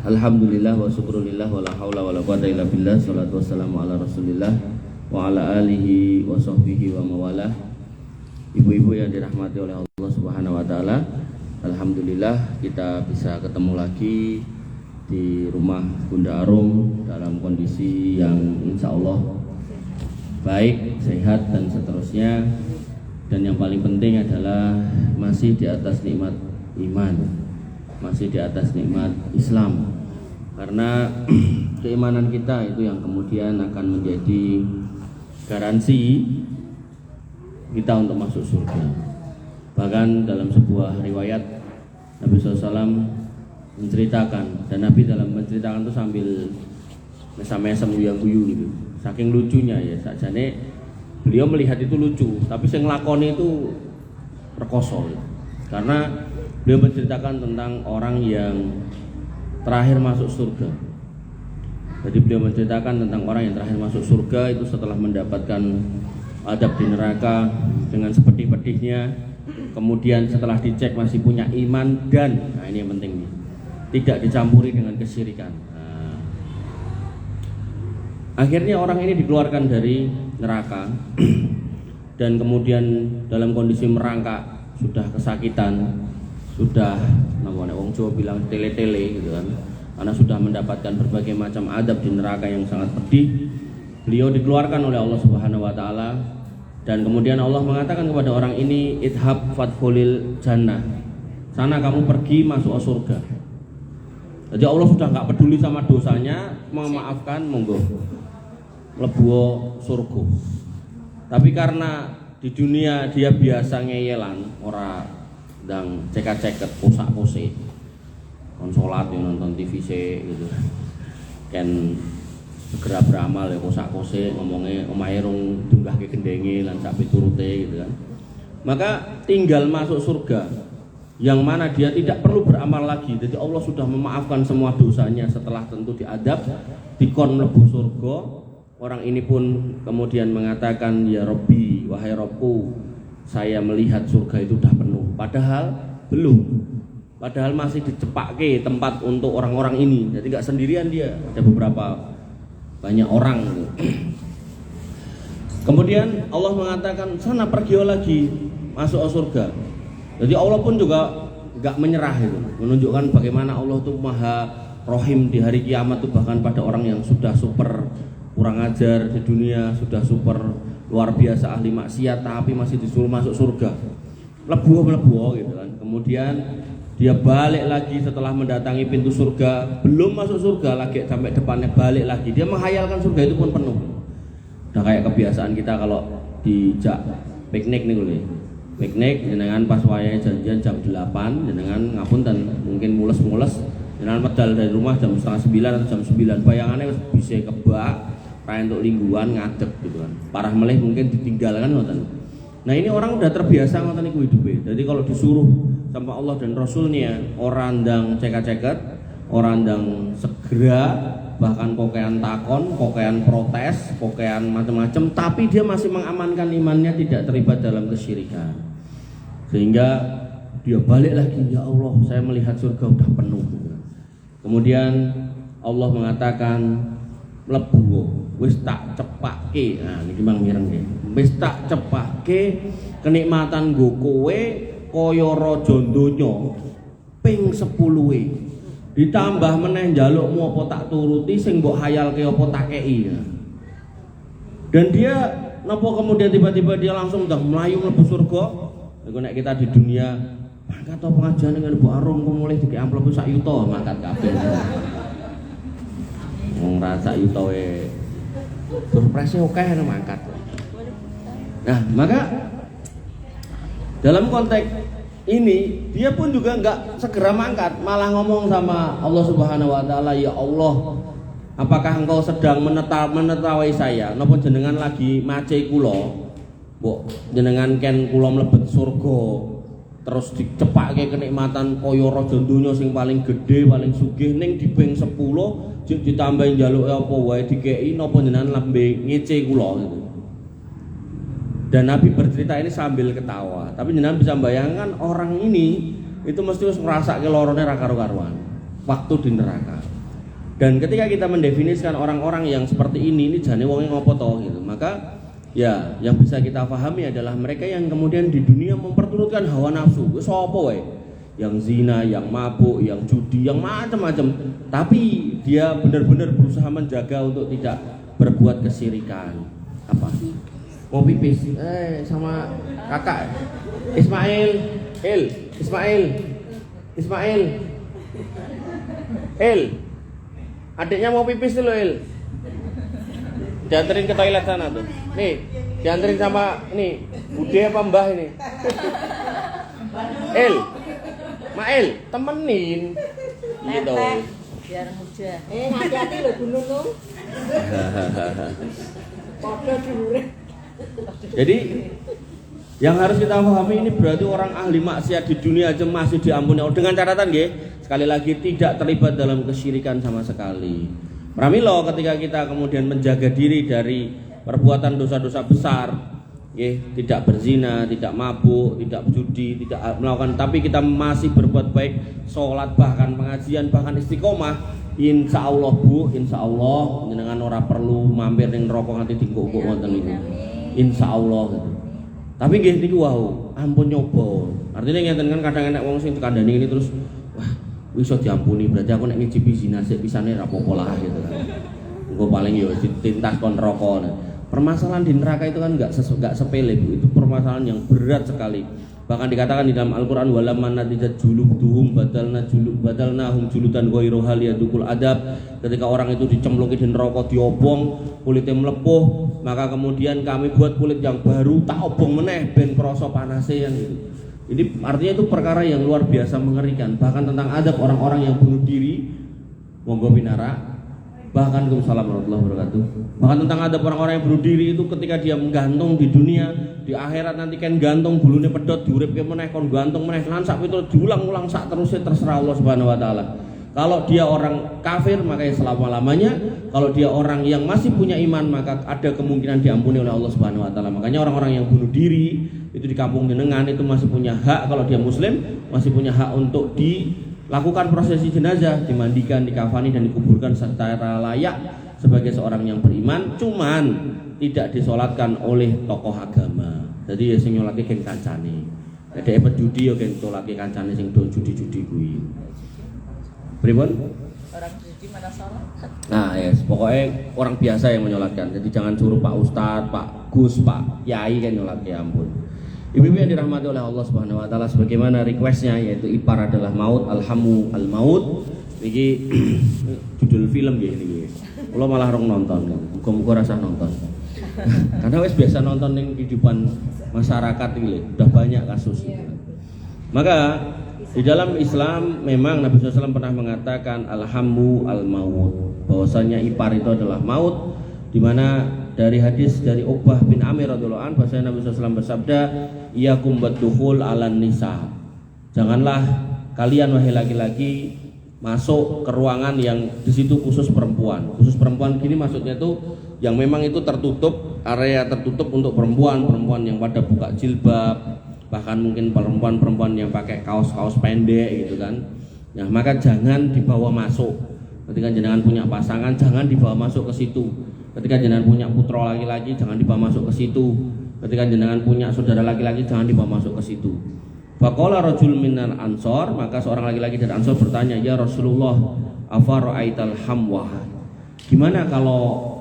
Alhamdulillah wa syukurillah wa la haula wa la quwata illa billah. Salatu wassalamu ala rasulillah wa ala alihi wa sahbihi wa mawalah. Ibu-ibu yang dirahmati oleh Allah subhanahu wa ta'ala, alhamdulillah kita bisa ketemu lagi di rumah Bunda Arum dalam kondisi yang insya Allah baik, sehat dan seterusnya. Dan yang paling penting adalah masih di atas nikmat iman, masih di atas nikmat Islam. Karena keimanan kita itu yang kemudian akan menjadi garansi kita untuk masuk surga. Bahkan dalam sebuah riwayat Nabi SAW menceritakan, dan Nabi dalam menceritakan itu sambil mesam-mesam guyu-guyu gitu. Saking lucunya ya, sakjane beliau melihat itu lucu, tapi yang ngelakoni itu rekoso gitu. Karena beliau menceritakan tentang orang yang terakhir masuk surga. Jadi beliau menceritakan tentang orang yang terakhir masuk surga itu setelah mendapatkan adab di neraka dengan sepedih-pedihnya, kemudian setelah dicek masih punya iman dan, nah ini yang penting nih, tidak dicampuri dengan kesyirikan. Nah, akhirnya orang ini dikeluarkan dari neraka dan kemudian dalam kondisi merangkak, sudah kesakitan, sudah namanya wong Jawa bilang tele-tele gitu kan, karena sudah mendapatkan berbagai macam adab di neraka yang sangat pedih. Beliau dikeluarkan oleh Allah Subhanahu wa taala dan kemudian Allah mengatakan kepada orang ini, idhab fadkhulil jannah, sana kamu pergi masuk surga. Jadi Allah sudah nggak peduli sama dosanya, memaafkan, monggo mlebu surga. Tapi karena di dunia dia biasa ngeyelan, ora dan ceket-ceket, posak-posik, konsolat yang nonton TV gitu, kan segera beramal ya posak-posik, ngomongnya omahe rong dunggahke gendenge lan sak piturute gitu kan. Maka tinggal masuk surga yang mana dia tidak perlu beramal lagi. Jadi Allah sudah memaafkan semua dosanya setelah tentu diadab, dikon mlebu surga. Orang ini pun kemudian mengatakan, ya Rabbi, wahai Rabbku, saya melihat surga itu sudah penuh. Padahal belum, padahal masih dicepake tempat untuk orang-orang ini. Jadi nggak sendirian dia, ada beberapa banyak orang. Kemudian Allah mengatakan, sana pergi lagi masuk surga. Jadi Allah pun juga nggak menyerah itu, menunjukkan bagaimana Allah itu maha rohim di hari kiamat itu, bahkan pada orang yang sudah super kurang ajar di dunia, sudah super luar biasa ahli maksiat, tapi masih disuruh masuk surga, lebuh gitu kan. Kemudian dia balik lagi setelah mendatangi pintu surga, belum masuk surga lagi, sampai depannya balik lagi, dia menghayalkan surga itu pun penuh. Udah kayak kebiasaan kita kalau dijak piknik nih gue, piknik jenengan pas wayahe janjian jam 8, jenengan ngapunten mungkin mules-mules, jenengan medal dari rumah jam 8:30 atau jam 9, bayangannya bisa kebak rai untuk lingguan ngadeg gitu kan. Parah meleh mungkin ditinggalkan ngoten. Nah ini orang udah terbiasa ngoten niku hidupe. Jadi kalau disuruh sama Allah dan Rasulnya orang ndang ceket-ceket, orang ndang segera, bahkan kokean takon, kokean protes, kokean macam-macam, tapi dia masih mengamankan imannya, tidak terlibat dalam kesyirikan. Sehingga dia balik lagi, ya Allah, saya melihat surga udah penuh. Kemudian Allah mengatakan, mlebu wis tak cepake. Nah niki mang mireng nggih. Wis tak cepake kenikmatan nggo kowe kaya raja donya ping 10-e. Ditambah meneh njalukmu apa tak turuti, sing mbok hayalke apa tak kei. Dan dia napa kemudian tiba-tiba dia langsung udah melayu mlebu surga. Iku nek kita di dunia mangkat to pengajian dengan Bu Arum kok mulai dikek amplop sak yuta mangkat kabeh. Wong rasa yuta wae surprise akeh nang mangkat. Nah, maka dalam konteks ini dia pun juga enggak segera mangkat, malah ngomong sama Allah Subhanahu wa taala, ya Allah, apakah engkau sedang menertawai saya? Napa jenengan lagi mace kula? Mbok jenengan ken kula mlebet surga terus dicepake kenikmatan kaya raja donya sing paling gedhe, paling sugih ning di ping 10 ditambahi njaluke apa wae dikeki, napa jenengan lambe ngece kula gitu. Dan Nabi bercerita ini sambil ketawa, tapi jenengan bisa bayangkan orang ini itu mesti wis ngrasake lorone ra karo-karuan waktu di neraka. Dan ketika kita mendefinisikan orang-orang yang seperti ini jane wonge ngopo to gitu. Maka ya yang bisa kita pahami adalah mereka yang kemudian di dunia memperturutkan hawa nafsu. Wis apa wae? Yang zina, yang mabuk, yang judi, yang macam-macam. Tapi dia benar-benar berusaha menjaga untuk tidak berbuat kesyirikan. Apa? Mau pipis? Sama kakak Ismail. Adiknya mau pipis dulu, dianterin ke toilet sana tuh. Nih, dianterin sama ini Bude apa Mbah ini? Mail, temenin. Gitu. Biar muda. Hati-hati loh Bu Nunung. Padha dhuwure. Jadi yang harus kita pahami ini berarti orang ahli maksiat di dunia aja masih diampuni Allah dengan catatan nggih, sekali lagi tidak terlibat dalam kesyirikan sama sekali. Pramila ketika kita kemudian menjaga diri dari perbuatan dosa-dosa besar, nggih, tidak berzina, tidak mabuk, tidak judi, tidak melakukan, tapi kita masih berbuat baik, sholat, bahkan pengajian, bahkan istiqomah, insya Allah Bu, insya Allah jenengan ora perlu mampir ning neraka nganti dingkuk-kuk wonten niku. Insya Allah gitu. Tapi nggih niku wau, ampun nyoba. Artinya ngeten kan kadang enek wong sing kandhani ini terus wah, wis iso diampuni berarti aku nek ngicipi zina sik pisane ra apa-apa lah gitu kan. Engko paling ya ditintas kon neraka. Permasalahan di neraka itu kan enggak sepele Bu, itu permasalahan yang berat sekali. Bahkan dikatakan di dalam Al-Qur'an walamman natijat juluduhum badalnahum juludan ghairu hal yadukul adab. Ketika orang itu dicemplungi di neraka, diobong, kulitnya melepuh, maka kemudian kami buat kulit yang baru, tak obong meneh ben krasa panase yang gitu. Ini artinya itu perkara yang luar biasa mengerikan. Bahkan tentang adab orang-orang yang bunuh diri, monggo pinara. Bahkan Waalaikumsalam warahmatullahi wabarakatuh. Bahkan tentang adab orang-orang yang bunuh diri itu ketika dia menggantung di dunia, di akhirat nanti kan gantung bulune pedot diuripke meneh kon gantung meneh lan sak pitul diulang-ulang sak terusnya terserah Allah Subhanahu wa taala. Kalau dia orang kafir maka ya selama-lamanya, kalau dia orang yang masih punya iman maka ada kemungkinan diampuni oleh Allah Subhanahu wa taala. Makanya orang-orang yang bunuh diri itu di kampung jenengan itu masih punya hak, kalau dia muslim masih punya hak untuk dilakukan prosesi jenazah, dimandikan, dikafani dan dikuburkan secara layak sebagai seorang yang beriman, cuman tidak disolatkan oleh tokoh agama. Jadi ya sing nyolake geng kancane. Nek dhek judi ya geng tolake kancane sing do judi-judi kuwi. Pripun? Orang judi mana salah? Nah, ya, pokoknya orang biasa yang menyolatkan. Jadi jangan suruh Pak Ustadz, Pak Gus, Pak Yai kan nyolat, ya ampun. Ibu-ibu yang dirahmati oleh Allah Subhanahu wa taala, sebagaimana requestnya yaitu ipar adalah maut, alhamu al maut. Iki judul film ya ini. Kula malah rong nonton. Muga-muga rasa nonton. Karena wis biasa nonton ning kehidupan masyarakat iki udah banyak kasus. Maka di dalam Islam memang Nabi SAW pernah mengatakan alhamu al maut, bahwasanya ipar itu adalah maut, di mana dari hadis dari Uqbah bin Amir radhiyallahu anhu bahwasanya Nabi SAW bersabda, iyakum baddukhul alan nisa. Janganlah kalian wahai laki-laki masuk ke ruangan yang di situ khusus perempuan. Khusus perempuan gini maksudnya tuh yang memang itu tertutup, area tertutup untuk perempuan yang pada buka jilbab, bahkan mungkin perempuan yang pakai kaos-kaos pendek gitu kan. Nah, maka jangan dibawa masuk. Ketika jenengan punya pasangan jangan dibawa masuk ke situ. Ketika jenengan punya putra laki-laki jangan dibawa masuk ke situ. Ketika jenengan punya saudara laki-laki jangan dibawa masuk ke situ. Faqala rajul minal ansor, maka seorang laki-laki dari Ansor bertanya, "Ya Rasulullah, afara'aital hamwah?" Gimana kalau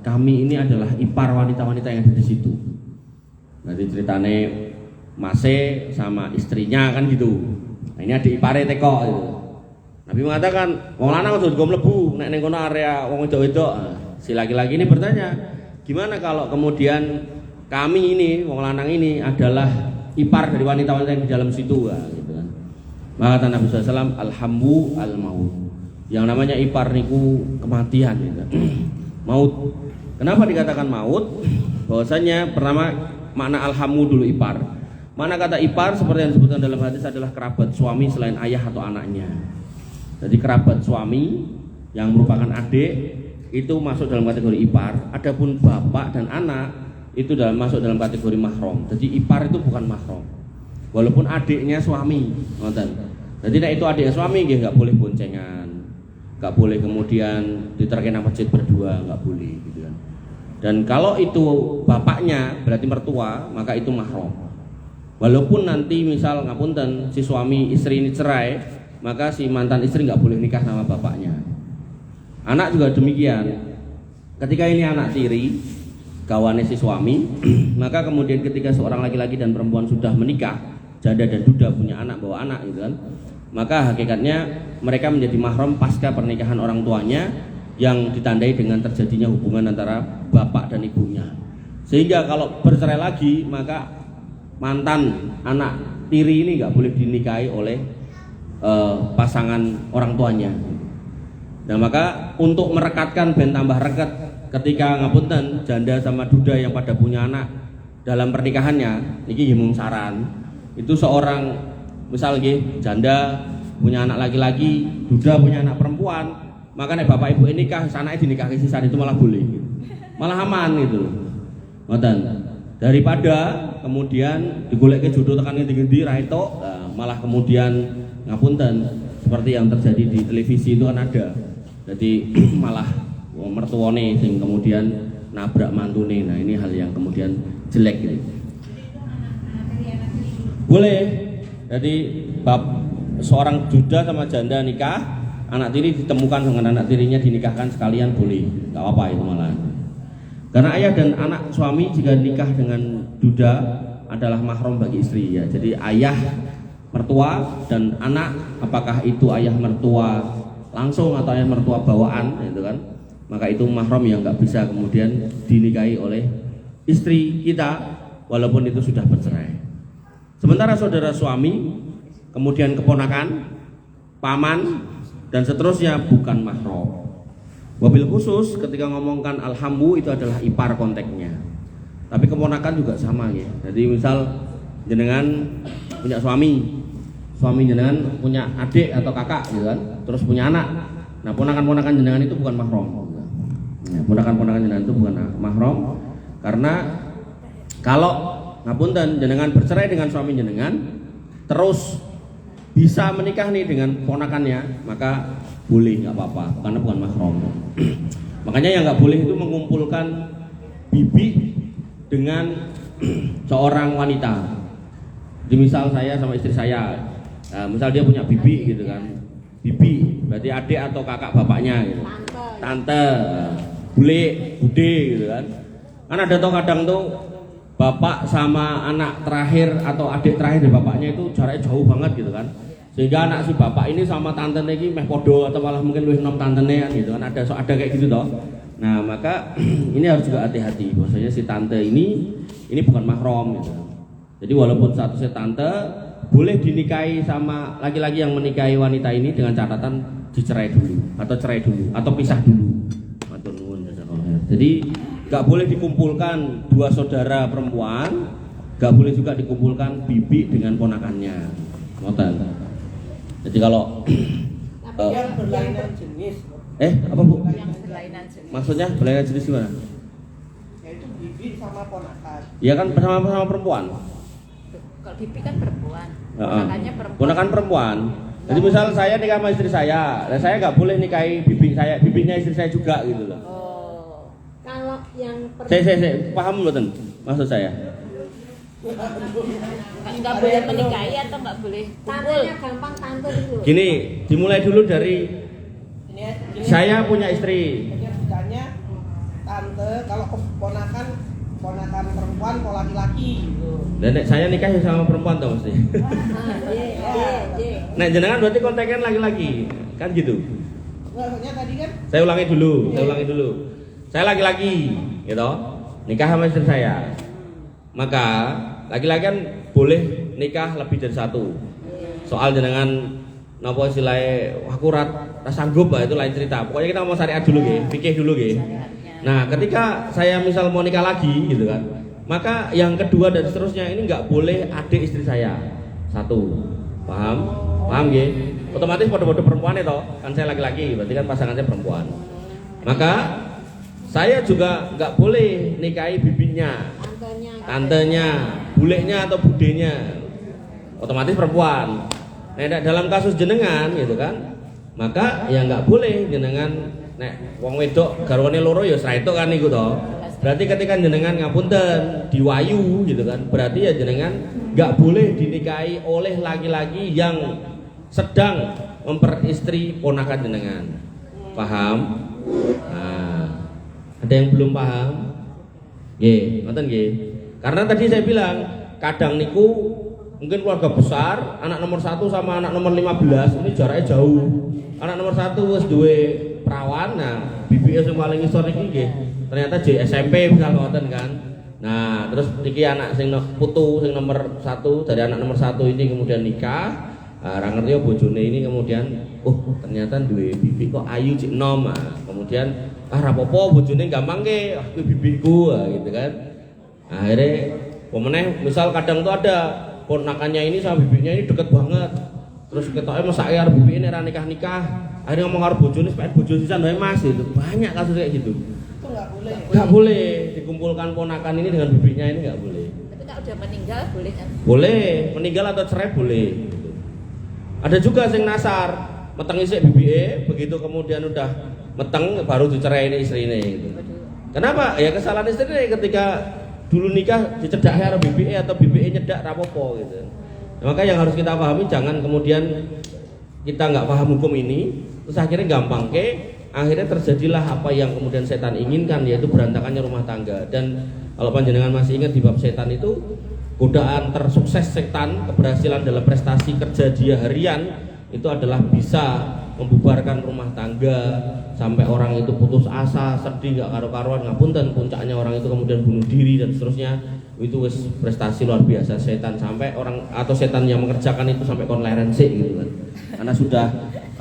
kami ini adalah ipar wanita-wanita yang ada di situ? Nanti ceritane Mase sama istrinya kan gitu. Nah, ini adik ipare teko gitu. Nabi mengatakan, wong lanang aja go mlebu nek ning kono area wong wedok-wedok. Si laki-laki ini bertanya, gimana kalau kemudian kami ini wong lanang ini adalah ipar dari wanita-wanita yang di dalam situ gitu kan. Maka kata Nabi SAW, alhamu al maut. Yang namanya ipar niku kematian gitu. Maut. Kenapa dikatakan maut? Bahwasanya pertama makna alhamu dulu ipar. Mana kata ipar seperti yang disebutkan dalam hadis adalah kerabat suami selain ayah atau anaknya. Jadi kerabat suami yang merupakan adik itu masuk dalam kategori ipar. Adapun bapak dan anak itu masuk dalam kategori mahram. Jadi ipar itu bukan mahram. Walaupun adiknya suami, ngoten. Jadi nek itu adiknya suami nggih enggak boleh boncengan. nggak boleh kemudian diterkena masjid berdua, nggak boleh gitu kan. Dan kalau itu bapaknya berarti mertua, maka itu mahram. Walaupun nanti misal ngapunten si suami istri ini cerai, maka si mantan istri nggak boleh nikah sama bapaknya. Anak juga demikian. Ketika ini anak tiri, kawannya si suami, maka kemudian ketika seorang laki-laki dan perempuan sudah menikah, janda dan duda punya anak, bawa anak gitu kan, maka hakikatnya mereka menjadi mahram pasca pernikahan orang tuanya yang ditandai dengan terjadinya hubungan antara bapak dan ibunya. Sehingga kalau bercerai lagi, maka mantan anak tiri ini nggak boleh dinikahi oleh pasangan orang tuanya. Nah maka untuk merekatkan ben tambah rekat ketika ngapunten janda sama duda yang pada punya anak dalam pernikahannya, niki mung saran itu seorang misal nggih janda punya anak laki-laki, duda punya anak perempuan, maka nek bapak ibu nikah, anaknya dinikahi sisan itu malah boleh, malah aman gitu, ngoten. Daripada kemudian digolek ke jodoh tekan ngendi-ngendi ra etok, malah kemudian ngapunten seperti yang terjadi di televisi itu kan ada. Jadi malah mertuane sing kemudian nabrak mantune. Nah, ini hal yang kemudian jelek gitu. Boleh. Jadi bab seorang duda sama janda nikah, anak tiri ditemukan dengan anak tirinya dinikahkan sekalian boleh. Enggak apa-apa itu malah. Karena ayah dan anak suami jika nikah dengan duda adalah mahram bagi istri ya. Jadi ayah mertua dan anak, apakah itu ayah mertua langsung atau ayah mertua bawaan gitu kan, maka itu mahram yang nggak bisa kemudian dinikahi oleh istri kita walaupun itu sudah bercerai. Sementara saudara suami, kemudian keponakan, paman dan seterusnya bukan mahram. Wabil khusus ketika ngomongkan alhambu itu adalah ipar konteksnya. Tapi keponakan juga sama ya. Jadi misal jenengan punya suami jenengan punya adik atau kakak gitu kan, terus punya anak. Nah, ponakan-ponakan jenengan itu bukan mahram. Nah, ponakan-ponakan jenengan itu bukan mahram karena kalau ngapunten jenengan bercerai dengan suami jenengan terus bisa menikah nih dengan ponakannya, maka boleh, nggak apa-apa, karena bukan mahram. Makanya yang nggak boleh itu mengumpulkan bibi dengan seorang wanita. Jadi misal saya sama istri saya, misal dia punya bibi gitu kan, bibi berarti adik atau kakak bapaknya gitu, tante, bule, bude gitu kan. Kan ada toh kadang tuh bapak sama anak terakhir atau adik terakhir dari bapaknya itu jaraknya jauh banget gitu kan. Sehingga anak si bapak ini sama tante ini meh podo atau malah mungkin lebih nom tantene kan gitu kan, ada kayak gitu toh. Nah maka ini harus juga hati-hati bahwasanya si tante ini bukan mahram gitu. Jadi walaupun statusnya tante boleh dinikahi sama laki-laki yang menikahi wanita ini dengan catatan dicerai dulu atau cerai dulu atau pisah dulu. Matur nuwun. Jadi nggak boleh dikumpulkan dua saudara perempuan, nggak boleh juga dikumpulkan bibi dengan ponakannya. Ngoten. Jadi kalau yang berlainan jenis. Apa Bu? Yang berlainan jenis. Maksudnya berlainan jenis gimana? Yaitu bibi sama ponakan. Ya kan sama perempuan. Kalau bibi kan perempuan. Ponakannya perempuan. Ponakan perempuan. Jadi misal saya nikah sama istri saya, dan saya nggak boleh nikahi bibinya istri saya juga gitu loh. Oh. Kalau yang Saya paham mboten maksud saya. Nggak boleh menikahi atau nggak boleh kumpul? tantenya gampang tante itu. Gini, dimulai dulu dari saya punya istri. Ini bukannya tante, kalau keponakan perempuan kok laki-laki gitu. Dan saya nikah sama perempuan tuh mesti. Nah, jenengan berarti kontekan laki-laki, kan gitu. Maksudnya tadi kan Saya ulangi dulu. Saya laki-laki, gitu. Nikah sama istri saya. Maka laki-laki kan boleh nikah lebih dari satu. Soal jenengan napa istilahnya aku sanggup lah itu lain cerita. Pokoknya kita mau syariat dulu nggih, fikih dulu nggih. Nah, ketika saya misal mau nikah lagi gitu kan, maka yang kedua dan seterusnya ini nggak boleh adik istri saya. Satu. Paham nggih? Otomatis pada perempuan itu kan saya laki-laki, berarti kan pasangan saya perempuan. Maka saya juga nggak boleh nikahi bibinya, tantenya, bulenya atau budenya. Otomatis perempuan. Nah, dalam kasus jenengan gitu kan, maka ya nggak boleh jenengan nek wong wedok garwane loro ya sraetuk kan niku to. Berarti ketika jenengan ngapunten diwayu gitu kan, berarti ya jenengan nggak boleh dinikahi oleh laki-laki yang sedang memperistri ponakan jenengan. Paham? Nah, ada yang belum paham? Nggih, ngoten nggih. Karena tadi saya bilang kadang niku mungkin keluarga besar, anak nomor 1 sama anak nomor 15 ini jaraknya jauh. Anak nomor 1 wis duwe perawan, nah bibike sing paling isor iki nggih. Ternyata di SMP misal ngoten kan. Nah, terus iki anak sing putu sing nomor 1 dari anak nomor 1 ini kemudian nikah. Ora ngerti bojone ini kemudian ternyata duwe bibi kok ayu cik nom. Kemudian rapopo bojone gampang ke, kuwi bibiku gitu kan. Akhirnya pemeneh misal kadang tuh ada ponakannya ini sama bibinya ini deket banget. Terus ketoknya mesake arep bibi ini ra nikah-nikah. Akhirnya ngomong karo bojone supaya bojo sisan wae Mas itu. Banyak kasus kayak gitu. Itu nggak boleh. Nggak boleh dikumpulkan ponakan ini dengan bibinya ini nggak boleh. Tapi kalau udah meninggal boleh kan? Boleh, meninggal atau cerai boleh. Gitu. Ada juga sing nasar, meteng isik bibike, begitu kemudian udah meteng baru diceraiin istrine gitu. Kenapa? Ya kesalahan istrine ketika dulu nikah dicedak karo bibike atau bibike nyedak rapopo gitu. Nah, maka yang harus kita pahami jangan kemudian kita nggak paham hukum ini, terus akhirnya gampang akhirnya terjadilah apa yang kemudian setan inginkan, yaitu berantakannya rumah tangga. Dan kalau panjenengan masih ingat di bab setan itu, godaan tersukses setan, keberhasilan dalam prestasi kerja dia harian itu adalah bisa membubarkan rumah tangga sampai orang itu putus asa, sedih, gak karu-karuan, ngapunten, puncaknya orang itu kemudian bunuh diri dan seterusnya. Itu wis prestasi luar biasa setan, sampai orang atau setan yang mengerjakan itu sampai konlerensi gitu kan. Karena sudah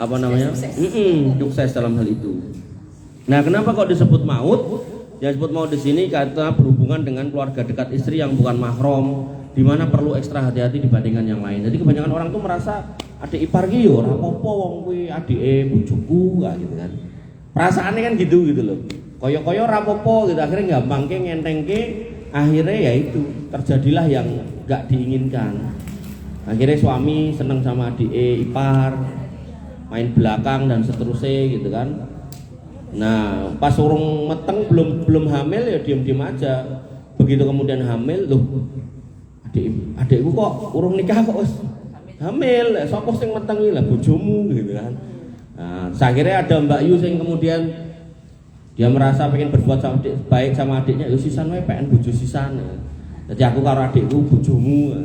apa namanya? Sukses dalam hal itu. Nah, kenapa kok disebut maut? Yang disebut maut di sini karena berhubungan dengan keluarga dekat istri yang bukan mahram, di mana perlu ekstra hati-hati dibandingkan yang lain. Jadi kebanyakan orang tuh merasa adik ipar ki yo ora apa-apa wong kuwi adike bojoku gitu kan. Perasaannya kan gitu loh. Koyo-koyo ora apa-apa gitu, akhirnya gampangke ngentengke, akhirnya ya itu terjadilah yang enggak diinginkan. Akhirnya suami seneng sama adik ipar, main belakang dan seterusnya gitu kan. Nah, pas urung meteng belum hamil ya diam-diam aja. Begitu kemudian hamil, loh adikku kok urung nikah kok wis hamil. Sapa sing meteng iki lah bojomu gitu kan. Nah, akhirnya ada Mbak Yu sing kemudian dia merasa pengen berbuat baik sama adiknya, yo sisan wae pengen bojo sisan. Jadi aku karo adikku bojomu.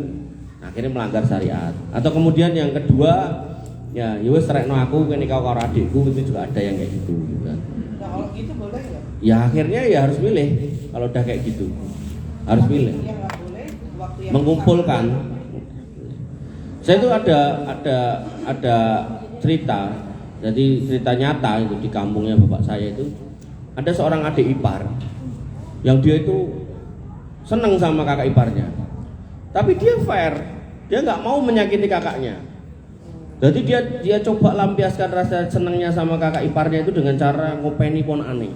Nah, akhirnya melanggar syariat. Atau kemudian yang kedua, ya wis rekno aku kene karo adikku, itu juga ada yang kayak gitu kan. Nah, kalau gitu boleh nggak? Ya akhirnya ya harus milih. Kalau udah kayak gitu harus milih. Yang nggak boleh waktu yang Mengumpulkan. Saya itu ada cerita. Jadi cerita nyata itu di kampungnya bapak saya itu ada seorang adik ipar yang dia itu seneng sama kakak iparnya. Tapi dia fair, dia nggak mau menyakiti kakaknya. Jadi dia coba lampiaskan rasa senangnya sama kakak iparnya itu dengan cara ngopeni ponakane.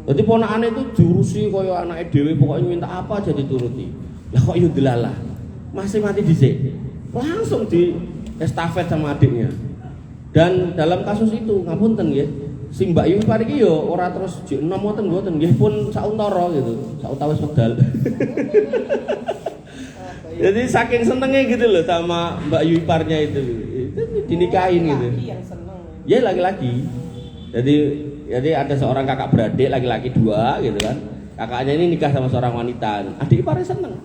Jadi ponakane itu jurusi koyo anake dhewe, pokoknya minta apa aja dituruti. Lah kok yo delalah. Masih mati dhisik. Langsung di estafet sama adiknya. Dan dalam kasus itu ngapunten nggih, si Mbak Yu ipar iki yo ora terus jek enom ngoten nggih pun sauntara gitu, sautawis wedal. Jadi saking senengnya gitu loh sama Mbak Yu iparnya itu dinikahin gitu. yang seneng. Ya laki-laki. Jadi ada seorang kakak beradik laki-laki 2 gitu kan. Kakaknya ini nikah sama seorang wanita. Adik iparnya seneng.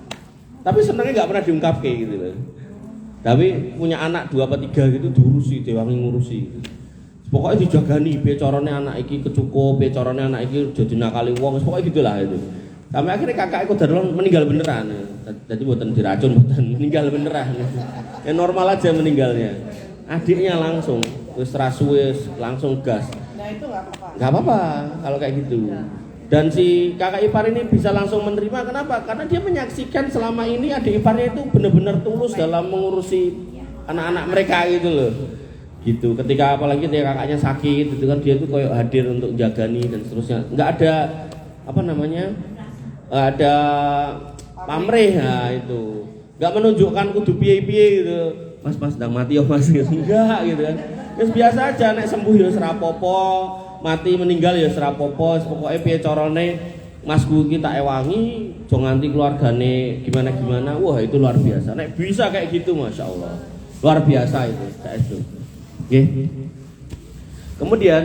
Tapi senengnya nggak pernah diungkapke gitu loh. Tapi punya anak 2 apa 3 gitu diurusi, diwangi ngurusi. Pokoknya dijagani, piye carane anak iki kecukup, piye carane anak iki jadi nakali wong, pokoknya gitulah itu. Sampai akhirnya kakak iku dadelon meninggal beneran. Jadi mboten diracun, mboten meninggal beneran. Ya normal aja meninggalnya. Adiknya langsung wis rasuwe langsung gas. Nah, itu nggak apa-apa. Nggak apa-apa kalau kayak gitu. Dan si kakak ipar ini bisa langsung menerima. Kenapa? Karena dia menyaksikan selama ini adik iparnya itu benar-benar tulus dalam mengurusi anak-anak mereka gitu loh. Gitu. Ketika apalagi ketika kakaknya sakit, itu kan dia itu kayak hadir untuk jagani dan seterusnya. Nggak ada apa namanya? Ada pamrih nah itu. Nggak menunjukkan kudu piye-piye gitu. Mas sedang mati ya Mas gitu. Enggak gitu kan. Wis biasa aja nek sembuh ya ora apa-apa, mati meninggal ya ora apa-apa, pokoke piye carane masku iki tak ewangi, aja nganti keluargane gimana-gimana. Wah, itu luar biasa. Nek bisa kayak gitu Masya Allah. Luar biasa itu, itu. Oke. Kemudian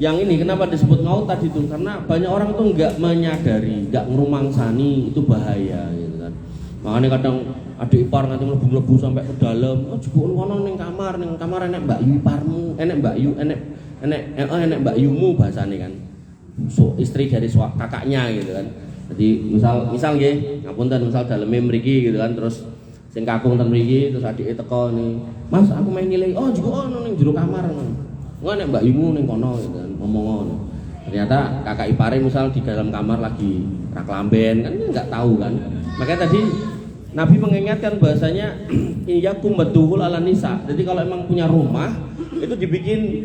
yang ini kenapa disebut ngaut tadi itu karena banyak orang tuh nggak menyadari, nggak ngerumangsani itu bahaya gitu kan. Makanya kadang adik ipar nanti mlebu-mlebu sampai ke dalam, oh juga ono ning kamar enek mbak yu iparmu, enek mbak yu, enek mbak yumu bahasane kan. So, istri dari kakaknya gitu kan. Jadi misal nggih, ngapunten misal daleme mriki gitu kan terus sing kakung ten mriki terus adike teko nih. Mas, aku main nilai. Oh, juga ono ning jero kamar. Wah, nek mbak yumu ning kono gitu kan ngomong ngono. Ternyata kakak ipare misal di dalam kamar lagi raklamben kan enggak tahu kan. Makanya tadi Nabi mengingatkan bahasanya iyakum baduhul ala nisa. Jadi kalau emang punya rumah itu dibikin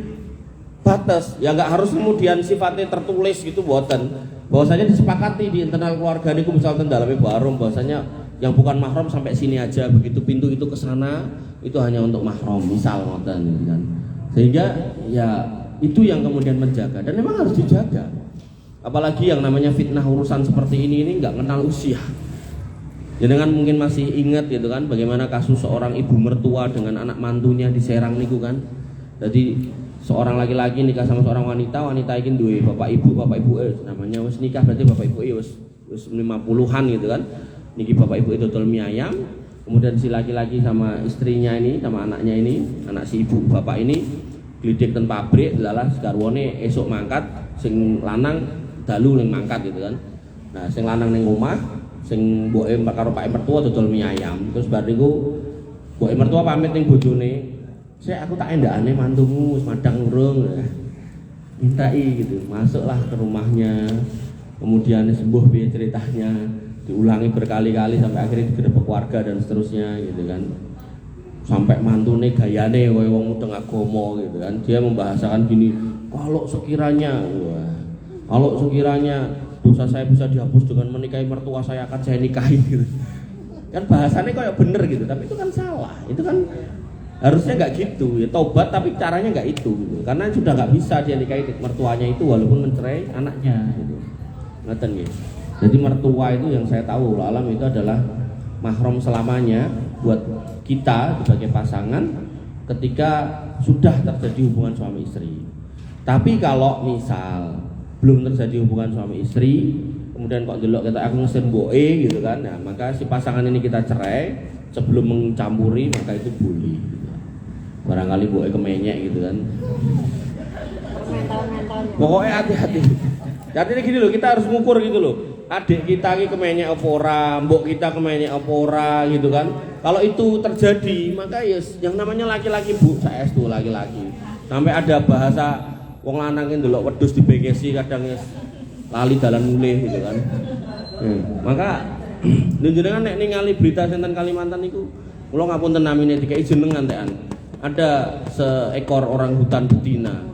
batas, ya nggak harus kemudian sifatnya tertulis gitu buatan. Bahwasanya disepakati di internal keluarga niku misal dalamnya barum bahwasanya yang bukan mahram sampai sini aja, begitu pintu itu ke sana itu hanya untuk mahram misal ngoten kan. Sehingga ya itu yang kemudian menjaga dan memang harus dijaga. Apalagi yang namanya fitnah urusan seperti ini nggak kenal usia. Jenengan mungkin masih ingat gitu kan bagaimana kasus seorang ibu mertua dengan anak mantunya di Serang niku kan. Jadi seorang laki-laki nikah sama seorang wanita iki duwe bapak ibu namanya wis nikah berarti bapak ibu wis 50-an gitu kan. Niki bapak ibu itu dodol mie ayam, kemudian si laki-laki sama istrinya ini sama anaknya ini, anak si ibu bapak ini glidik ten pabrik lalah garwane esuk mangkat, sing lanang dalu ning mangkat gitu kan. Nah, sing lanang ning omah, sing mboke karo pak mertua dodol mie ayam. Terus bar niku mboke mertua pamit ning bojone. Saya aku tak endakane mantumu wis madang urung ya. Mintai gitu. Masuklah ke rumahnya. Kemudian sembuh piye ceritanya, diulangi berkali-kali sampai akhirnya digerebek warga dan seterusnya gitu kan. Sampai mantune gayane koyo wong mudeng agama gitu kan. Dia membahasakan gini, kalau sekiranya dosa saya bisa dihapus dengan menikahi mertua saya akan saya nikahi gitu. Kan bahasannya kayak bener gitu, tapi itu kan salah. Itu kan harusnya nggak gitu ya, tobat tapi caranya nggak itu gitu. Karena sudah nggak bisa dia nikahi mertuanya itu walaupun mencerai anaknya gitu. Ngeten nggih. Jadi mertua itu yang saya tahu alam itu adalah mahram selamanya buat kita sebagai pasangan ketika sudah terjadi hubungan suami istri. Tapi kalau misal belum terjadi hubungan suami istri, kemudian kok delok kita aku ngesen mboke gitu kan, nah maka si pasangan ini kita cerai sebelum mencampuri maka itu boleh. Barangkali mboke kemenyek gitu kan. Pokoknya hati-hati. Artinya gini loh, kita harus ngukur gitu loh. Adik kita ini kemenyek apa ora, mbok kita kemenyek apa ora gitu kan. Kalau itu terjadi, maka yes, yang namanya laki-laki Bu, saestu laki-laki. Sampai ada bahasa wong lanang ki ndelok wedhus dibengkesi kadang yes, lali dalan mulih gitu kan. Maka njenengan nek ningali berita tentang Kalimantan niku, kula ngapunten namine dikai jeneng antekan. Ada seekor orang hutan betina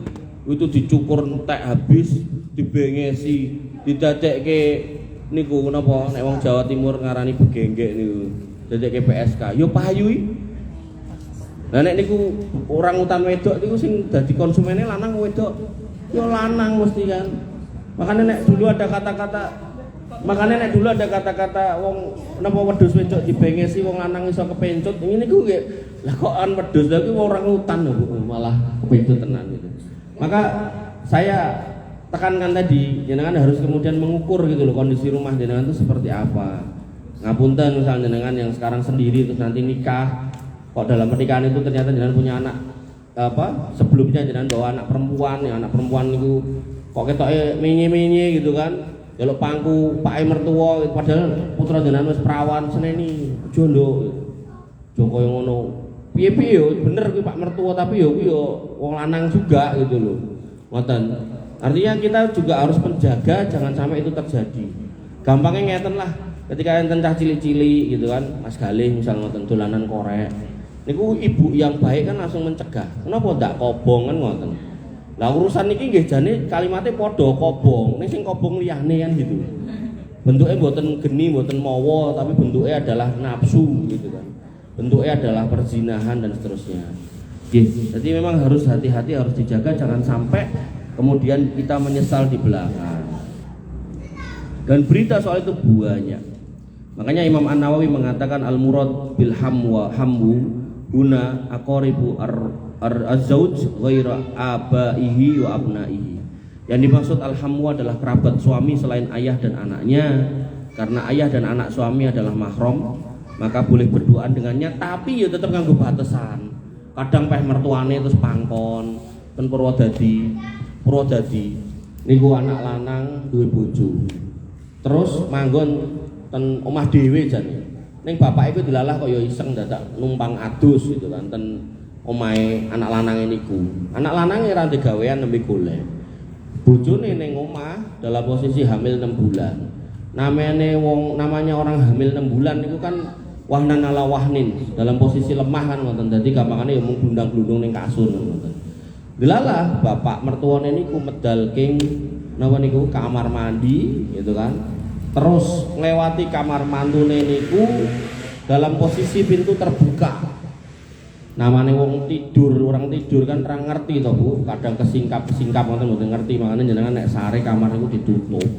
itu dicukur entek habis, dibengesi, didadekke niku napa nek wong Jawa Timur ngarani begenggek niku. Dadekke PSK. Yo payu iki. Lah nek niku orang hutan wedok niku sing dadi konsumennya lanang wedok. Yo lanang mesti kan. Makanya nek dulu ada kata-kata wong napa wedhus wedok dibengesi wong lanang iso kepencut. Ngene niku nggih. Lah kok an wedhus lagi orang hutan lho malah kepencut tenan gitu. Maka saya tekankan tadi, jenengan harus kemudian mengukur gitu loh kondisi rumah jenengan itu seperti apa. Ngapunten misalnya jenengan yang sekarang sendiri terus nanti nikah, kok dalam pernikahan itu ternyata jenengan punya anak sebelumnya jenengan bawa anak perempuan, ya anak perempuan itu kok ketoke menye-menye gitu kan. Jaluk pangku pake mertua padahal putra jenengan wis perawan seneni jondo. Joko yang ngono. Piye-piye yo bener kuwi Pak mertua tapi yo kuwi yo wong lanang juga gitu loh. Ngoten. Artinya kita juga harus menjaga jangan sampai itu terjadi. Gampangnya ngeten lah. Ketika enten cah cilik-cilik gitu kan, Mas Galih misal ngoten dolanan korek. Niku ibu yang baik kan langsung mencegah. Kenapa ndak kobong kan ngoten. Lah urusan niki nggih jane kalimatnya padha kobong. Ning sing kobong liyane kan gitu. Bentuknya mboten geni, mboten mawa, tapi bentuknya adalah nafsu gitu kan. Bentuknya adalah perzinahan dan seterusnya. Jadi memang harus hati-hati, harus dijaga, jangan sampai kemudian kita menyesal di belakang. Dan berita soal itu banyak. Makanya Imam An-Nawawi mengatakan al-murad bil hamwu guna aqaribu az-zauj ghaira abaihi wa abnaihi. Yang dimaksud al-hamwu adalah kerabat suami selain ayah dan anaknya. Karena ayah dan anak suami adalah mahram, maka boleh berduaan dengannya, tapi ya tetap nganggo batasan. Kadang peh mertuane terus pangkon, ten Purwodadi niku anak lanang duwe bojo. Terus manggon ten omah dhewe jane. Ning bapak iku dilalah kok ya iseng dadak numpang adus gitu kan ten omahe anak lanang niku. Anak lanange ra ndek gawean nembe golek. Bojone ning omah dalam posisi hamil 6 bulan. Namanya orang hamil 6 bulan itu kan wahnan ala wahnin, dalam posisi lemah kan ngoten. Dadi gampangane ya mung glundang-glundung ning kasur ngoten. Delalah bapak mertuane niku medal king napa niku kamar mandi gitu kan. Terus nglewati kamar mantune niku dalam posisi pintu terbuka. Namanya wong tidur, orang tidur kan terang ngerti toh Bu, kadang kesingkap ngoten mboten ngerti, makanya jenengan nek sare kamar itu ditutup.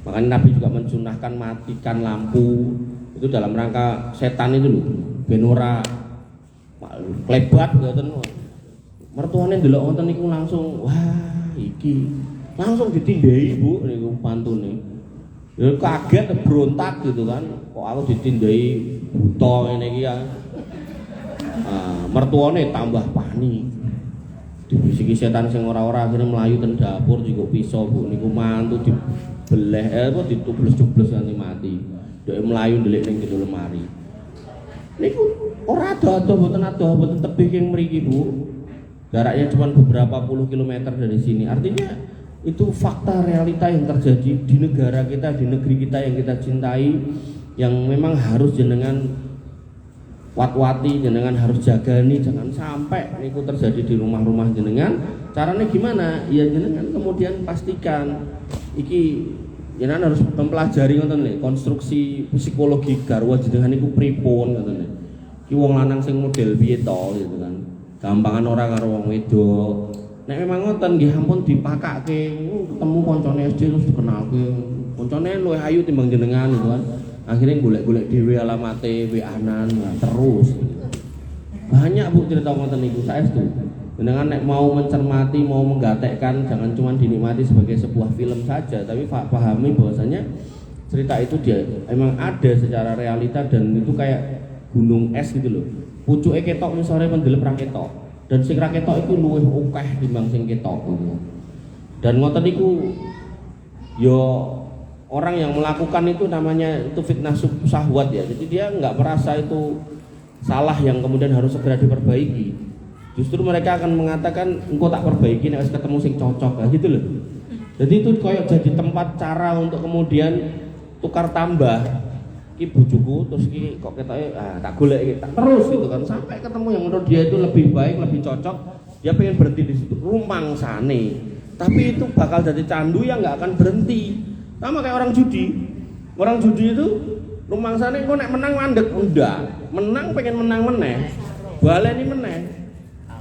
Makanya Nabi juga mensunahkan matikan lampu itu dalam rangka setan itu lho, ben ora klebat ngoten. Mertuane ndelok ngoten niku langsung wah iki langsung ditindai Bu niku pantune. Ya kaget berontak gitu kan, kok aku ditindai buta ngene iki ya. Mertuane tambah panik. Dibisiki setan sing ora-ora akhirnya melayu ten dapur juga pisau Bu niku mantu dibeleh ditubles-tubles nganti mati. Dhek melayu ndelik ning jero lemari. Niku ora ado-ado mboten tebih king mriki Bu. Jaraknya cuma beberapa puluh kilometer dari sini. Artinya itu fakta realita yang terjadi di negara kita, di negeri kita yang kita cintai, yang memang harus jenengan wat-wati, jenengan harus jaga nih, jangan sampai niku terjadi di rumah-rumah jenengan. Caranya gimana? Ya jenengan kemudian pastikan iki jenengan harus mempelajari ngoten lho, konstruksi psikologi garwa jenengan niku pripun ngoten lho. Ki wong lanang sing model piye to gitu kan. Gampangan ora karo wong wedok. Nek memang ngoten nggih ampun dipakake, ketemu koncone SD terus dikenalke. Koncone luwih ayu timbang jenengan gitu kan. Akhirnya golek-golek dhewe alamate WA-nan terus. Banyak Bu cerita ngoten niku saestu. Jenengan nek mau mencermati, mau menggatekkan, jangan cuma dinikmati sebagai sebuah film saja, tapi pahami bahwasanya cerita itu dia emang ada secara realita dan itu kayak gunung es gitu loh. Pucuke ketok misore pendelep ra ketok. Dan sing ra ketok iku luwih akeh timbang sing ketok. Dan ngoten niku yo orang yang melakukan itu namanya itu fitnah syahwat ya. Jadi dia nggak merasa itu salah yang kemudian harus segera diperbaiki. Justru mereka akan mengatakan engkau tak perbaiki nek wis ketemu sing cocok gitu loh. Jadi itu kayak jadi tempat cara untuk kemudian tukar tambah. Ki bojoku terus ki kok ketoke tak golek iki tak terus gitu kan sampai ketemu yang menurut dia itu lebih baik, lebih cocok. Dia pengen berhenti di situ rumangsane. Tapi itu bakal jadi candu yang nggak akan berhenti. Sama kayak orang judi. Orang judi itu rumangsane engko nek menang mandek ndak. Menang pengen menang meneh. Baleni meneh.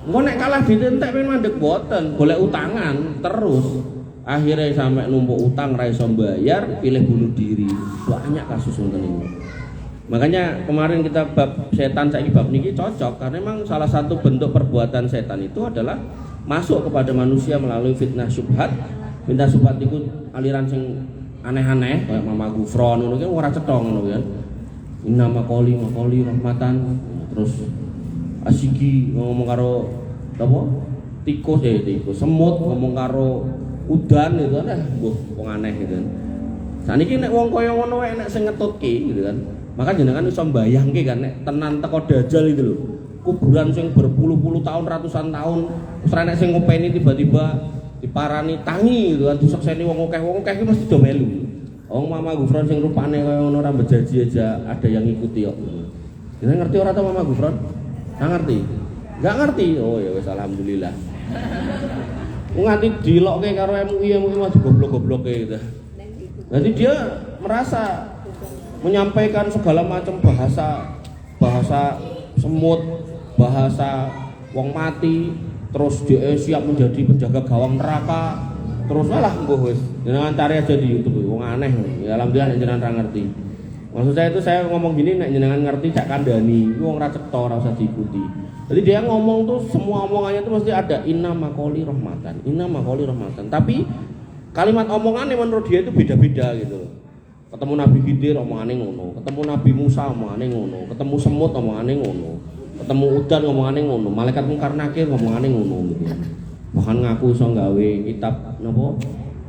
Engko nek kalah ditentek pengen mandek boten, golek utangan terus. Akhirnya sampai numpuk utang ra iso bayar, pilih bunuh diri. Banyak kasus ngoten niku. Makanya kemarin kita bab setan saiki bab niki cocok karena memang salah satu bentuk perbuatan setan itu adalah masuk kepada manusia melalui fitnah syubhat. Fitnah syubhat itu aliran sing aneh-aneh kayak Mama Gufron ngono ki ora cetha ngono kan. Nama koli rahmatan terus asiki ngomong karo apa? Tikus semut ngomong karo udan gitu kan wong aneh gitu kan. Saniki nek wong kaya ngono wae nek sing ngetutke gitu kan. Maka jenengan iso mbayangke kan nek tenan teko dajal itu lho. Kuburan sing berpuluh-puluh tahun, ratusan tahun, terus nek sing ngopeni tiba-tiba diparani tangi gitu kan disekseni wong akeh iki mesti do melu. Wong Mama Gufron sing rupane kaya ngono ora bejaji aja ada yang ngikuti kok. Jenengan ngerti ora to Mama Gufron? Nggak ngerti? Nggak ngerti? Oh ya wis alhamdulillah. Nganti dilokke karo MUI mah goblok-gobloke gitu. Jadi dia merasa menyampaikan segala macam bahasa semut, bahasa wong mati terus dia siap menjadi penjaga gawang neraka terus malah engko wis jenengan cari aja di YouTube wong aneh ya alhamdulillah nek jenengan ra ngerti. Maksud saya itu saya ngomong gini nek jenengan ngerti jak kandhani iku wong ra cetha ora usah diikuti. Jadi dia ngomong tuh semua omongannya tuh mesti ada inna maqoli rahmatan, inna maqoli rahmatan. Tapi kalimat omongannya menurut dia itu beda-beda gitu. Ketemu Nabi Khidir omongannya ngono, ketemu Nabi Musa omongannya ngono, ketemu semut omongannya ngono, ketemu udan omongannya ngono, malaikat mungkar nakir omongannya ngono gitu. Bahkan ngaku iso gawe kitab napa?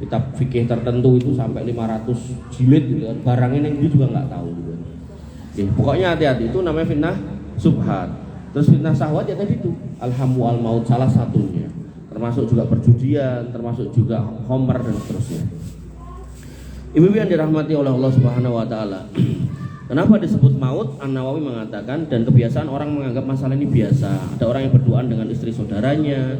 Kitab fikih tertentu itu sampai 500 jilid gitu kan. Barangnya yang dia juga nggak tahu gitu. Oke, pokoknya hati-hati itu namanya fitnah subhat. Terus fitnah syahwat ya tadi itu alhamu al maut salah satunya. Termasuk juga perjudian, termasuk juga homer dan seterusnya. Ibu-ibu yang dirahmati oleh Allah Subhanahu wa taala. Kenapa disebut maut? An-Nawawi mengatakan dan kebiasaan orang menganggap masalah ini biasa. Ada orang yang berduaan dengan istri saudaranya,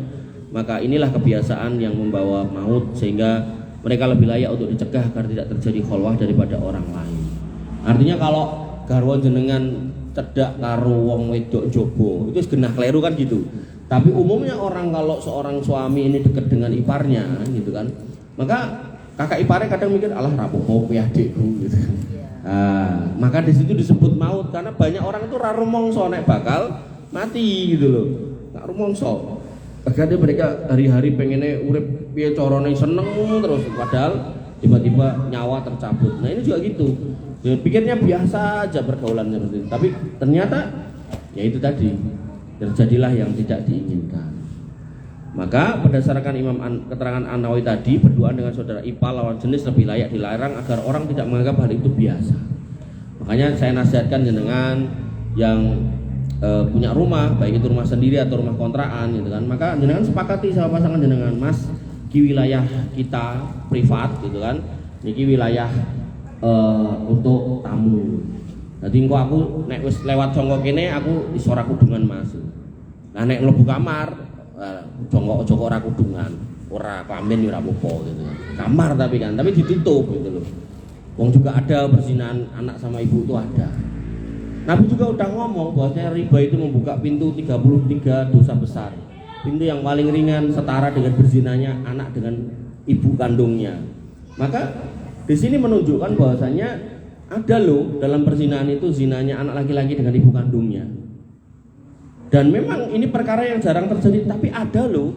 maka inilah kebiasaan yang membawa maut sehingga mereka lebih layak untuk dicegah agar tidak terjadi kholwah daripada orang lain. Artinya kalau garwa jenengan cedak karo wong wedok jobo itu genah kleru kan gitu. Tapi umumnya orang kalau seorang suami ini dekat dengan iparnya gitu kan, maka kakak iparnya kadang mikir alah rapopo ya adikku gitu. Maka di situ disebut maut karena banyak orang itu ra rumangsa nek bakal mati gitu loh. Enggak rumangsa. Akhirnya mereka hari-hari pengennya urip piye carane seneng terus padahal tiba-tiba nyawa tercabut. Nah ini juga gitu. Ya, pikirnya biasa aja pergaulan seperti itu. Tapi ternyata ya itu tadi terjadilah yang tidak diinginkan. Maka berdasarkan keterangan An-Nawawi tadi, berduaan dengan saudara ipar lawan jenis lebih layak dilarang agar orang tidak menganggap hal itu biasa. Makanya saya nasihatkan jenengan yang punya rumah, baik itu rumah sendiri atau rumah kontrakan gitu kan, maka jenengan sepakati sama pasangan jenengan, Mas, ki wilayah kita privat gitu kan, niki wilayah untuk tamu. Jadi engko aku nek wis lewat jongkok kene aku iso ora kudungan Mas. Nah nek mlebu kamar jongkok ora kudungan, ora klamben ora apa-apa gitu. Kamar tapi ditutup gitu loh. Wong juga ada perzinahan anak sama ibu itu ada. Nabi juga udah ngomong bahwasanya riba itu membuka pintu 33 dosa besar. Pintu yang paling ringan setara dengan berzinanya anak dengan ibu kandungnya. Maka di sini menunjukkan bahwasanya ada loh dalam perzinahan itu zinanya anak laki-laki dengan ibu kandungnya. Dan memang ini perkara yang jarang terjadi, tapi ada loh.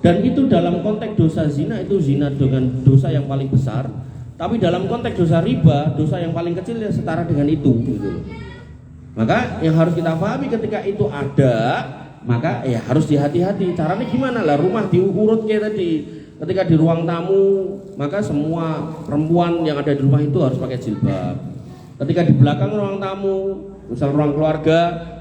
Dan itu dalam konteks dosa zina itu zina dengan dosa yang paling besar. Tapi dalam konteks dosa riba, dosa yang paling kecil ya setara dengan itu gitu loh. Maka yang harus kita pahami ketika itu ada, maka ya harus dihati-hati. Caranya gimana lah? Rumah diurut kayak tadi. Ketika di ruang tamu, maka semua perempuan yang ada di rumah itu harus pakai jilbab. Ketika di belakang ruang tamu, misal ruang keluarga,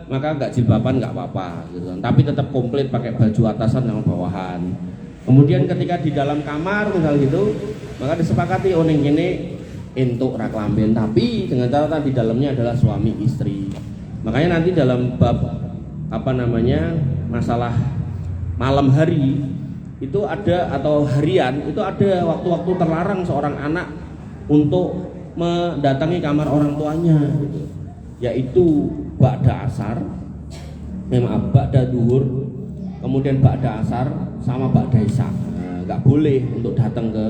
maka enggak jilbaban enggak apa-apa gitu kan. Tapi tetap komplit pakai baju atasan sama bawahan. Kemudian ketika di dalam kamar misal gitu, maka disepakati ning kene entuk ra klamben, tapi dengan catatan di dalamnya adalah suami istri. Makanya nanti dalam bab masalah malam hari itu ada atau harian itu ada waktu-waktu terlarang seorang anak untuk mendatangi kamar orang tuanya gitu. Yaitu ba'da asar, ba'da duhur, kemudian ba'da asar sama ba'da isya. Enggak boleh untuk datang ke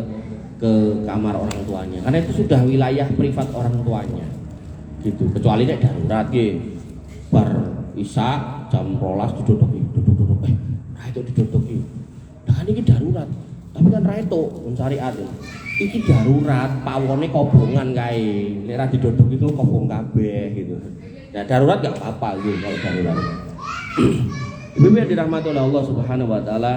kamar orang tuanya karena itu sudah wilayah privat orang tuanya gitu, kecuali nek darurat nggih bar isya jam 12 didodoki ra itu didodoki nah kan ini darurat tapi kan ra itu syariat iki darurat pawone kobongan kae nek ra didodoki itu kobong kabeh gitu. Nah darurat enggak apa-apa gitu kalau darurat. Ibu-ibu yang dirahmati oleh Allah Subhanahu wa taala,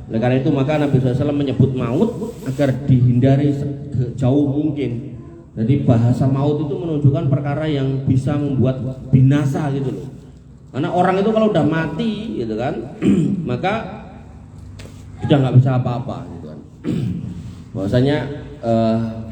oleh karena itu maka Nabi SAW menyebut maut agar dihindari sejauh mungkin. Jadi bahasa maut itu menunjukkan perkara yang bisa membuat binasa gitu loh. Karena orang itu kalau udah mati gitu kan, maka sudah nggak bisa apa-apa gitu kan. Bahwasanya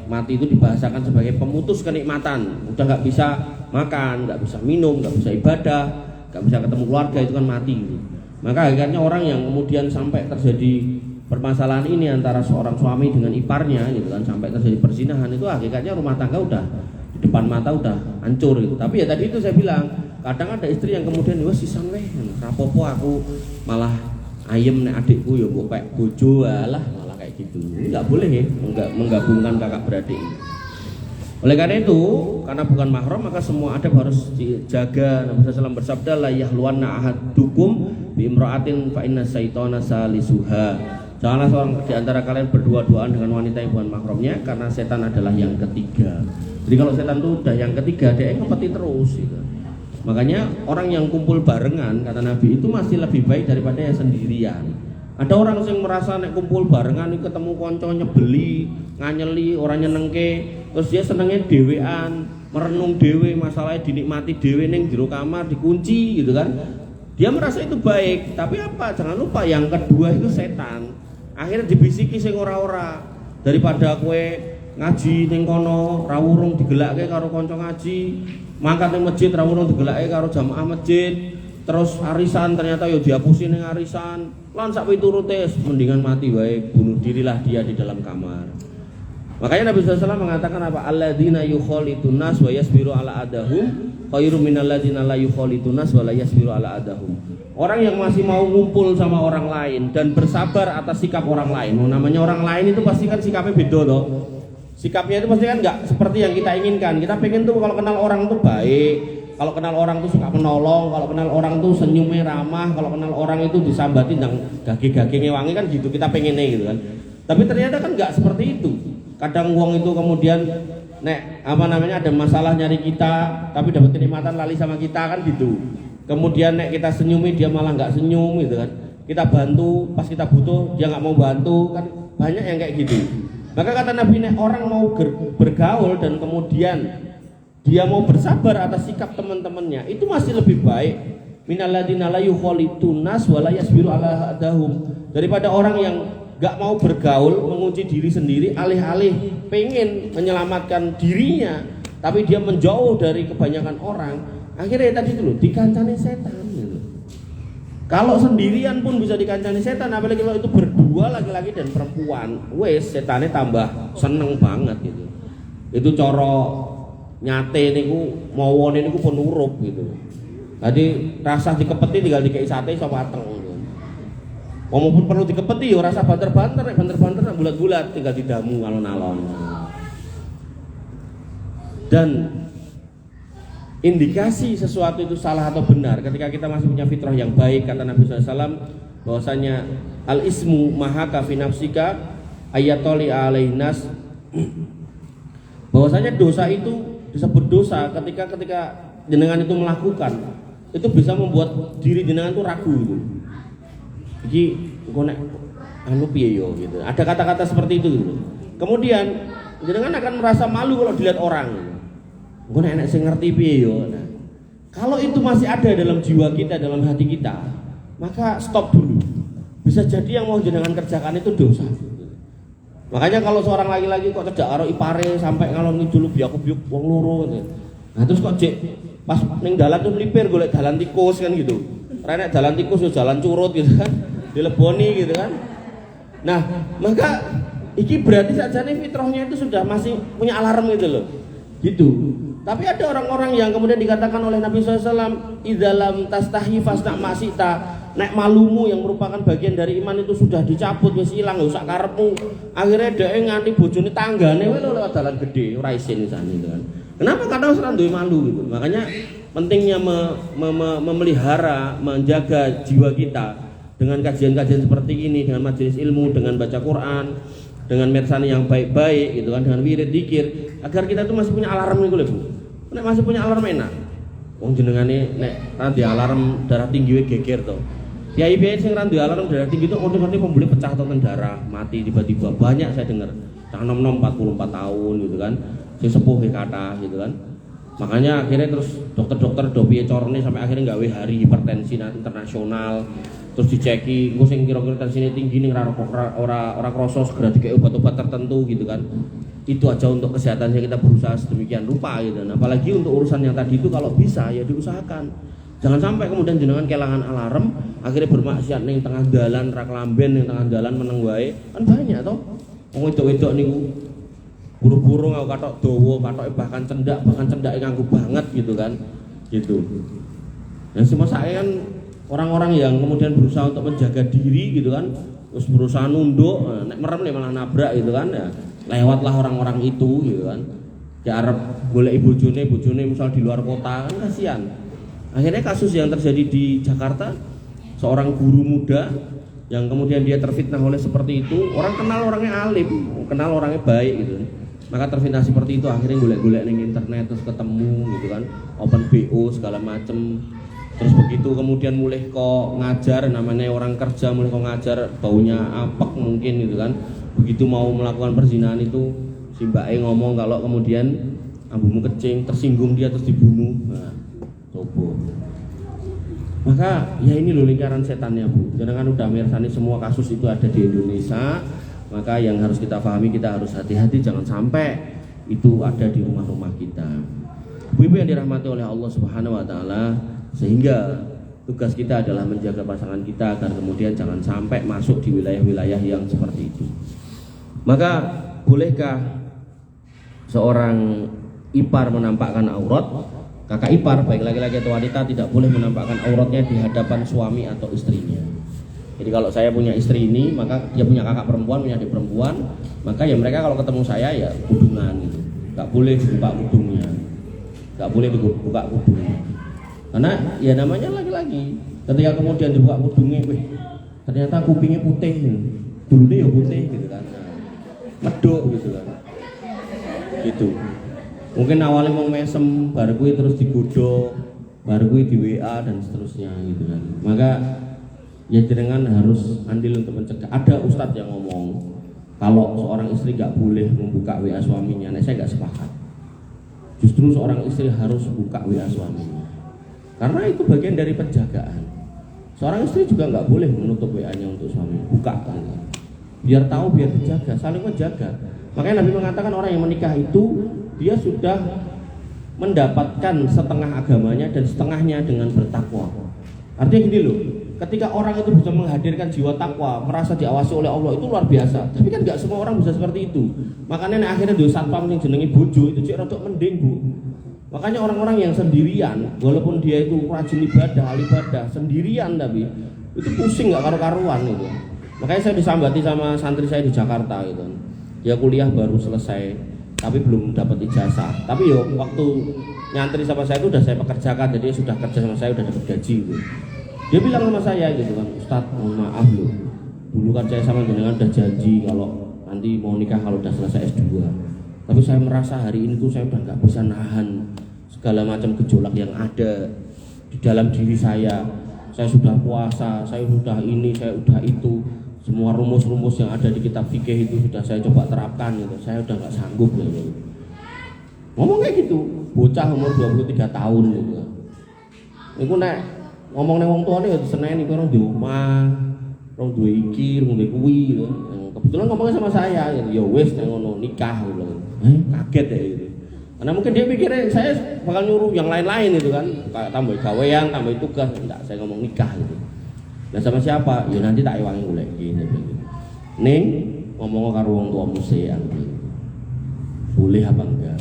mati itu dibahasakan sebagai pemutus kenikmatan. Udah nggak bisa makan, nggak bisa minum, nggak bisa ibadah, nggak bisa ketemu keluarga, itu kan mati gitu. Maka akhirnya orang yang kemudian sampai terjadi permasalahan ini antara seorang suami dengan iparnya gitu kan, sampai terjadi perzinahan, itu hakikatnya rumah tangga udah di depan mata udah hancur gitu. Tapi ya tadi itu saya bilang, Kadang ada istri yang kemudian wes sisan weh, rapopo aku malah ayem nek adikku ya mbok kayak bojo alah malah kayak gitu. Enggak boleh ya, enggak menggabungkan kakak beradik. Oleh karena itu, karena bukan mahram maka semua adab harus dijaga. Nabi SAW bersabda la yahluwanna ahadukum bi imra'atin fa inna syaitana salisuha. Janganlah seorang di antara kalian berdua-duaan dengan wanita yang bukan mahramnya karena setan adalah yang ketiga. Jadi kalau setan itu udah yang ketiga dia ngepeti terus gitu. Makanya orang yang kumpul barengan kata Nabi itu masih lebih baik daripada yang sendirian. Ada orang yang merasa nek kumpul barengan ketemu konco nyebeli, nganyeli, orang nyenengke, terus dia senengnya dhewean, merenung dhewe, masalahnya dinikmati dhewe ning jero kamar dikunci gitu kan. Dia merasa itu baik, tapi apa? Jangan lupa yang kedua itu setan. Akhirnya dibisiki sing ora-ora. Daripada kue ngaji ning kono, ra urung digelakke karo kanca ngaji, mangkat ning masjid ra urung digelakke karo jamaah masjid. Terus arisan ternyata yo dihapusin ning arisan. Lan sak piturute mendingan mati wae, bunuh dirilah dia di dalam kamar. Makanya Nabi SAW mengatakan apa? Alladzina yukhalitun nas wa yasbiru ala adahum khairum minal ladzina la yukhalitun nas wa la yasbiru ala adahum. Orang yang masih mau ngumpul sama orang lain dan bersabar atas sikap orang lain. Namanya orang lain itu pasti kan sikapnya beda toh. Sikapnya itu pasti kan enggak seperti yang kita inginkan. Kita pengen tuh kalau kenal orang tuh baik. Kalau kenal orang tuh suka menolong, kalau kenal orang tuh senyumnya ramah, kalau kenal orang itu disambatin dan gage-gagenge wangi kan gitu, kita pengennya gitu kan. Tapi ternyata kan nggak seperti itu. Kadang wong itu kemudian ada masalah nyari kita, tapi dapat kenikmatan lali sama kita kan gitu. Kemudian kita senyumi dia malah nggak senyum gitu kan. Kita bantu, pas kita butuh dia nggak mau bantu kan, banyak yang kayak gitu. Maka kata Nabi orang mau bergaul dan kemudian dia mau bersabar atas sikap teman-temannya itu masih lebih baik minalladzina la yukhalitun nas wa la yasbiru ala adahum, daripada orang yang gak mau bergaul, mengunci diri sendiri, alih-alih pengen menyelamatkan dirinya tapi dia menjauh dari kebanyakan orang, akhirnya tadi itu loh dikancani setan gitu. Kalau sendirian pun bisa dikancani setan, apalagi kalau itu berdua laki-laki dan perempuan, wes setannya tambah seneng banget gitu. Itu coro nyate niku mawone niku pun urup gitu. Tadi rasa dikepeti tinggal dikei sate iso mateng gitu. Walaupun perlu dikepeti ya rasa banter-banter bulat-bulat tinggal didamu alon-alon. Dan indikasi sesuatu itu salah atau benar ketika kita masih punya fitrah yang baik, kata Nabi SAW bahwasanya al-ismu mahaka fi nafsika ayatoli alainas, bahwasanya dosa itu disebut dosa ketika jenengan itu melakukan itu bisa membuat diri jenengan itu ragu gitu. Jadi nek anu piye yo gitu. Ada kata-kata seperti itu gitu. Kemudian jenengan akan merasa malu kalau dilihat orang. Engko nek enek sing ngerti piye yo. Nah, kalau itu masih ada dalam jiwa kita, dalam hati kita, maka stop dulu. Bisa jadi yang mau jenengan kerjakan itu dosa. Makanya kalau seorang laki-laki kok cedak karo ipare sampai ngalon ngidul biak-biuk wong loro gitu. Nah terus kok cek pas ning dalan tuh melipir golek dalan tikus kan gitu. Renek dalan tikus yo jalan curut gitu kan. Dileboni gitu kan. Nah, maka iki berarti sajane fitrahnya itu sudah masih punya alarm gitu loh. Gitu. Tapi ada orang-orang yang kemudian dikatakan oleh Nabi SAW, idzalam tastahi fasna masita. Nek malumu yang merupakan bagian dari iman itu sudah dicabut, wis ilang, gak usah karepmu. Akhirnya dhek nganti bojone tanggane wae lewat dalan gede, ora isin isane gitu kan. Kenapa? Karena wis ora duwe malu gitu. Makanya pentingnya memelihara, menjaga jiwa kita dengan kajian-kajian seperti ini, dengan majelis ilmu, dengan baca Quran, dengan mersani yang baik-baik gitu kan, dengan wirid dzikir, agar kita tuh masih punya alarm gitu lho Bu. Nek masih punya alarm enak. Wong jenengane nek ra di alarm darah tinggi wae geger to. Kiai-kiai sing ra duwe alarm darah tinggi itu otomatis pembuluh pecah tonton darah, mati tiba-tiba. Banyak saya dengar. Cah nom-nom 44 tahun gitu kan. Sing sepuh kata gitu kan. Makanya akhirnya terus dokter-dokter do piye corone sampai akhirnya gawe hari hipertensi internasional. Terus diceki engko sing kira-kira tensine tinggi ning ora krasa segera dikei obat-obat tertentu gitu kan. Itu aja untuk kesehatannya kita berusaha sedemikian rupa gitu. Nah, apalagi untuk urusan yang tadi itu kalau bisa ya diusahakan. Jangan sampai kemudian jenengan kelangan alarm, akhirnya bermaksiat ning tengah dalan, ra klamben ning tengah dalan meneng wae. Kan banyak toh. Wong wedok-wedok niku buru-buru ngau katok dawa, katoke bahkan cendake nganggo banget gitu kan. Gitu. Nah, semua saya kan orang-orang yang kemudian berusaha untuk menjaga diri gitu kan, terus berusaha nunduk, nek merem nih malah nabrak gitu kan, ya lewatlah orang-orang itu gitu kan. Ya arep golek bojone misal di luar kota kan kasihan. Akhirnya kasus yang terjadi di Jakarta, seorang guru muda yang kemudian dia terfitnah oleh seperti itu, orang kenal orangnya alim, kenal orangnya baik gitu. Maka terfitnah seperti itu akhirnya golek-golek ning internet terus ketemu gitu kan, open BO segala macem. Terus begitu kemudian mulai kok ngajar, namanya orang kerja mulai kok ngajar, baunya apek mungkin gitu kan. Begitu mau melakukan perzinahan itu si Mbak E ngomong kalau kemudian ambumu kecing, tersinggung dia terus dibunuh. Nah, coba. Maka ya ini loh lingkaran setannya Bu. Jangan udah mirsani semua kasus itu ada di Indonesia. Maka yang harus kita pahami, kita harus hati-hati jangan sampai itu ada di rumah-rumah kita. Ibu-ibu yang dirahmati oleh Allah Subhanahu wa taala, sehingga tugas kita adalah menjaga pasangan kita agar kemudian jangan sampai masuk di wilayah-wilayah yang seperti itu. Maka bolehkah seorang ipar menampakkan aurat? Kakak ipar baik laki-laki atau wanita tidak boleh menampakkan auratnya di hadapan suami atau istrinya. Jadi kalau saya punya istri ini, maka dia punya kakak perempuan, punya adik perempuan, maka ya mereka kalau ketemu saya ya kudungan gitu. Gak boleh dibuka kudungnya, gak boleh dibuka kudungnya. Karena ya namanya laki-laki. Ketika kemudian dibuka kudungnya, ternyata kupingnya putih, dulunya ya putih gitu kan, medok gitu kan, gitu. Mungkin awalnya mau mesem, baru gue terus digodok, baru gue di WA dan seterusnya gitu kan. Maka ya jenengan harus andil untuk mencegah. Ada ustadz yang ngomong kalau seorang istri gak boleh membuka WA suaminya. Nah, saya gak sepakat. Justru seorang istri harus buka WA suaminya, karena itu bagian dari penjagaan. Seorang istri juga gak boleh menutup WA-nya untuk suami, buka kan. Biar tahu, biar dijaga, saling menjaga. Makanya Nabi mengatakan orang yang menikah itu dia sudah mendapatkan setengah agamanya dan setengahnya dengan bertakwa. Artinya gini loh, ketika orang itu bisa menghadirkan jiwa takwa, merasa diawasi oleh Allah, itu luar biasa. Tapi kan nggak semua orang bisa seperti itu. Makanya akhirnya dua satpam yang jenengi bojo itu cek rodok mending Bu. Makanya orang-orang yang sendirian, walaupun dia itu rajin ibadah, ahli ibadah, sendirian tapi itu pusing nggak karu-karuan itu. Makanya saya disambati sama santri saya di Jakarta gitu. Dia kuliah baru selesai, tapi belum dapat ijazah. Tapi yo waktu nyantri sama saya itu udah saya pekerjakan, jadi sudah kerja sama saya, udah dapat gaji gitu. Dia bilang sama saya gitu kan, Ustadz mohon maaf loh, dulu kan saya sama jenengan udah janji kalau nanti mau nikah kalau udah selesai S2. Tapi saya merasa hari ini tuh saya udah nggak bisa nahan segala macam gejolak yang ada di dalam diri saya. Saya sudah puasa, saya sudah ini, saya sudah itu. Semua rumus-rumus yang ada di kitab fikih itu sudah saya coba terapkan gitu. Saya udah nggak sanggup gitu. Ngomong kayak gitu, bocah umur 23 tahun gitu. Iku nek ngomong nang wong tuane ya diseneni kowe di omah, rong duwe iki, rong duwe kuwi gitu. Kebetulan ngomongnya sama saya, ya wis nek ngono nikah gitu. Kaget ya gitu. Karena mungkin dia pikirnya saya bakal nyuruh yang lain-lain itu kan, kayak tambah gawean, tambah tugas. Enggak, saya ngomong nikah gitu. Nah sama siapa? Ya nanti tak ewangi golek gitu. Ning ngomong karo wong tuamu sean gitu. Boleh apa enggak?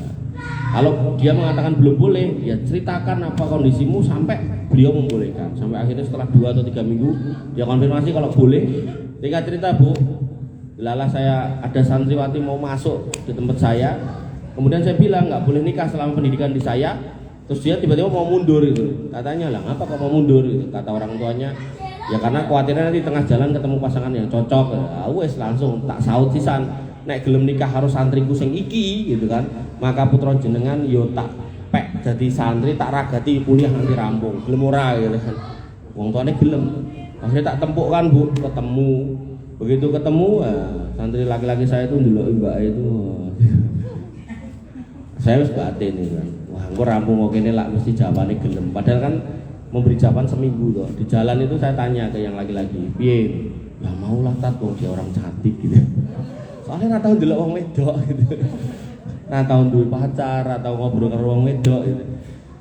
Kalau dia mengatakan belum boleh, ya ceritakan apa kondisimu sampai beliau membolehkan. Sampai akhirnya setelah 2 atau 3 minggu dia konfirmasi kalau boleh. Dia cerita, Bu, lala saya ada santriwati mau masuk di tempat saya. Kemudian saya bilang nggak boleh nikah selama pendidikan di saya. Terus dia tiba-tiba mau mundur itu. Katanya lah, ngapa kok mau mundur itu? Kata orang tuanya, ya karena khawatirnya nanti tengah jalan ketemu pasangan yang cocok. Wes langsung tak saut sisan. Nek gelem nikah harus santriku sing iki gitu kan. Maka putra jenengan yo tak pek jadi santri, tak ragati kuliah nanti rampung. Gelem ora gitu kan. Wong tuane gelem. Akhirnya tak tempuk kan Bu, ketemu. Begitu ketemu, santri laki-laki saya itu ndeloki mbak itu. Saya wis batin gitu kan. Wah, engko rampung kok kene lak mesti jawabane gelem. Padahal kan memberi jawaban seminggu toh. Di jalan itu saya tanya ke yang laki-laki, "Piye?" "Ya maulah tat wong dia orang cantik gitu." Soalnya nggak tahu ndelok wong wedok gitu. Nah tahun duwe pacar atau ngobrol karo wong wedok gitu.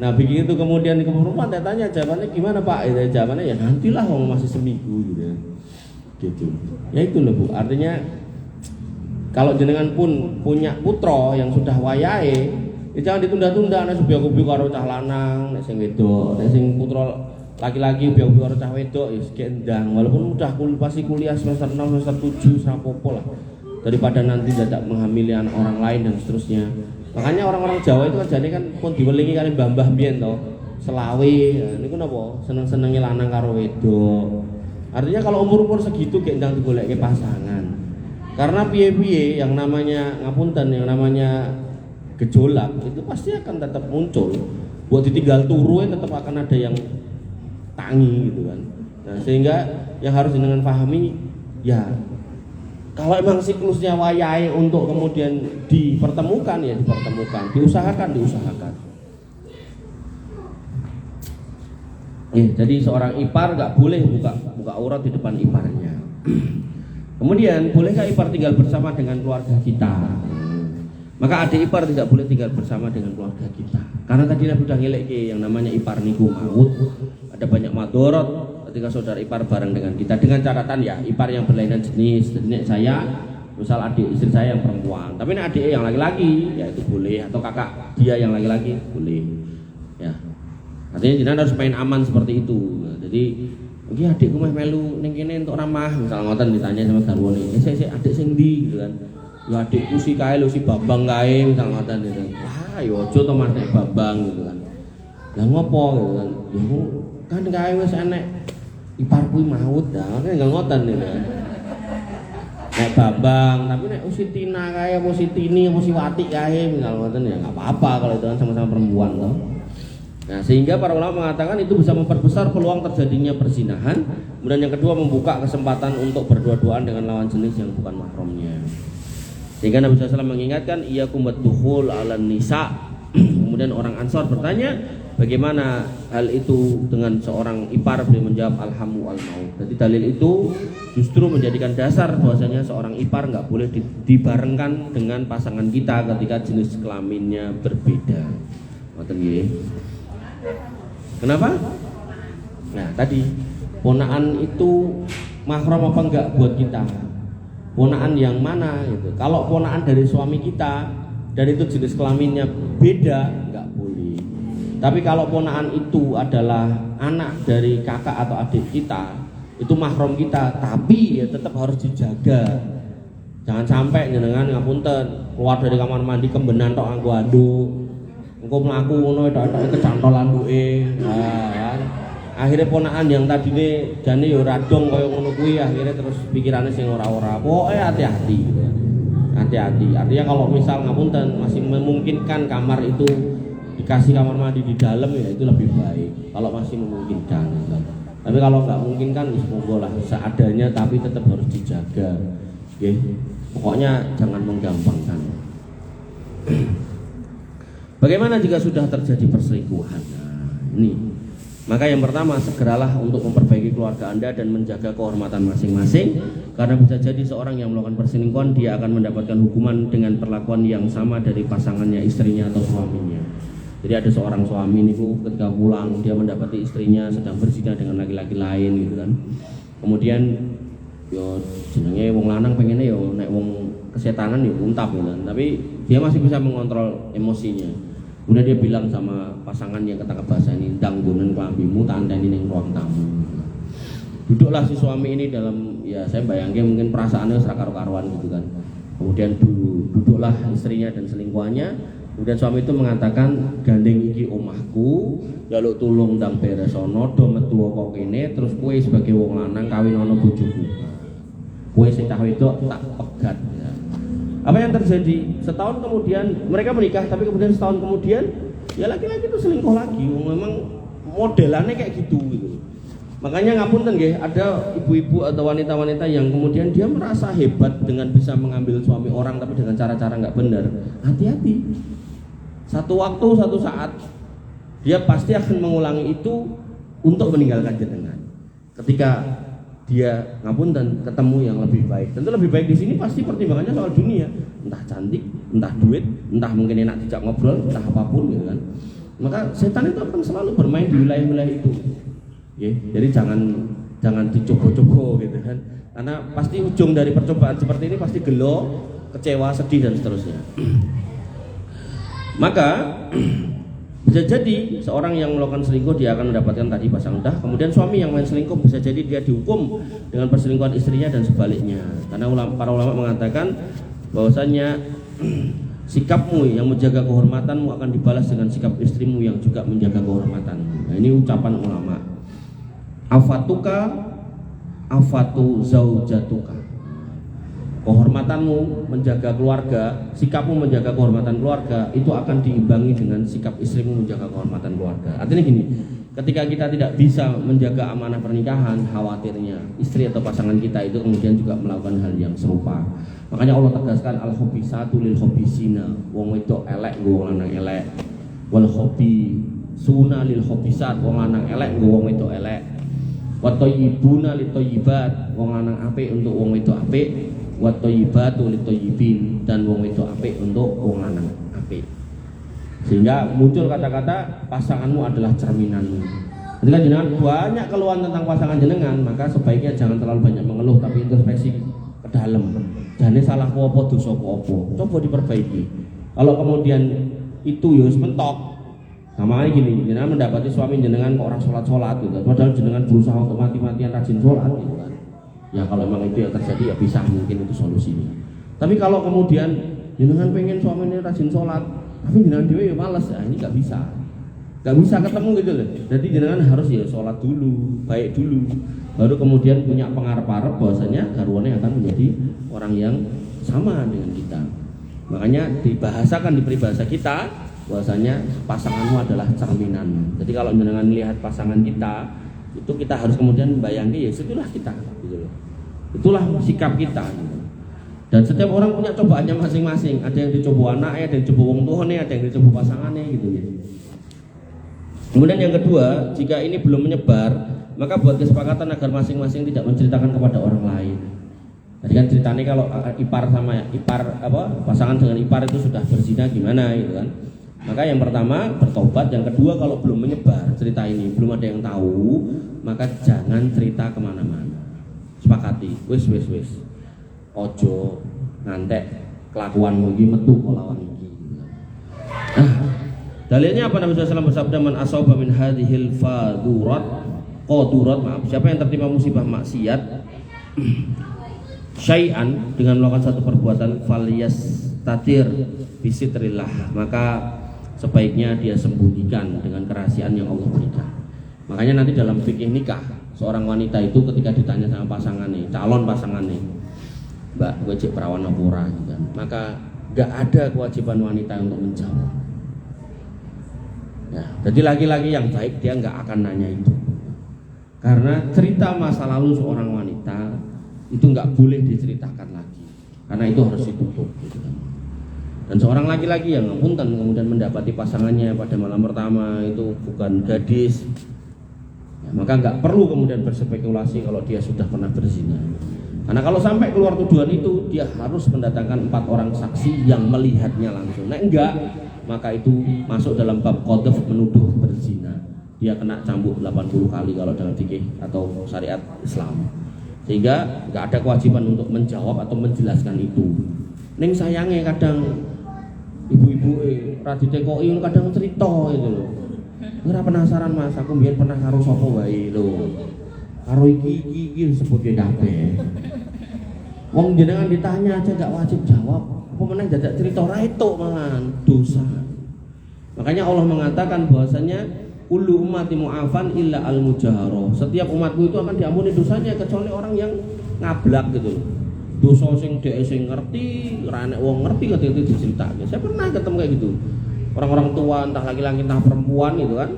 Nah begitu kemudian di perempuan saya tanya jawabannya gimana Pak? Jawabannya ya nantilah wong masih seminggu gitu. Gitu. Ya itu loh Bu. Artinya kalau jenengan pun punya putra yang sudah wayahe, ya jangan ditunda-tunda nek subyek-subyek karo cah lanang, nek sing wedok, nek sing putra laki-laki biar cah wedok ya gendang, walaupun udah pasti kuliah semester 6 semester 7 serapopo lah, daripada nanti dadak menghamili orang lain dan seterusnya. Makanya orang-orang Jawa itu kan jadi kan pun diwelingi kali mbah-mbah mbiyen to selawe niku napa seneng-senenge lanang karo wedok. Artinya kalau umur-umur segitu gendang digoleke pasangan. Karena piye-piye yang namanya ngapunten, yang namanya gejolak itu pasti akan tetap muncul. Buat ditinggal turu tetap akan ada yang tangi gitu kan. Nah, sehingga yang harus dengan pahami ya kalau emang siklusnya wayahe untuk kemudian dipertemukan ya dipertemukan, diusahakan. Jadi seorang ipar nggak boleh buka aurat di depan iparnya. Kemudian bolehkah ipar tinggal bersama dengan keluarga kita? Maka adik ipar tidak boleh tinggal bersama dengan keluarga kita. Karena tadi Nabi udah ngeleke yang namanya ipar niku maut. Ada banyak madorot ketika saudara ipar bareng dengan kita. Dengan catatan ya ipar yang berlainan jenis. Jadi saya misal adik istri saya yang perempuan, tapi ini adik yang laki-laki ya itu boleh, atau kakak dia yang laki-laki boleh. Ya. Artinya jenengan harus main aman seperti itu. Nah, jadi iki adikku meh melu ning kene entuk ramah, misal ngoten ditanya sama garwane. Sik adik sing ndi gitu kan. Ya adikku si kae lho si Bambang kae misal ngoten gitu. Wah, ya aja to Mas nek Bambang gitu kan. Lah ngopo gitu kan. Ya kan kae wis enek ipar kuwi maut dah, kan enggak ngoten gitu kan. Nek Bambang, tapi nek si Tina kae apa si Tini apa si Wati kae misal ngoten ya enggak apa-apa kalau itu kan sama-sama perempuan toh. Nah, sehingga para ulama mengatakan itu bisa memperbesar peluang terjadinya perzinahan. Kemudian yang kedua membuka kesempatan untuk berdua-duaan dengan lawan jenis yang bukan mahramnya. Sehingga Nabi SAW mengingatkan iyyakum waddukhul 'alan nisa. Kemudian orang Ansor bertanya, bagaimana hal itu dengan seorang ipar? Beliau menjawab alhamu al maut. Jadi dalil itu justru menjadikan dasar bahwasanya seorang ipar enggak boleh dibarengkan dengan pasangan kita ketika jenis kelaminnya berbeda. Ngoten nggih. Kenapa? Nah tadi ponaan itu mahram apa enggak buat kita? Ponaan yang mana gitu? Kalau ponaan dari suami kita dan itu jenis kelaminnya beda, enggak boleh. Tapi kalau ponaan itu adalah anak dari kakak atau adik kita, itu mahram kita, tapi ya tetap harus dijaga. Jangan sampai jenengan ngapunten keluar dari kamar mandi kembenan tok nganggo anduk. Engko mlaku ngono tok-tok kecantolan duke. Nah, kan. Akhirnya ponaan yang tadine jane ya radong kaya ngono kuwi akhirnya terus pikirane sing ora-ora. Pokoke hati-hati gitu ya. Hati-hati. Artinya kalau misal ngapunten masih memungkinkan kamar itu dikasih kamar mandi di dalam ya itu lebih baik. Kalau masih memungkinkan. Gitu. Tapi kalau nggak memungkinkan ya monggo lah seadanya tapi tetap harus dijaga. Oke. Pokoknya jangan menggampangkan. Bagaimana jika sudah terjadi perselingkuhan? Nah, ini. Maka yang pertama, segeralah untuk memperbaiki keluarga Anda dan menjaga kehormatan masing-masing. Karena bisa jadi seorang yang melakukan perselingkuhan dia akan mendapatkan hukuman dengan perlakuan yang sama dari pasangannya, istrinya atau suaminya. Jadi ada seorang suami ini ketika pulang dia mendapati istrinya sedang berzina dengan laki-laki lain gitu kan. Kemudian yo jenenge wong lanang pengennya yo nek wong kesetanan yo untap gitu kan. Tapi dia masih bisa mengontrol emosinya. Kemudian dia bilang sama pasangan yang ketangkep bahasa ini, "Ndang nggonen klambimu tak andani ning ruang tamu." Duduklah si suami ini dalam, ya saya bayangin mungkin perasaannya serak karo-karuan gitu kan. Kemudian duduklah istrinya dan selingkuhannya. Kemudian suami itu mengatakan, "Gandeng iki omahku, jaluk tulung ndang beresono, do metu kok kene, terus kowe sebagai wong lanang kawin ana bojoku. Kowe sing cah wedok tak pegat." Ya. Apa yang terjadi? Setahun kemudian mereka menikah, tapi kemudian setahun kemudian ya laki-laki itu selingkuh lagi. Memang modelannya kayak gitu. Makanya ngapunten nggih, ada ibu-ibu atau wanita-wanita yang kemudian dia merasa hebat dengan bisa mengambil suami orang tapi dengan cara-cara nggak benar. Hati-hati. Satu waktu, satu saat dia pasti akan mengulangi itu untuk meninggalkan jenengan. Ketika dia ngapunten ketemu yang lebih baik. Tentu lebih baik di sini pasti pertimbangannya soal dunia, entah cantik, entah duit, entah mungkin enak dijak ngobrol, entah apapun gitu kan. Maka setan itu akan selalu bermain di wilayah-wilayah itu. Ya, jadi jangan dicoba-coba gitu kan. Karena pasti ujung dari percobaan seperti ini pasti gelo, kecewa, sedih dan seterusnya. Maka Bisa jadi seorang yang melakukan selingkuh dia akan mendapatkan tadi pasang dah. Kemudian suami yang main selingkuh bisa jadi dia dihukum dengan perselingkuhan istrinya dan sebaliknya. Karena para ulama mengatakan bahwasanya sikapmu yang menjaga kehormatanmu akan dibalas dengan sikap istrimu yang juga menjaga kehormatanmu. Nah, ini ucapan ulama. Afatuka afatu zaujatuka. Kehormatanmu menjaga keluarga, sikapmu menjaga kehormatan keluarga itu akan diimbangi dengan sikap istrimu menjaga kehormatan keluarga. Artinya gini, ketika kita tidak bisa menjaga amanah pernikahan, khawatirnya istri atau pasangan kita itu kemudian juga melakukan hal yang serupa. Makanya Allah tegaskan al-khabisatu lil khabisina, wong wedok elek nggo wong lanang elek. Wal khabisuna lil khabisat, wong lanang elek nggo wong wedok elek. Wa thayyibuna lit thayyibat, wong lanang apik untuk wong wedok apik. Wa thayyibatu lit thayyibin, dan wong wedok apik untuk wong lanang apik. Sehingga muncul kata-kata pasanganmu adalah cerminanmu. Ketika jenengan banyak keluhan tentang pasangan jenengan, maka sebaiknya jangan terlalu banyak mengeluh tapi introspeksi ke dalam. Jane salah apa dosa apa, coba diperbaiki. Kalau kemudian itu ya wis mentok. Sama gini, jenengan mendapati suami jenengan kok orang sholat gitu. Padahal jenengan berusaha untuk mati-matian rajin sholat gitu kan. Ya kalau memang itu yang terjadi ya bisa, mungkin itu solusinya. Tapi kalau kemudian jenengan pengen suaminya rajin sholat, tapi jenengan dewe ya malas, ya ini nggak bisa ketemu gitu loh. Jadi jenengan harus ya sholat dulu, baik dulu, baru kemudian punya pengarep-arep bahwasanya garwane akan menjadi orang yang sama dengan kita. Makanya dibahasakan di peribahasa kita bahwasanya pasanganmu adalah cerminan. Jadi kalau jenengan lihat pasangan kita, itu kita harus kemudian membayangkan ya itulah kita gitu loh. Itulah sikap kita gitu. Dan setiap orang punya cobaannya masing-masing. Ada yang dicoba anaknya, ada yang dicoba wong tuane, ada yang dicoba pasangannya gitu ya. Kemudian yang kedua, jika ini belum menyebar, maka buat kesepakatan agar masing-masing tidak menceritakan kepada orang lain. Tadi kan ceritanya kalau pasangan dengan ipar itu sudah berzina gimana gitu kan. Maka yang pertama bertobat, yang kedua kalau belum menyebar cerita ini, belum ada yang tahu, maka jangan cerita kemana-mana. Sepakati, wis. Ojo ngantek kelakuanmu iki metu kelawan iki. Dalilnya apa? Nabi SAW bersabda, man asaba min hadhil qadurat, siapa yang tertimpa musibah maksiat syai'an dengan melakukan satu perbuatan falyastatir bisitrillah, maka sebaiknya dia sembunyikan dengan kerahasiaan yang Allah berikan. Makanya nanti dalam fikih nikah, seorang wanita itu ketika ditanya sama pasangannya, calon pasangannya, Mbak, gue cek perawan apa ora gitu kan, maka gak ada kewajiban wanita untuk menjawab. Ya, jadi laki-laki yang baik dia nggak akan nanya itu, karena cerita masa lalu seorang wanita itu nggak boleh diceritakan lagi, karena itu harus ditutup gitu kan. Dan seorang laki-laki yang punten kemudian mendapati pasangannya pada malam pertama itu bukan gadis, ya, maka nggak perlu kemudian berspekulasi kalau dia sudah pernah berzina. Karena kalau sampai keluar tuduhan itu, dia harus mendatangkan 4 orang saksi yang melihatnya langsung. Nah enggak, maka itu masuk dalam bab qadhaf, menuduh berzina. Dia kena cambuk 80 kali kalau dalam fikih atau syariat Islam. Sehingga enggak ada kewajiban untuk menjawab atau menjelaskan itu. Ning sayangnya kadang ibu-ibu raditekoki kadang cerita gitu loh. Ora penasaran Mas, aku mbiyen pernah karo sapa wae lho. Karo iki disebut kabeh. Wong jenengan ditanya aja gak wajib jawab. Apa meneh dadak cerita ra etuk malahan dosa. Makanya Allah mengatakan bahwasanya kullu ummati mu'afan illa al-mujaharah. Setiap umatku itu akan diampuni dosanya kecuali orang yang ngablak gitu. Dosa sing dhek sing ngerti, ora nek wong ngerti kok itu diceritake. Saya pernah ketemu kayak gitu. Orang-orang tua entah laki-laki entah perempuan gitu kan.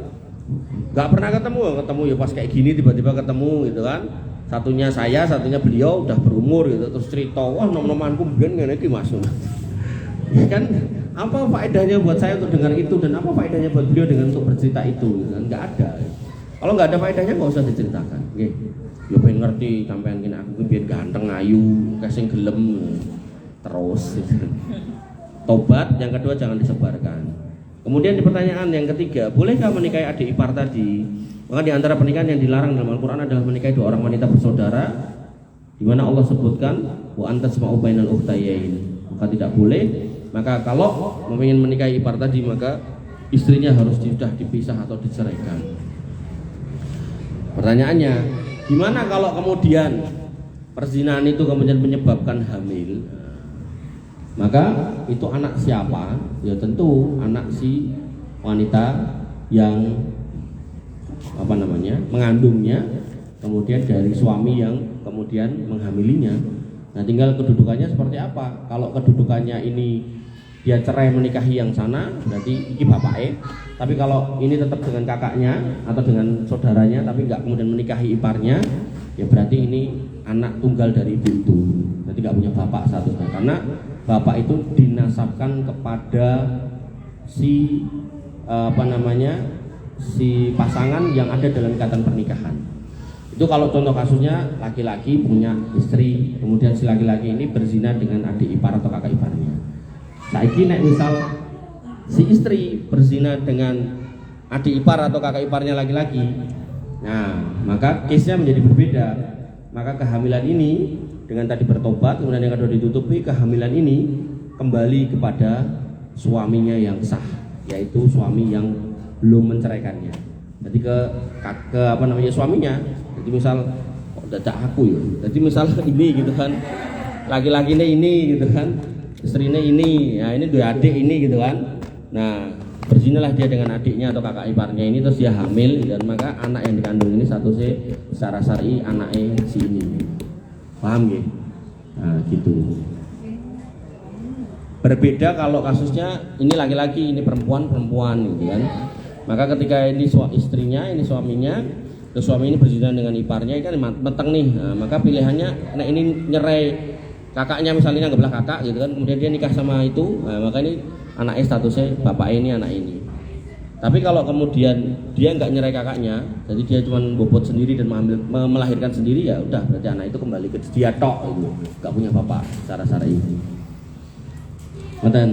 Gak pernah ketemu ya pas kayak gini tiba-tiba ketemu gitu kan. Satunya saya, satunya beliau udah berumur gitu, terus cerita, wah nom-nomanku mbiyen ngene iki Mas. Ya kan, apa faedahnya buat saya untuk dengar itu dan apa faedahnya buat beliau dengan untuk bercerita itu? Kan enggak ada. Kalau enggak ada faedahnya enggak usah diceritakan. Nggih. Ya pengen ngerti sampean kene aku mbiyen ganteng ayu, kasing gelem terus. Tobat, yang kedua jangan disebarkan. Kemudian di pertanyaan yang ketiga, bolehkah menikahi adik ipar tadi? Maka di antara pernikahan yang dilarang dalam Al-Quran adalah menikahi 2 orang wanita bersaudara, di mana Allah sebutkan wa antasma'u bainal ukhtayain. Maka tidak boleh. Maka kalau ingin menikahi ipar tadi, maka istrinya harus sudah dipisah atau diceraikan. Pertanyaannya, gimana kalau kemudian perzinahan itu kemudian menyebabkan hamil? Maka itu anak siapa? Ya tentu anak si wanita yang mengandungnya, kemudian dari suami yang kemudian menghamilinya. Nah, tinggal kedudukannya seperti apa. Kalau kedudukannya ini dia cerai menikahi yang sana, berarti ini bapaknya. Tapi kalau ini tetap dengan kakaknya atau dengan saudaranya, tapi nggak kemudian menikahi iparnya, ya berarti ini anak tunggal dari ibu itu. Berarti nggak punya bapak statusnya, karena bapak itu dinasabkan kepada si si pasangan yang ada dalam ikatan pernikahan. Itu kalau contoh kasusnya laki-laki punya istri, kemudian si laki-laki ini berzina dengan adik ipar atau kakak iparnya. Saiki nek misal si istri berzina dengan adik ipar atau kakak iparnya laki-laki, nah maka case-nya menjadi berbeda. Maka kehamilan ini dengan tadi bertobat, kemudian yang kedua ditutupi, kehamilan ini kembali kepada suaminya yang sah, yaitu suami yang belum menceraikannya. Jadi ke suaminya. Jadi misal dadak aku ya. Jadi misal ini gitu kan, laki-lakinya ini gitu kan, istrinya ini, ya ini dua adik ini gitu kan. Nah, berzinalah dia dengan adiknya atau kakak iparnya ini, terus dia hamil, dan maka anak yang dikandung ini statusnya secara syar'i anaknya si ini. Paham ya? Nah, gitu. Berbeda kalau kasusnya ini laki-laki, ini perempuan gitu kan. Maka ketika ini istrinya, ini suaminya, terus suami ini berzina dengan iparnya, ini kan mateng nih. Nah, maka pilihannya, nah ini nyerai kakaknya misalnya, nggak belah kakak gitu kan, kemudian dia nikah sama itu, nah, maka ini anaknya statusnya bapak ini, anak ini. Tapi kalau kemudian dia nggak nyerai kakaknya, jadi dia cuma bobot sendiri dan melahirkan sendiri, ya udah berarti anak itu kembali ke dia tok, gitu. Nggak punya bapak secara syar'i. Ngoten.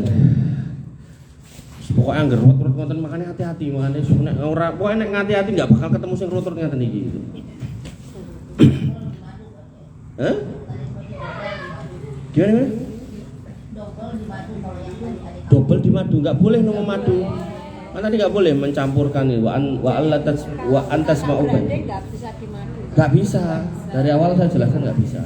Pokoknya anggar ruwet ngoten, makanya hati-hati, makanya nek ora pokoknya nek ngati-hati nggak bakal ketemu sing ruwet ngoten iki gitu. Hah? Gimana? Double di madu, nggak boleh nomor madu. Kan tadi nggak boleh mencampurkan ini. Wa antas ma'uban. Nggak bisa dimadu. Nggak bisa. Dari awal saya jelaskan nggak bisa.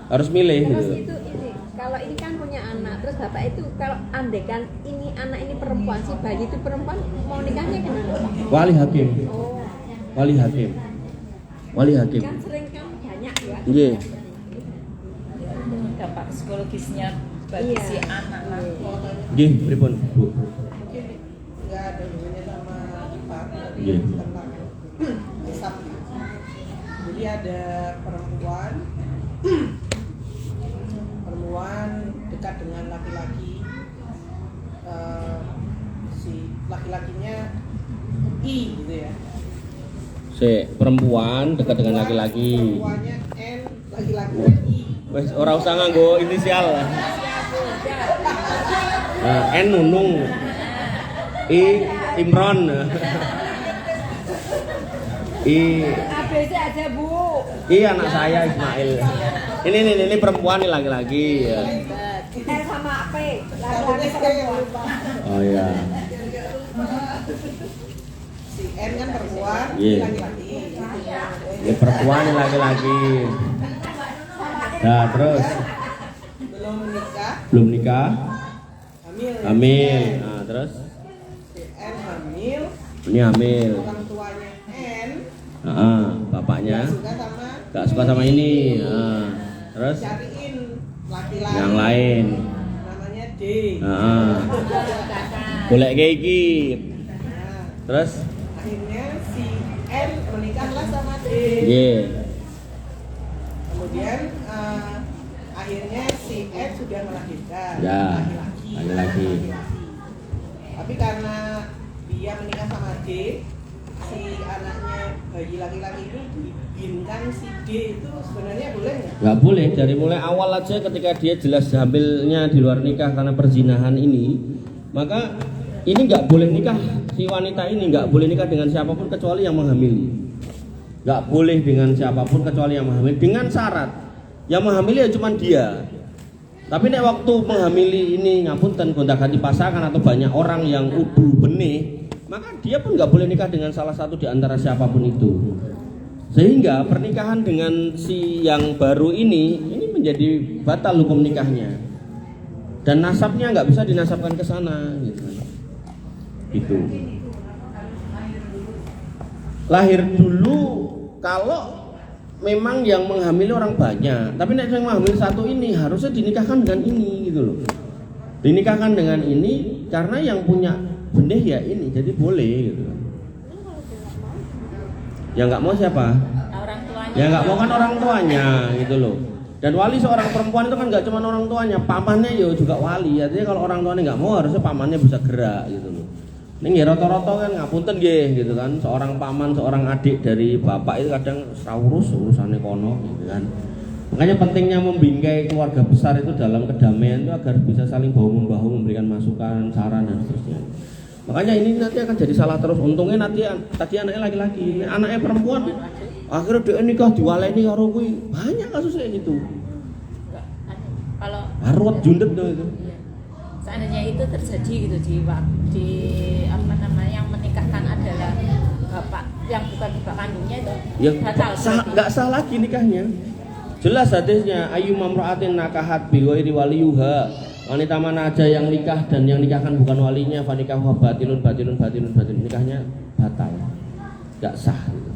Harus milih Terus gitu. itu ini, kalau ini kan punya anak, terus bapak itu kalau andekan ini anak ini perempuan, si bayi itu perempuan, mau nikahnya gimana Pak? Wali hakim. Oh, Wali hakim. Wali hakim. kan sering kan banyak ya. Iya. Dampak psikologisnya bagi Iya. si anak nanti. Nggih, pripun, Bu? Mungkin nggak ada hubungannya sama ipar, tapi Iya. tentang hisab. Jadi ada perempuan dekat dengan laki-laki, si laki-lakinya I gitu ya. Perempuan dekat dengan laki-laki. Perempuannya N, laki-lakinya I. Wes ora usah nganggo inisial. N Nunung. I Imron. I ABC aja Bu. anak saya Ismail. Ini perempuan, ini laki-laki ya. Sama P, laki-laki perempuan. Oh iya. Si N kan perempuan, Iya. laki-laki. Ini perempuan, ini laki-laki. Nah, terus Belum menikah, belum nikah, hamil. hamil. Nah, terus Si N hamil, ini hamil. orang tuanya N Bapaknya nggak suka sama gak suka sama ini. Terus cariin laki-laki yang lain. namanya D. Boleh kayak iki. Nah, Terus akhirnya si N menikahlah sama D. Iya. Kemudian akhirnya si N sudah melahirkan Ya, laki-laki. laki-laki. Tapi karena dia menikah sama D, si anaknya bayi laki-laki itu diizinkan si D itu sebenarnya boleh nggak? Gak boleh, dari mulai awal aja ketika dia jelas hamilnya di luar nikah karena perzinahan ini, maka ini nggak boleh nikah. Si wanita ini nggak boleh nikah dengan siapapun kecuali yang menghamili. Nggak boleh dengan siapapun kecuali yang menghamili, dengan syarat yang menghamili ya cuma dia. Tapi nek waktu menghamili ini ngapunten gonta-ganti pasangan atau banyak orang yang udu benih, maka dia pun nggak boleh nikah dengan salah satu di antara siapapun itu. Sehingga pernikahan dengan si yang baru ini menjadi batal hukum nikahnya. Dan nasabnya nggak bisa dinasabkan ke sana gitu. Itu. Lahir dulu kalau memang yang menghamili orang banyak, tapi nek yang menghamili satu ini harusnya dinikahkan dengan ini gitu loh. Dinikahkan dengan ini karena yang punya benih ya ini, jadi boleh gitu. Yang nggak mau siapa? Orang tuanya. Yang nggak mau kan orang tuanya gitu loh. Dan wali seorang perempuan itu kan nggak cuma orang tuanya, pamannya ya juga wali. Artinya kalau orang tuanya nggak mau harusnya pamannya bisa gerak gitu loh. Ini rata-rata kan ngapunten nggih gitu kan, seorang paman, seorang adik dari bapak itu kadang saurus urusannya kono gitu kan. Makanya pentingnya membingkai keluarga besar itu dalam kedamaian itu agar bisa saling bahu-membahu, memberikan masukan, saran dan seterusnya. Makanya ini nanti akan jadi salah terus. Untungnya nanti tadi anaknya laki-laki, anaknya perempuan. Akhirnya dia nikah diwaleni karo kuwi. Banyak kasus kayak gitu. Kalau Arwat jundet tuh itu. iya. Seandainya itu terjadi gitu di apa namanya yang menikahkan adalah bapak yang bukan bapak kandungnya itu Ya batal. nggak sah lagi nikahnya. Jelas hadisnya ayu mamra'atin nakahat bi ghairi waliyuha. Wanita mana aja yang nikah dan yang nikahkan bukan walinya, fa nikahu batilun. Nikahnya batal. Enggak sah gitu.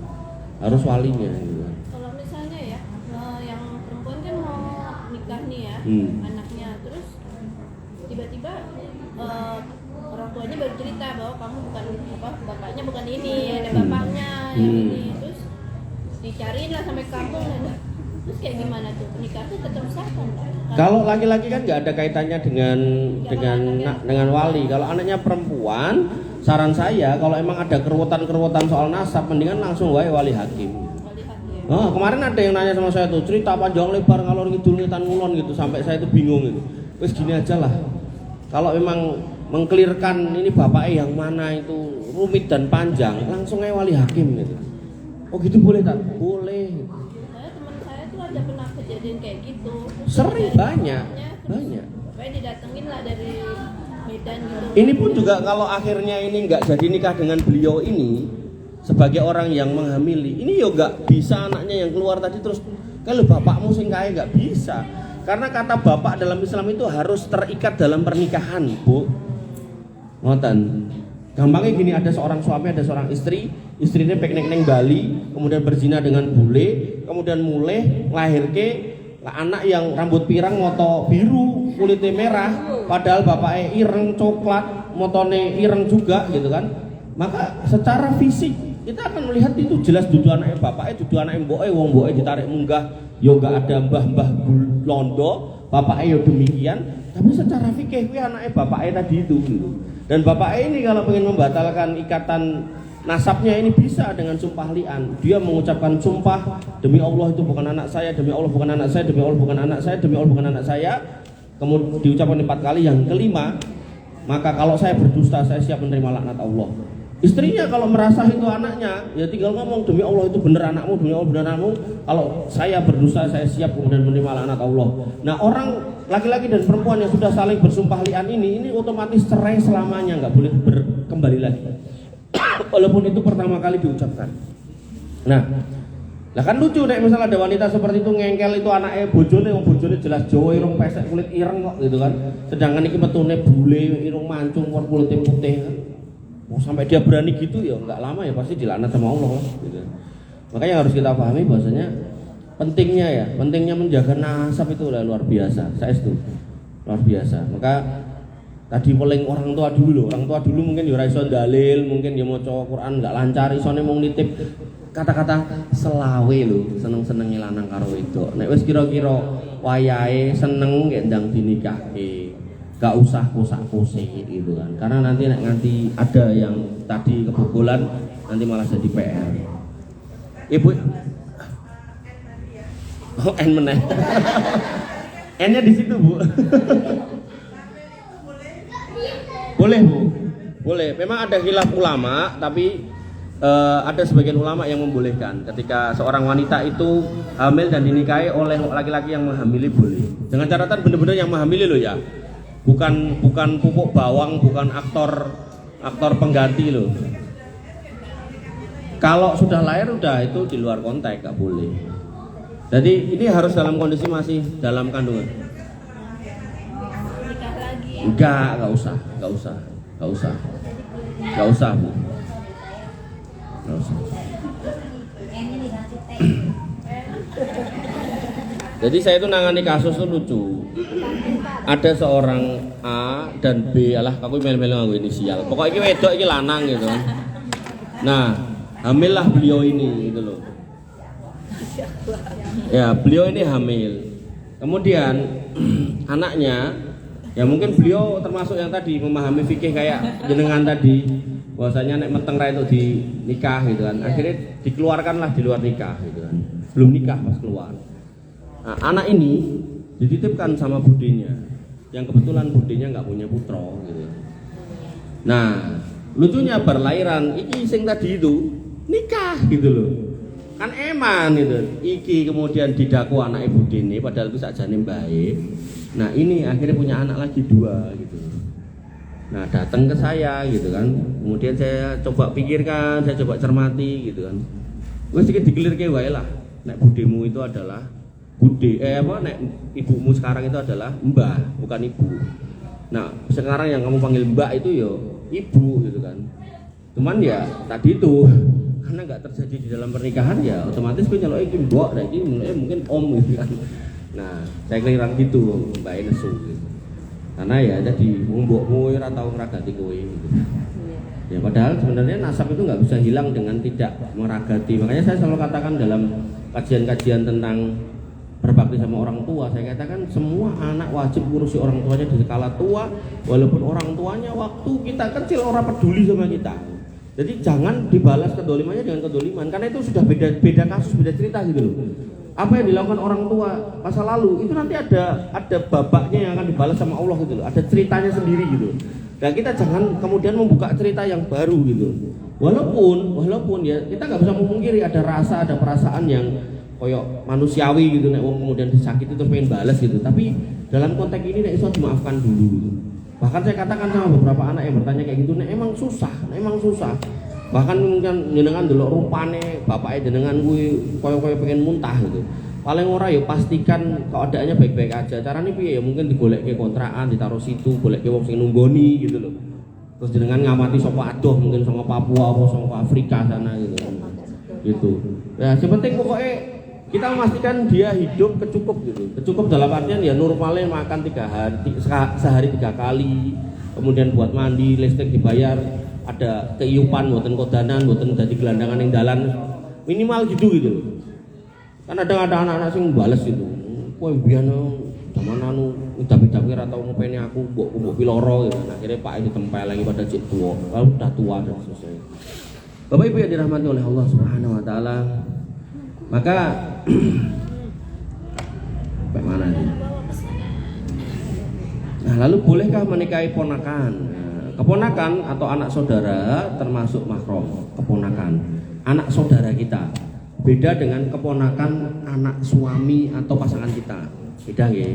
Harus walinya gitu. Kalau misalnya ya, yang perempuan kan mau nikah nih ya, anaknya, terus tiba-tiba orang tuanya baru cerita bahwa kamu bukan bapaknya bukan ini, ada bapaknya yang ini, terus dicariin lah sampai kampung dan terus kayak gimana tuh nikah tuh tetap sah kan? Kalau laki-laki kan nggak ada kaitannya dengan wali. Kalau anaknya perempuan, saran saya kalau emang ada keruwetan soal nasab, mendingan langsung wae wali hakim. Oh, kemarin ada yang nanya sama saya tuh, cerita panjang lebar ngalor ngidul ngetan ngulon gitu, sampai saya tuh bingung gitu. Wes gini aja lah. Kalau emang mengklirkan ini bapaknya yang mana itu rumit dan panjang, langsung aja wali hakim gitu. Oh gitu boleh tak? Boleh. Teman saya tuh ada pernah kejadian kayak gitu. Terus Sering banyak. Pokoknya didatengin lah dari Medan gitu. Ini pun juga kalau akhirnya ini nggak jadi nikah dengan beliau ini sebagai orang yang menghamili, ini yo nggak bisa anaknya yang keluar tadi terus kalau bapakmu sing kaya nggak bisa. Karena kata bapak dalam Islam itu harus terikat dalam pernikahan, Bu. Ngoten. Gampangnya gini, ada seorang suami, ada seorang istri, istrinya piknik neng Bali, kemudian berzina dengan bule, kemudian mulai lahirke anak yang rambut pirang, moto biru, kulitnya merah, padahal bapaknya ireng coklat, motone ireng juga gitu kan. Maka secara fisik kita akan melihat itu jelas dudu anaknya bapaknya, dudu anaknya mboke, wong mboke ditarik munggah, yo gak ada mbah-mbah londo, bapaknya yo demikian, tapi secara fikih kuwi anaknya bapaknya tadi itu gitu. Dan bapaknya ini kalau ingin membatalkan ikatan nasabnya ini bisa dengan sumpah li'an. Dia mengucapkan sumpah, demi Allah itu bukan anak saya, demi Allah bukan anak saya, demi Allah bukan anak saya, demi Allah bukan anak saya. Kemudian diucapkan 4 kali, yang kelima, maka kalau saya berdusta saya siap menerima laknat Allah. Istrinya kalau merasa itu anaknya, ya tinggal ngomong, demi Allah itu benar anakmu, demi Allah benar anakmu. Kalau saya berdosa saya siap kemudian menerima laknat Allah. Nah, orang laki-laki dan perempuan yang sudah saling bersumpah li'an ini otomatis cerai selamanya, nggak boleh kembali lagi. Walaupun itu pertama kali diucapkan. Nah kan lucu nek misalnya ada wanita seperti itu ngengkel itu anaknya bojone, wong bojone jelas Jawa irung pesek kulit ireng kok gitu kan. Sedangkan iki metune bule irung mancung kulit putih kan. Oh, sampai dia berani gitu ya nggak lama ya pasti dilaknat sama Allah gitu. Makanya harus kita pahami bahwasanya pentingnya menjaga nasab itu luar biasa. Saya itu luar biasa. Maka tadi paling orang tua dulu mungkin ya ora iso dalil, mungkin dia maca Quran enggak lancar, isone mung nitip kata-kata selawe lho, seneng-senenge lanang karo wedok. Nek wis kira-kira wayahe seneng nggih ndang dinikahke. Gak usah kosak-kosik gitu kan. Karena nanti nganti ada yang tadi kebobolan nanti malah jadi PR. Ibu oh, N meneh. N-nya di situ, Bu. Boleh, Bu. Boleh. Memang ada khilaf ulama, tapi ada sebagian ulama yang membolehkan ketika seorang wanita itu hamil dan dinikahi oleh laki-laki yang menghamili boleh. Dengan catatan benar-benar yang menghamili loh ya. Bukan pupuk bawang, bukan aktor pengganti loh. Kalau sudah lahir udah itu di luar konteks, gak boleh. Jadi ini harus dalam kondisi masih dalam kandungan. Nikah lagi ya. Enggak usah Bu. Nggak usah. Jadi saya itu nangani kasus tuh lucu. Ada seorang A dan B, alah aku melu-melu nganggo inisial. Pokoknya iki wedok iki lanang gitu kan. Nah, hamillah beliau ini gitu loh. Ya, beliau ini hamil. Kemudian anaknya, ya mungkin beliau termasuk yang tadi memahami fikih kayak jenengan tadi, bahwasanya nek meteng ra itu di nikah gitu kan. Akhirnya dikeluarkanlah di luar nikah gitu kan. Belum nikah pas keluar. Nah, anak ini dititipkan sama budenya, yang kebetulan budenya nggak punya putra gitu. Nah, lucunya berlairan iki sing tadi itu nikah gitu loh. Kan eman gitu. Iki kemudian didakwa anak ibu dene padahal itu sakjane baik. Nah, ini akhirnya punya anak lagi 2 gitu. Nah, datang ke saya gitu kan. Kemudian saya coba pikirkan, saya coba cermati gitu kan. Wis iki digelirke wae lah. Nek budemu itu adalah nek ibumu sekarang itu adalah mbah, bukan ibu. Nah, sekarang yang kamu panggil mbak itu yo ibu gitu kan. Cuman ya tadi itu karena nggak terjadi di dalam pernikahan ya otomatis gue nyelok iki mbok, nah iki mungkin om gitu kan. Nah, saya keliran gitu, mbak nesu gitu. Karena ya jadi mbokmu ora tau ngragati kowe gitu. Ya padahal sebenarnya nasab itu nggak bisa hilang dengan tidak meragati. Makanya saya selalu katakan dalam kajian-kajian tentang berbakti sama orang tua, saya katakan semua anak wajib ngurusi orang tuanya di skala tua, walaupun orang tuanya waktu kita kecil orang peduli sama kita. Jadi jangan dibalas kedolimannya dengan kedoliman, karena itu sudah beda kasus, beda cerita gitu loh. Apa yang dilakukan orang tua masa lalu itu nanti ada babaknya yang akan dibalas sama Allah gitu loh, ada ceritanya sendiri gitu. Dan kita jangan kemudian membuka cerita yang baru gitu. Walaupun ya kita nggak bisa memungkiri ada rasa, ada perasaan yang koyok manusiawi gitu, nek wong kemudian disakiti terus pengen balas gitu. Tapi dalam konteks ini nek iso dimaafkan dulu gitu. Bahkan saya katakan sama beberapa anak yang bertanya kayak gitu, nek emang susah. Bahkan mungkin jenengan delok rupane bapake jenengan kuwi koyo-koyo pengen muntah gitu. Paling ora ya pastikan keadaannya baik-baik aja. Carane piye ya mungkin digolekke kontrakan, ditaruh situ, golekke wong sing nunggoni gitu loh. Terus jenengan ngamati sapa adoh mungkin saka Papua apa saka Afrika sana gitu. Gitu. Ya, sepenting pokoknya kita memastikan dia hidup kecukup gitu. Kecukup dalam artian ya normalnya makan 3 hari, sehari 3 kali. Kemudian buat mandi, listrik dibayar, ada keiupan, boten kodanan, boten dadi gelandangan yang dalan. Minimal gitu. Kan ada anak-anak sing bales gitu. Kowe mbiyen zaman anu udah-udah ora tau ngopeni aku mbok piloro gitu. Akhirnya Pak ditempel lagi pada cek tua. Lalu udah tua dan selesai. Bapak Ibu yang dirahmati oleh Allah Subhanahu wa taala. Maka bagaimana nih? Nah, lalu bolehkah menikahi ponakan? Keponakan atau anak saudara termasuk mahram. Keponakan, anak saudara kita. Beda dengan keponakan anak suami atau pasangan kita. Beda ya.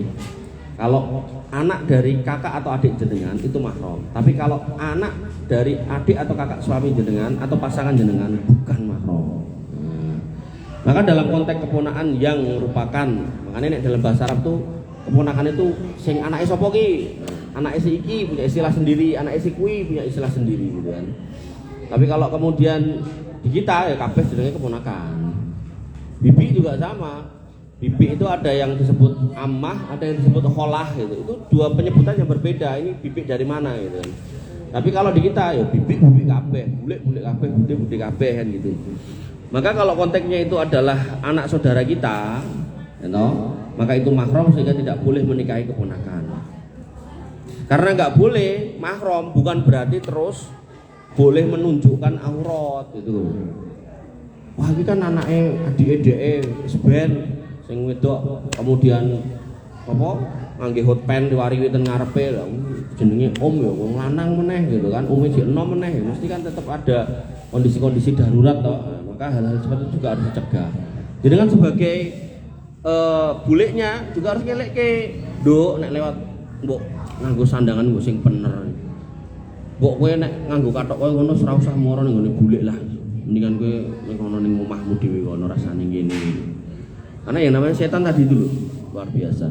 Kalau anak dari kakak atau adik jenengan itu mahram. Tapi kalau anak dari adik atau kakak suami jenengan atau pasangan jenengan bukan mahram. Maka dalam konteks keponakan yang merupakan, makanya dalam bahasa Arab tuh keponakan itu sing anake sapa ki? Anake si iki punya istilah sendiri, anake si kuwi punya istilah sendiri gitu kan. Tapi kalau kemudian di kita ya kabeh jenenge keponakan. Bibi juga sama. Bibi itu ada yang disebut ammah, ada yang disebut kholah gitu. Itu 2 penyebutan yang berbeda. Ini bibi dari mana gitu kan. Tapi kalau di kita ya bibi kabeh, bulik kabeh, bude kabeh kan gitu. Maka kalau konteksnya itu adalah anak saudara kita, you know, maka itu mahram sehingga tidak boleh menikahi keponakan. Karena nggak boleh mahram bukan berarti terus boleh menunjukkan aurat gitu. Wah, ini kan anaknya adik-adik seben sing wedok kemudian apa ngangge hot pen diwari witen ngarepe lho jenenge om ya wong lanang meneh gitu kan ume jek enom meneh mesti kan tetap ada kondisi-kondisi darurat toh. Maka hal-hal seperti itu juga harus dicegah. Jadi kan sebagai buliknya juga harus ngelekke nduk nek lewat mbok nganggo sandangan mbok sing bener. Mbok kowe nek nganggo kathok kowe ngono ora usah moro ning ngene bulik lah. Mendingan kowe ning kono ning omahmu dhewe kono rasane ngene. Karena yang namanya setan tadi dulu luar biasa.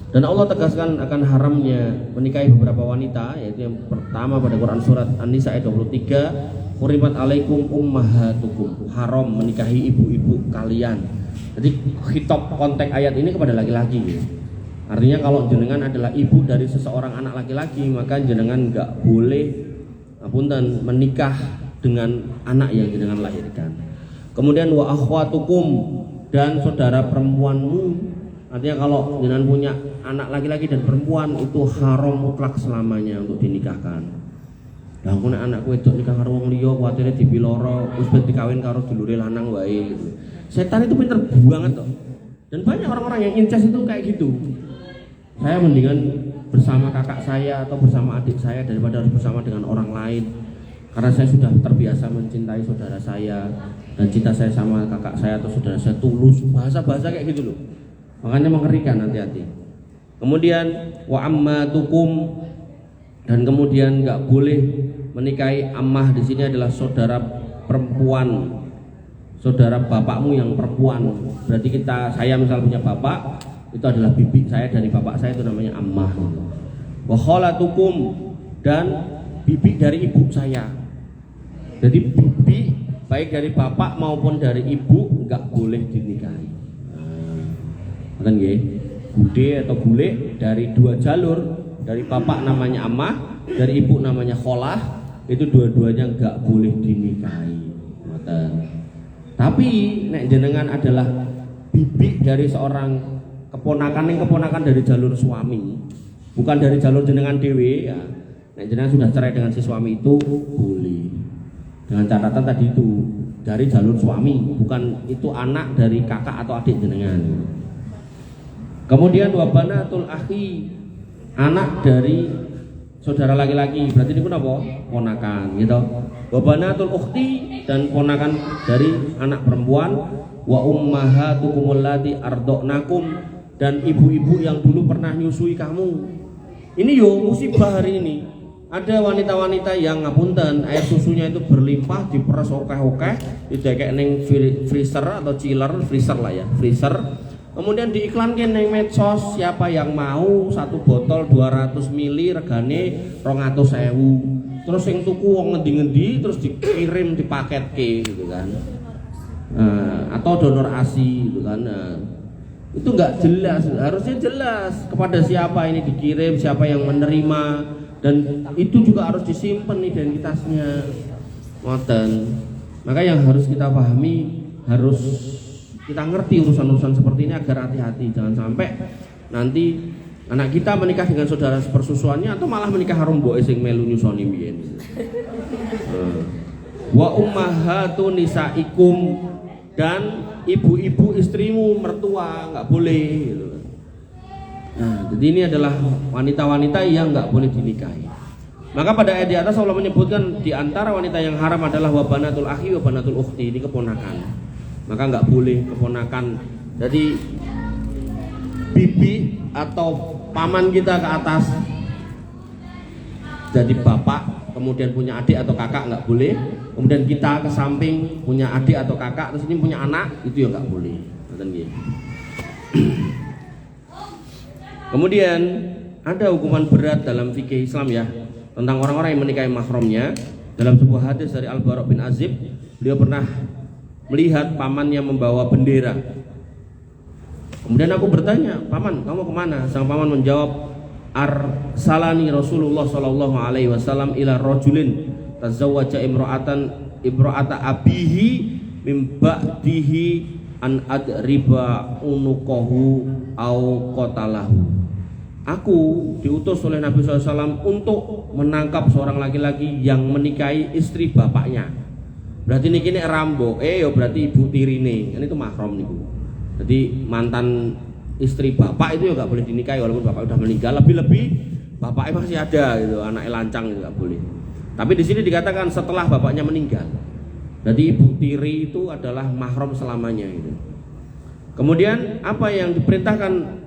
Dan Allah tegaskan akan haramnya menikahi beberapa wanita, yaitu yang pertama pada Quran surat An-Nisa ayat 23, "Qurimat alaikum ummahatukum." Haram menikahi ibu-ibu kalian. Jadi khitab konteks ayat ini kepada laki-laki. Artinya kalau jenengan adalah ibu dari seseorang anak laki-laki, maka jenengan enggak boleh menikah dengan anak yang jenengan lahirkan. Kemudian wa akhwatukum, dan saudara perempuanmu. Artinya kalau jenengan punya anak laki-laki dan perempuan itu haram mutlak selamanya untuk dinikahkan. Lah aku nek anakku wedok nikah karo wong liya kuwatire dipiloro wis ben dikawin karo dulure lanang wae gitu. Setan itu pinter banget toh. Dan banyak orang-orang yang incest itu kayak gitu. Saya mendingan bersama kakak saya atau bersama adik saya daripada harus bersama dengan orang lain. Karena saya sudah terbiasa mencintai saudara saya, dan cinta saya sama kakak saya atau saudara saya tulus. Bahasa-bahasa kayak gitu loh. Makanya mengerikan, hati-hati. Kemudian wa ammatukum, dan kemudian nggak boleh menikahi ammah di sini adalah saudara perempuan, saudara bapakmu yang perempuan. Berarti saya misal punya bapak, itu adalah bibi saya dari bapak saya, itu namanya ammah. Wa khalatukum, dan bibi dari ibu saya. Jadi bibi baik dari bapak maupun dari ibu nggak boleh dinikahi. Kan nggih? Bude atau bule dari dua jalur, dari bapak namanya ammah, dari ibu namanya kholah, itu dua-duanya nggak boleh dinikahi. Tapi nek jenengan adalah bibi dari seorang keponakan dari jalur suami, bukan dari jalur jenengan dewe ya. Nek jenengan sudah cerai dengan si suami itu boleh. Dengan catatan tadi itu dari jalur suami, bukan itu anak dari kakak atau adik jenengan. Kemudian wabanatul akhi, anak dari saudara laki-laki, berarti ini pun apa? Ponakan gitu. Wabanatul ukhti, dan ponakan dari anak perempuan. Wa ummahatukumul lati ardoknakum, dan ibu-ibu yang dulu pernah nyusui kamu. Ini yo musibah hari ini. Ada wanita-wanita yang ngapunten air susunya itu berlimpah, diperes okeh-okeh, didekek neng freezer atau chiller, freezer lah ya, freezer. Kemudian diiklankan neng medsos, siapa yang mau satu botol 200 ml regane 200.000. Terus yang tuku wong ngendi-ngendi terus dikirim dipaketke gitu kan. Atau donor ASI gitu kan. Itu enggak jelas, harusnya jelas kepada siapa ini dikirim, siapa yang menerima, dan itu juga harus disimpan identitasnya. Ngoten. Maka yang harus kita pahami, harus kita ngerti urusan-urusan seperti ini agar hati-hati, jangan sampai nanti anak kita menikah dengan saudara sepersusuannya atau malah menikah karo mboke sing melu nyusoni mbiyen. Wa ummahatu nisaikum, dan ibu-ibu istrimu mertua nggak boleh gitu. Nah, jadi ini adalah wanita-wanita yang nggak boleh dinikahi. Maka pada ayat di atas Allah menyebutkan di antara wanita yang haram adalah wabanatul akhi wabanatul ukhti, ini keponakan. Maka nggak boleh keponakan. Jadi bibi atau paman kita ke atas jadi bapak, kemudian punya adik atau kakak nggak boleh. Kemudian kita ke samping punya adik atau kakak, terus ini punya anak, itu ya nggak boleh. Kemudian ada hukuman berat dalam fikih Islam ya tentang orang-orang yang menikahi mahramnya. Dalam sebuah hadis dari Al-Bara bin Azib, beliau pernah melihat pamannya membawa bendera. Kemudian aku bertanya, paman kamu kemana? Sang paman menjawab, arsalani Rasulullah Shallallahu Alaihi Wasallam ila rojulin tazawwaja imro'ata abihi mim ba'dihi an adriba unukohu au qatalahu. Aku diutus oleh Nabi SAW untuk menangkap seorang laki-laki yang menikahi istri bapaknya. Berarti ini kini Rambo, ya berarti ibu tirine, kan itu mahram nih. Jadi mantan istri bapak itu ya nggak boleh dinikahi walaupun bapak udah meninggal. Lebih-lebih bapaknya masih ada gitu, anaknya lancang itu nggak boleh. Tapi di sini dikatakan setelah bapaknya meninggal. Jadi ibu tiri itu adalah mahram selamanya gitu. Kemudian apa yang diperintahkan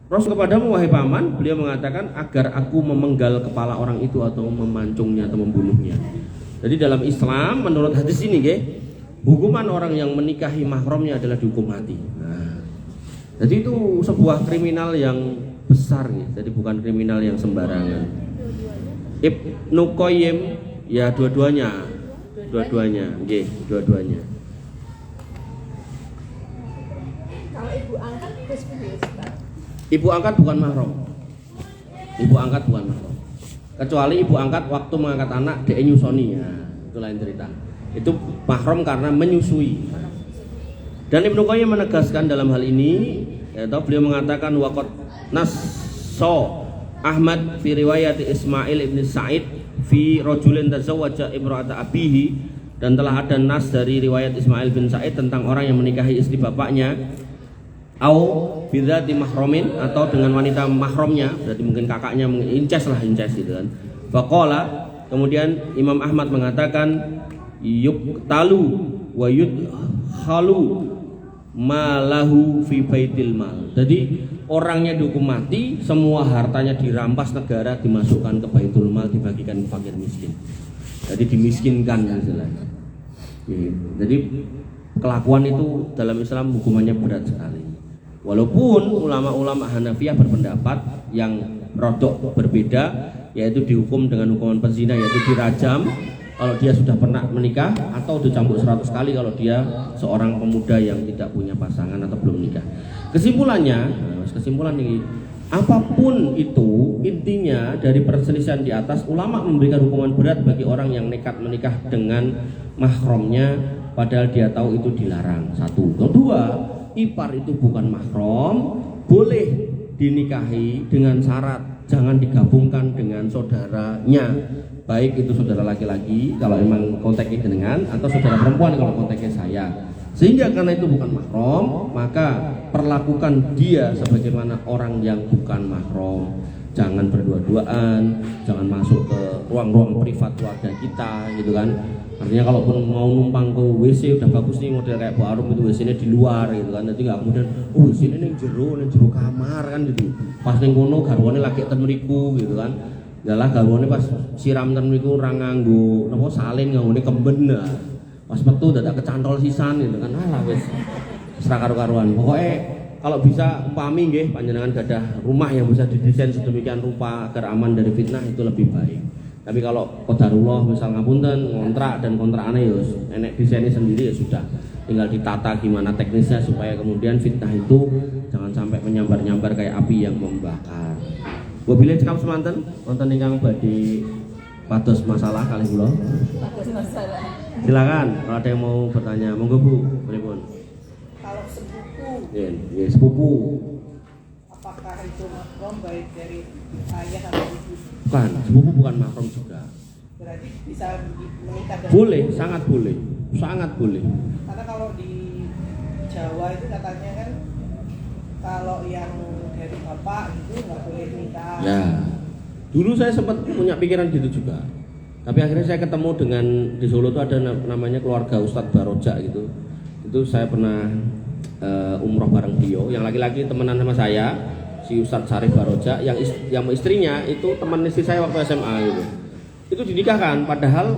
Rasul kepadamu wahai paman? Beliau mengatakan agar aku memenggal kepala orang itu atau memancungnya atau membunuhnya. Jadi dalam Islam menurut hadis ini hukuman orang yang menikahi mahramnya adalah dihukum mati. Nah, jadi itu sebuah kriminal yang besar gitu. Jadi bukan kriminal yang sembarangan. Ibnu Qayyim ya dua-duanya, nggih, dua-duanya. Kalau ibu angkat terus Ibu angkat bukan mahram. Ibu angkat bukan mahram. Kecuali ibu angkat waktu mengangkat anak dia nyusoni ya, itu lain cerita. Itu mahram karena menyusui. Dan Ibnu Qayyim menegaskan dalam hal ini, yaitu beliau mengatakan waqad nasso Ahmad fi riwayat Ismail ibn Sa'id fi rajulin tazawwaja imra'ata abihi, dan telah ada nas dari riwayat Ismail bin Sa'id tentang orang yang menikahi istri bapaknya, au bidzati mahramin, atau dengan wanita mahramnya, berarti mungkin kakaknya, incest gitu kan. Faqala, kemudian Imam Ahmad mengatakan yuqtalu wa yudkhalu malahu fi baitil mal. Jadi orangnya dihukum mati, semua hartanya dirampas negara, dimasukkan ke baitul mal, dibagikan ke fakir miskin. Jadi dimiskinkan istilahnya. Jadi kelakuan itu dalam Islam hukumannya berat sekali. Walaupun ulama-ulama Hanafiyah berpendapat yang rodok berbeda, yaitu dihukum dengan hukuman penzina, yaitu dirajam kalau dia sudah pernah menikah, atau dicambuk 100 kali kalau dia seorang pemuda yang tidak punya pasangan atau belum menikah. Kesimpulannya ini, apapun itu, intinya dari perselisihan di atas, ulama memberikan hukuman berat bagi orang yang nekat menikah dengan mahramnya padahal dia tahu itu dilarang. Satu. Kedua, ipar itu bukan mahram, boleh dinikahi dengan syarat jangan digabungkan dengan saudaranya, baik itu saudara laki-laki kalau memang kontaknya dengan, atau saudara perempuan kalau kontaknya saya. Sehingga karena itu bukan mahram, maka perlakukan dia sebagaimana orang yang bukan mahram. Jangan berdua-duaan, jangan masuk ke ruang-ruang privat keluarga kita gitu kan. Artinya kalau pun mau numpang ke WC udah bagus nih model kayak Bu Arum itu WC-nya di luar gitu kan. Nanti nggak kemudian WC-nya ning jero kamar kan gitu. Pas ning kono garwane lagi ten mriku gitu kan. Dalah garwane pas siram ten mriku ora nganggo napa salin, nganggone kemben. Pas metu dadak kecantol sisan gitu kan. Alah wis ora karo-karuan. Pokoke kalau bisa umpami nggih panjenengan gadah rumah yang bisa didesain sedemikian rupa agar aman dari fitnah, itu lebih baik. Tapi kalau qadarullah misal ngapunten kontrak dan kontrakannya ya enek desainnya sendiri ya sudah, tinggal ditata gimana teknisnya supaya kemudian fitnah itu jangan sampai menyambar-nyambar kayak api yang membakar. Wabillahi cekap semanten wonten ingkang badhe pados masalah kalih kula. Pados masalah. Silakan kalau ada yang mau bertanya, monggo Bu, pripun? Kalau sepupu, Ya, sepupu. apakah itu mahram baik dari ayah atau ibu? Bukan, sepupu bukan mahram juga. Berarti bisa menikah dengan Boleh, ibu. sangat boleh. Sangat boleh. Karena kalau di Jawa itu katanya kan kalau yang dari bapak itu nggak boleh nikah. Ya. Dulu saya sempat punya pikiran gitu juga. Tapi akhirnya saya ketemu dengan di Solo itu ada namanya keluarga Ustadz Baroja gitu. Itu saya pernah umroh bareng beliau. Yang laki-laki temenan sama saya, si Ustadz Syarif Baroja, yang istrinya itu teman istri saya waktu SMA gitu. Itu dinikahkan, padahal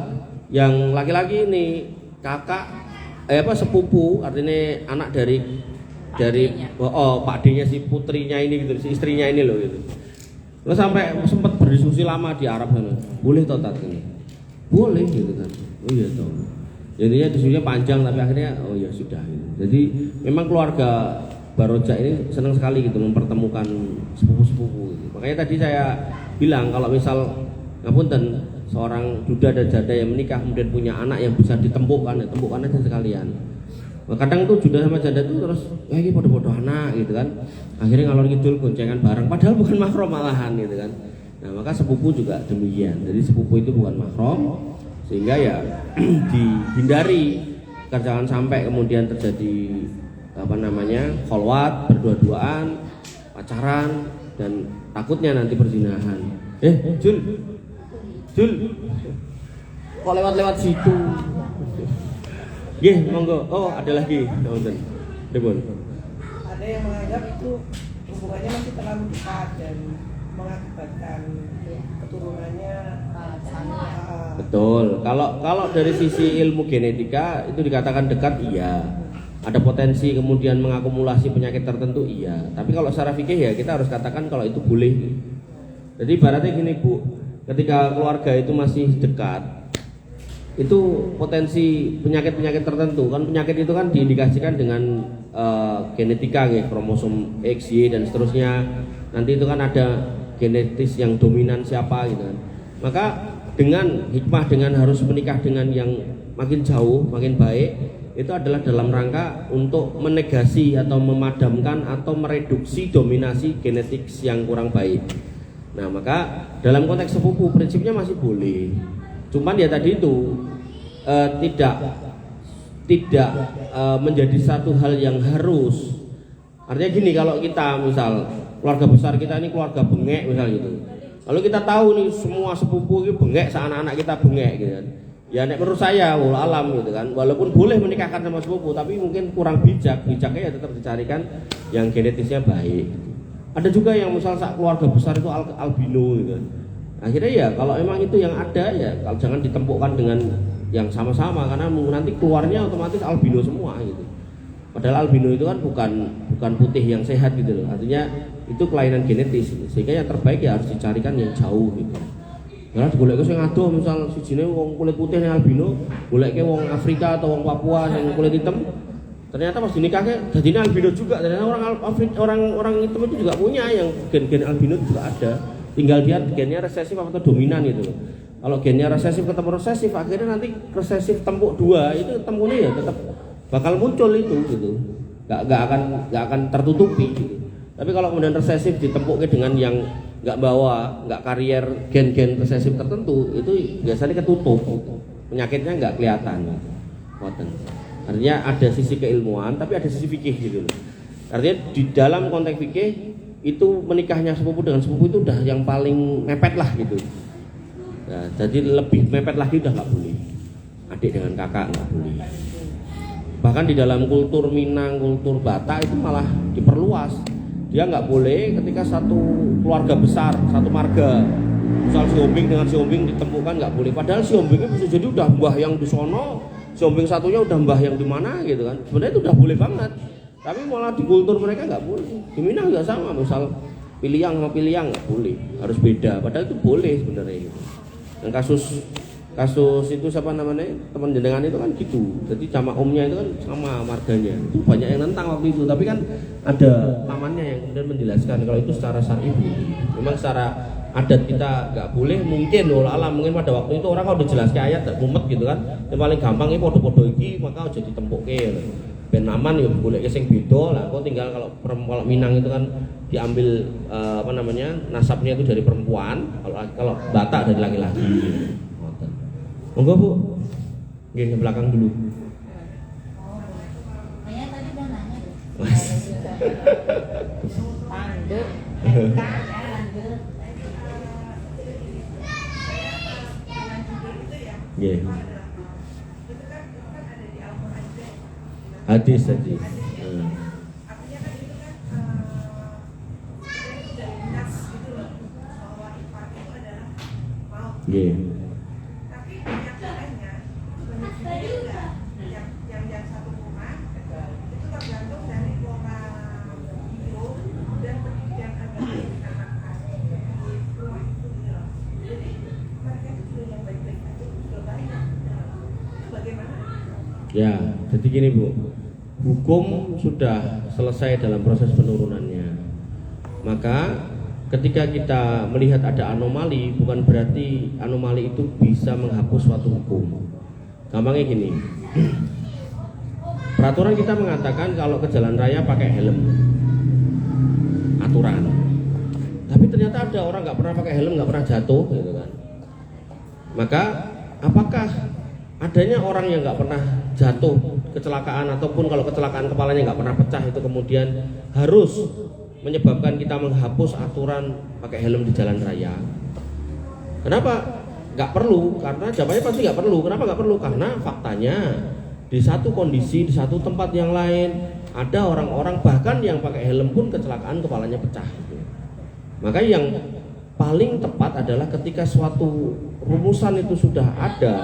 yang laki-laki ini kakak sepupu, artinya anak dari Pak D-nya si putrinya ini gitu, si istrinya ini loh gitu. Terus sampai sempat berdiskusi lama di Arab sana. Boleh toh tat ini? Boleh gitu kan. Oh iya toh. Jadinya diskusinya panjang tapi akhirnya oh ya sudah gitu. Jadi memang keluarga Baroja ini senang sekali gitu mempertemukan sepupu-sepupu gitu. Makanya tadi saya bilang kalau misal ngapunten seorang duda dan janda yang menikah kemudian punya anak yang bisa ditempukkan, ya tempukkan aja sekalian. Kadang tuh juda sama janda tuh terus ini podo-podo anak gitu kan. Akhirnya ngalor ngidul goncengan bareng padahal bukan mahram malahan gitu kan. Nah, maka sepupu juga demikian. Jadi sepupu itu bukan mahram sehingga ya dihindari agar jangan sampai kemudian terjadi kholwat berdua-duaan pacaran dan takutnya nanti perzinahan. Jul, kok lewat situ? Nggih, monggo. Oh, ada lagi. Nonton. Dipun. Ada yang menganggap itu hubungannya masih terlalu dekat dan mengakibatkan keturunannya Betul. Kalau dari sisi ilmu genetika itu dikatakan dekat, iya. Ada potensi kemudian mengakumulasi penyakit tertentu, iya. Tapi kalau secara fikih ya kita harus katakan kalau itu boleh. Jadi ibaratnya gini Bu, ketika keluarga itu masih dekat, itu potensi penyakit-penyakit tertentu kan, penyakit itu kan diindikasikan dengan genetika gitu, kromosom X, Y dan seterusnya. Nanti itu kan ada genetis yang dominan siapa gitu kan. Maka dengan hikmah, dengan harus menikah dengan yang makin jauh, makin baik, itu adalah dalam rangka untuk menegasi atau memadamkan atau mereduksi dominasi genetik yang kurang baik. Nah, maka dalam konteks sepupu prinsipnya masih boleh. Cuman ya tadi itu tidak menjadi satu hal yang harus. Artinya gini, kalau kita misal keluarga besar kita ini keluarga bengek misal gitu. Lalu kita tahu nih semua sepupu itu bengek, anak-anak kita bengek gitu kan. Ya menurut saya wallah alam gitu kan. Walaupun boleh menikahkan sama sepupu tapi mungkin kurang bijak. Bijaknya ya tetap dicarikan yang genetisnya baik. Ada juga yang misal saat keluarga besar itu albino gitu kan. Akhirnya ya kalau emang itu yang ada ya kalau jangan ditempukkan dengan yang sama-sama karena nanti keluarnya otomatis albino semua gitu. Padahal albino itu kan bukan putih yang sehat gitu loh. Artinya itu kelainan genetis gitu. Sehingga yang terbaik ya harus dicarikan yang jauh gitu. Karena golek sing adoh misal sijine wong kulit putih yang albino, goleke wong Afrika atau wong Papua yang kulit hitam. Ternyata pas dinikahnya jadinya albino juga. Ternyata orang hitam itu juga punya yang gen-gen albino juga ada. Tinggal dia gennya resesif atau dominan gitu loh. Kalau gennya resesif ketemu resesif, akhirnya nanti resesif tempuk dua itu tempuknya ya tetap bakal muncul itu gitu. Gak akan tertutupi gitu. Tapi kalau kemudian resesif ditempuknya dengan yang nggak karier gen-gen resesif tertentu, itu biasanya ketutup gitu. Penyakitnya nggak kelihatan. Artinya ada sisi keilmuan tapi ada sisi fikih gitu loh. Artinya di dalam konteks fikih itu menikahnya sepupu dengan sepupu itu udah yang paling mepet lah gitu. Nah, jadi lebih mepet lagi udah nggak boleh. Adik dengan kakak nggak boleh. Bahkan di dalam kultur Minang, kultur Batak itu malah diperluas. Dia nggak boleh ketika satu keluarga besar, satu marga, misal si Ombing dengan si Ombing ditemukan nggak boleh. Padahal si Ombingnya bisa jadi udah mbah yang di sono, si Ombing satunya udah mbah yang di mana gitu kan. Sebenarnya itu udah boleh banget. Tapi malah di kultur mereka nggak boleh. Di Minang nggak sama, misal Piliang sama Piliang nggak boleh, harus beda. Padahal itu boleh sebenarnya gitu. Dan kasus itu siapa namanya teman jenengan itu kan gitu. Jadi sama omnya itu kan sama marganya. Itu banyak yang nentang waktu itu. Tapi kan ada pamannya yang kemudian menjelaskan kalau itu secara syar'i memang secara adat kita nggak boleh. Mungkin alam mungkin pada waktu itu orang kalau dijelaskan ayat tak mumet gitu kan. Yang paling gampang ini podo-podo iki maka jadi tempuke. Ben aman ya boleh sing beda lah. Kok tinggal kalau Minang itu kan diambil nasabnya itu dari perempuan. Kalau Batak dari laki-laki. Monggo Bu. Nggih ke belakang dulu. Saya tadi udah nanya tuh. Panduk. Nggih. Hadis. Nggih. Ya, jadi gini Bu, hukum sudah selesai dalam proses penurunannya. Maka ketika kita melihat ada anomali, bukan berarti anomali itu bisa menghapus suatu hukum. Gampangnya gini, peraturan kita mengatakan kalau ke jalan raya pakai helm, aturan. Tapi ternyata ada orang nggak pernah pakai helm, nggak pernah jatuh, gitu kan. Maka apakah adanya orang yang nggak pernah jatuh kecelakaan ataupun kalau kecelakaan kepalanya nggak pernah pecah itu kemudian harus menyebabkan kita menghapus aturan pakai helm di jalan raya. Kenapa? Nggak perlu, karena jawabannya pasti nggak perlu. Kenapa nggak perlu? Karena faktanya di satu kondisi, di satu tempat yang lain ada orang-orang bahkan yang pakai helm pun kecelakaan kepalanya pecah. Maka yang paling tepat adalah ketika suatu rumusan itu sudah ada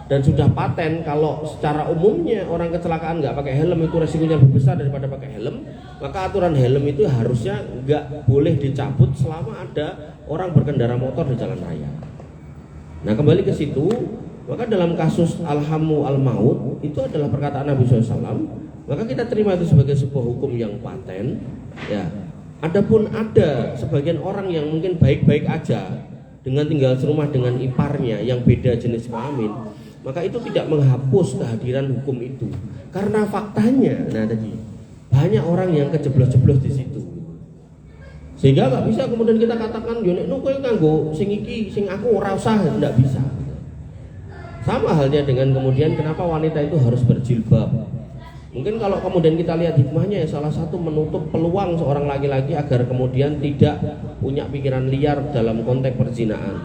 dan sudah paten, kalau secara umumnya orang kecelakaan nggak pakai helm itu resikonya lebih besar daripada pakai helm, maka aturan helm itu harusnya nggak boleh dicabut selama ada orang berkendara motor di jalan raya. Nah, kembali ke situ, maka dalam kasus alhamu al-maut itu adalah perkataan Nabi SAW, maka kita terima itu sebagai sebuah hukum yang paten. Ya, adapun ada sebagian orang yang mungkin baik-baik aja dengan tinggal serumah dengan iparnya yang beda jenis kelamin, maka itu tidak menghapus kehadiran hukum itu. Karena faktanya, nah tadi banyak orang yang kejeblos-jeblos di situ. Sehingga nggak bisa kemudian kita katakan yo nek kowe kanggo sing iki sing aku ora usah, enggak bisa. Sama halnya dengan kemudian kenapa wanita itu harus berjilbab. Mungkin kalau kemudian kita lihat hikmahnya ya salah satu menutup peluang seorang laki-laki agar kemudian tidak punya pikiran liar dalam konteks perzinahan.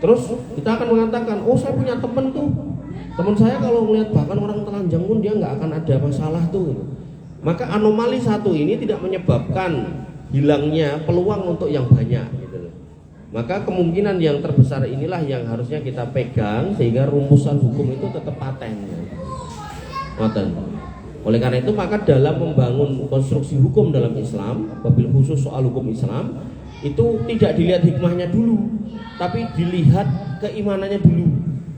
Terus kita akan mengatakan, oh saya punya teman tuh, teman saya kalau melihat bahkan orang telanjang pun dia nggak akan ada masalah tuh. Maka anomali satu ini tidak menyebabkan hilangnya peluang untuk yang banyak gitu loh. Maka kemungkinan yang terbesar inilah yang harusnya kita pegang sehingga rumusan hukum itu tetap paten. Oleh karena itu maka dalam membangun konstruksi hukum dalam Islam, wabil khusus soal hukum Islam, itu tidak dilihat hikmahnya dulu, tapi dilihat keimanannya dulu.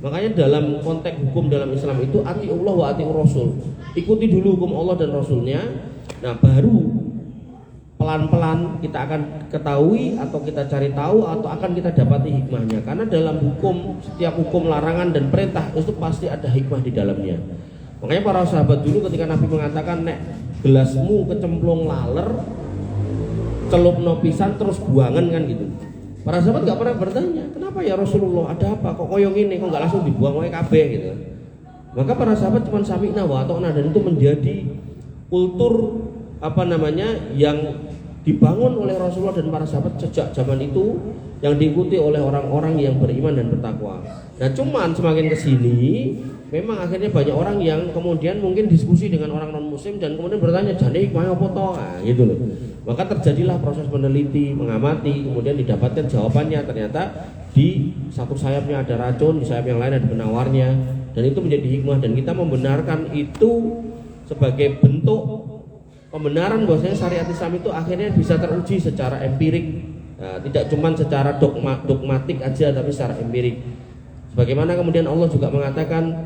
Makanya dalam konteks hukum dalam Islam itu ati Allah wa ati Rasul. Ikuti dulu hukum Allah dan Rasulnya. Nah, baru pelan-pelan kita akan ketahui atau kita cari tahu atau akan kita dapati hikmahnya. Karena dalam hukum, setiap hukum larangan dan perintah itu pasti ada hikmah di dalamnya. Makanya para sahabat dulu ketika Nabi mengatakan nek gelasmu kecemplung laler celupno pisan terus buangan kan gitu. Para sahabat nggak pernah bertanya, kenapa ya Rasulullah, ada apa kok koyong ini, kok nggak langsung dibuang wae kabeh gitu. Maka para sahabat cuma sami'na wa ata'na, dan itu menjadi kultur yang dibangun oleh Rasulullah dan para sahabat sejak zaman itu, yang diikuti oleh orang-orang yang beriman dan bertakwa. Nah, cuman semakin kesini memang akhirnya banyak orang yang kemudian mungkin diskusi dengan orang non muslim dan kemudian bertanya jane hikmahnya apa toh, gitu loh. Maka terjadilah proses meneliti, mengamati, kemudian didapatkan jawabannya ternyata di satu sayapnya ada racun, di sayap yang lain ada penawarnya, dan itu menjadi hikmah. Dan kita membenarkan itu sebagai bentuk pembenaran bahwasanya syariat Islam itu akhirnya bisa teruji secara empirik, tidak cuma secara dogmatik aja tapi secara empirik. Sebagaimana kemudian Allah juga mengatakan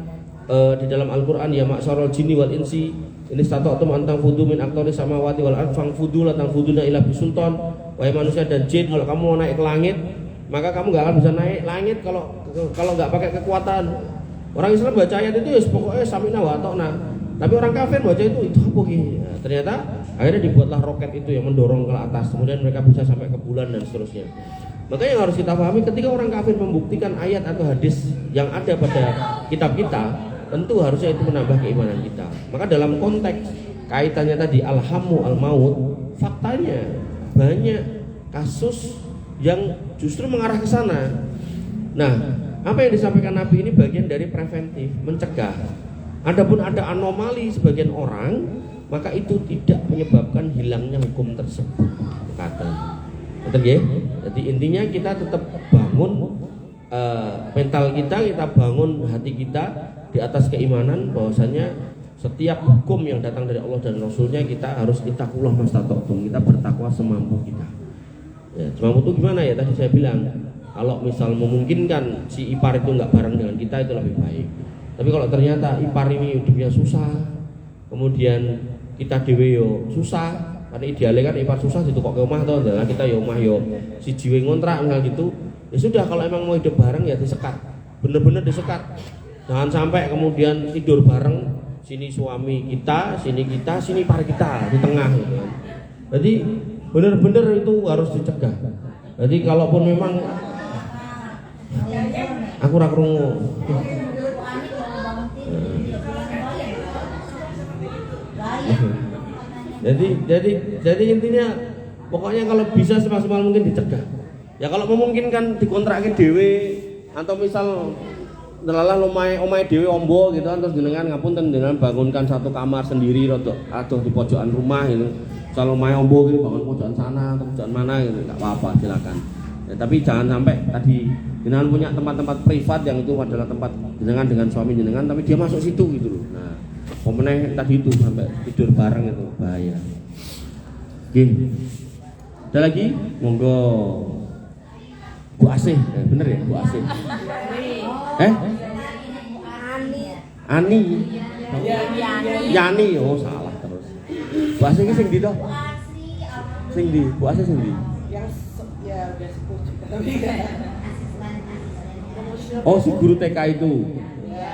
di dalam Al-Qur'an, ya ma'syarul jinni wal insi ini stata'tum an tanfudu min aqtaris samawati wal ardh fanfudu la tanfuduna illa bisultan. Wahai manusia dan jin, kalau kamu mau naik ke langit maka kamu nggak akan bisa naik langit kalau nggak pakai kekuatan. Orang Islam baca ayat itu ya pokoknya sami'na wa ata'na. Tapi orang kafir baca itu apa gini? Nah, ternyata akhirnya dibuatlah roket itu yang mendorong ke atas, kemudian mereka bisa sampai ke bulan dan seterusnya. Maka yang harus kita pahami ketika orang kafir membuktikan ayat atau hadis yang ada pada kitab kita, tentu harusnya itu menambah keimanan kita. Maka dalam konteks kaitannya tadi alhamu al-maut, faktanya banyak kasus yang justru mengarah ke sana. Nah, apa yang disampaikan Nabi ini bagian dari preventif, mencegah. Adapun ada anomali sebagian orang, maka itu tidak menyebabkan hilangnya hukum tersebut. Kata. Betul ya? Jadi intinya kita tetap bangun mental kita bangun hati kita di atas keimanan bahwasanya setiap hukum yang datang dari Allah dan Rasulnya kita harus ittaqullah mastata'tum, kita bertakwa semampu kita. Ya, semampu itu gimana ya? Tadi saya bilang kalau misal memungkinkan si ipar itu nggak bareng dengan kita itu lebih baik. Tapi kalau ternyata ipar ini hidupnya susah, kemudian kita dewe yo susah. Karena idealnya kan ipar susah itu kok ke rumah toh, nah kita ya rumah yo si jiwa ngontrak misal gitu. Ya sudah, kalau emang mau hidup bareng ya disekat, bener-bener disekat. Jangan sampai kemudian tidur bareng, sini suami kita, sini ipar kita di tengah gitu. Jadi bener-bener itu harus dicegah. Jadi kalaupun memang aku ora krungu. Jadi intinya Pokoknya kalau bisa semaksimal mungkin dicegah. Ya kalau memungkinkan dikontrakin dhewe atau misal nelalah omahe dhewe ombo gitu kan, terus jenengan ngapunten jenengan bangunkan satu kamar sendiri rodok aduh di pojokan rumah gitu. Kalau omahe ombo gitu bangun pojokan sana atau pojokan mana gitu enggak apa-apa silakan. Ya, tapi jangan sampai tadi jenengan punya tempat-tempat privat yang itu adalah tempat jenengan dengan suami jenengan tapi dia masuk situ gitu loh. Nah, pemenang tadi itu sampai tidur bareng itu bahaya. Oke. Ada lagi? Monggo. Bu Asih, bener ya Bu Asih? Ani. Yani, oh salah terus. Bu Asih ki sing ndi to? Sing ndi? Bu Asih sing ndi? Yang ya udah sepuh juga tapi kan. Oh si guru TK itu.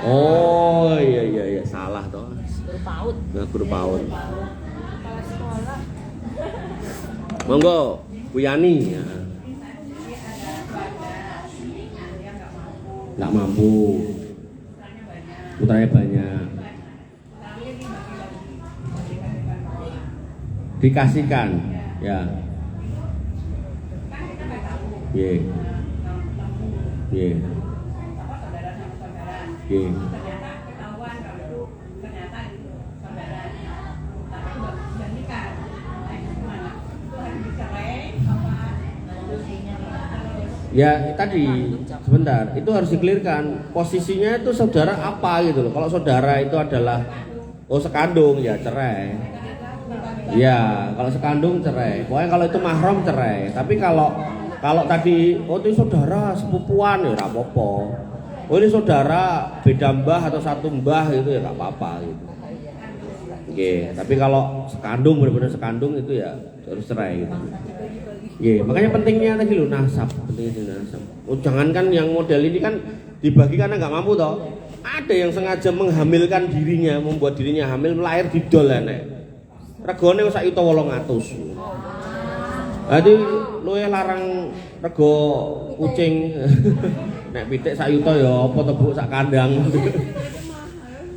Oh iya salah toh. Guru PAUD. Nah, guru PAUD. Kepala sekolah. Monggo Bu Yani. Ya. Nggak mampu. Putranya banyak. Dikasihkan, ya. Ye. Ya tadi sebentar itu harus dikelirkan posisinya itu saudara apa gitu loh. Kalau saudara itu adalah sekandung ya cerai. Ya kalau sekandung cerai. Pokoknya kalau itu mahram cerai. Tapi kalau tadi itu saudara sepupuan ya nggak apa-apa. Ini saudara beda mbah atau satu mbah itu ya nggak apa-apa gitu. Oke, tapi kalau sekandung benar-benar sekandung itu ya harus cerai gitu. Makanya pentingnya tadi loh nasab, pentingnya nasab. Jangankan yang model ini kan dibagi karena nggak mampu toh. Ada yang sengaja menghamilkan dirinya, membuat dirinya hamil, melahir di dol enek. Regane wis sak yuta 800. Jadi luwih larang rego kucing. Nek pitik sak yuta ya apa to Bu sak kandang.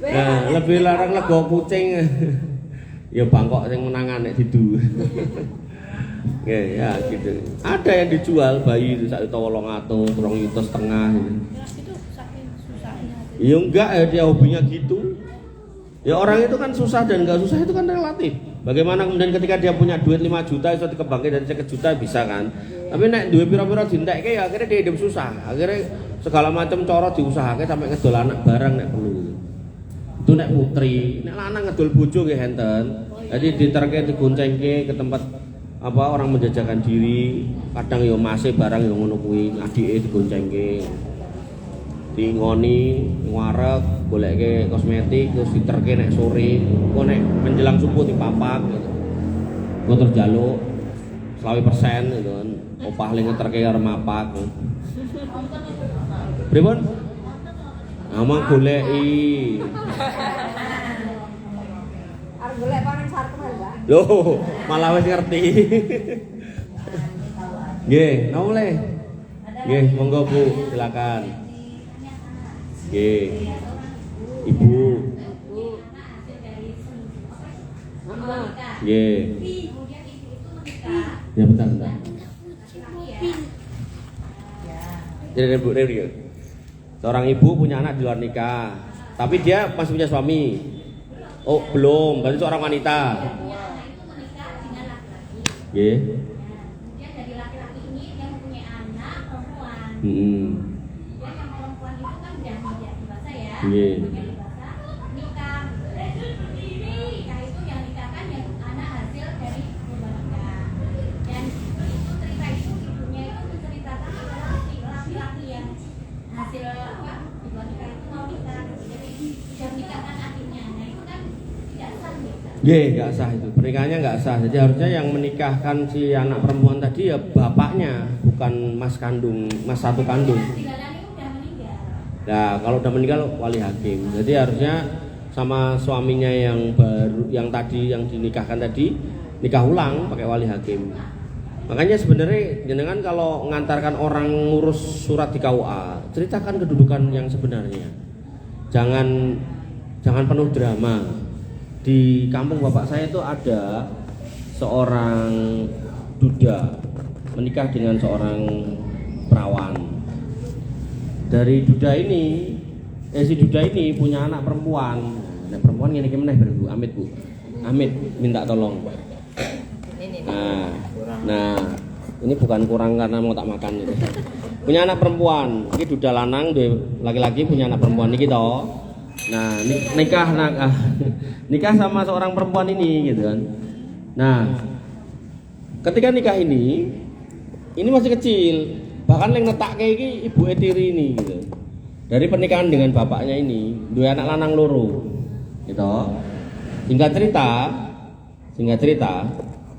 Nah, lebih larang rego kucing. Ya bangkok sing menangan nek didu. Ya gitu. Ada yang dijual bayi itu 1.800.000, 2,5 juta gitu. Itu saking susahnya. Ya enggak ya dia hobinya gitu. Ya orang itu kan susah dan enggak susah itu kan relatif. Bagaimana kemudian ketika dia punya duit 5 juta iso dikembangke dari 1 juta bisa kan. Tapi nek duwe pira-pira dientekke ya akhirnya dia hidup susah. Akhirnya segala macam cara diusahake sampai ngedol anak barang nek perlu. Itu nek putri, nek lanang ngedol bojo nggih enten. Jadi diterke digoncengke ke tempat orang menjajakan diri, kadang yo masih barang yo ngono kuwi, adike digoncengke. Dingoni ngarep goleke kosmetik terus diterke nek sore, kok nek menjelang subuh dipapak gitu. Kok terus njaluk 20% gitu kan. Opah ling ngeterke arep mapak. Pripun? Amang goleki. Arep golek panen sarkem Mbak. Loh, malah wis ngerti. Nggih, nole. Nggih, monggo Bu, silakan. Nggih. Ibu. Nggih. Ya bentar. Jadi Bu Riri. Seorang ibu punya anak di luar nikah, tapi dia masih punya suami. Oh, belum, berarti seorang wanita. Nggih. Dia dari laki-laki ini dia mempunyai anak perempuan. Dia yang perempuan itu kan udah tidak dewasa ya. Nggih. Udah dewasa, nikah. Nikah itu yang nikahkan yang anak hasil dari rumah nikah. Dan itu cerita itu ibunya itu menceritakan adalah laki-laki yang hasil apa di luar nikah itu mau nikah. Jadi sudah nikahkan adiknya. Nah itu kan tidak sah gitu. Nggih, enggak sah itu. Pernikahannya enggak sah. Jadi harusnya yang menikahkan si anak perempuan tadi ya bapaknya, bukan mas kandung, mas satu kandung. Tinggalan itu udah meninggal. Nah, kalau udah meninggal wali hakim. Jadi harusnya sama suaminya yang baru, yang tadi yang dinikahkan tadi nikah ulang pakai wali hakim. Makanya sebenarnya jenengan kalau ngantarkan orang ngurus surat di KUA, ceritakan kedudukan yang sebenarnya. Jangan penuh drama. Di kampung bapak saya itu ada seorang duda menikah dengan seorang perawan. Dari duda ini, si duda ini punya anak perempuan. Anak perempuan ngene iki meneh Bu, Amit Bu. Amit minta tolong. Nah, ini bukan kurang karena mau tak makan itu. Punya anak perempuan, ini duda lanang, laki-laki punya anak perempuan iki toh. Nah, nikah sama seorang perempuan ini gitu kan. Nah, ketika nikah ini masih kecil. Bahkan yang ngetake iki ibu tiri ini gitu. Dari pernikahan dengan bapaknya ini, dua anak lanang loro. Gitu. Singkat cerita,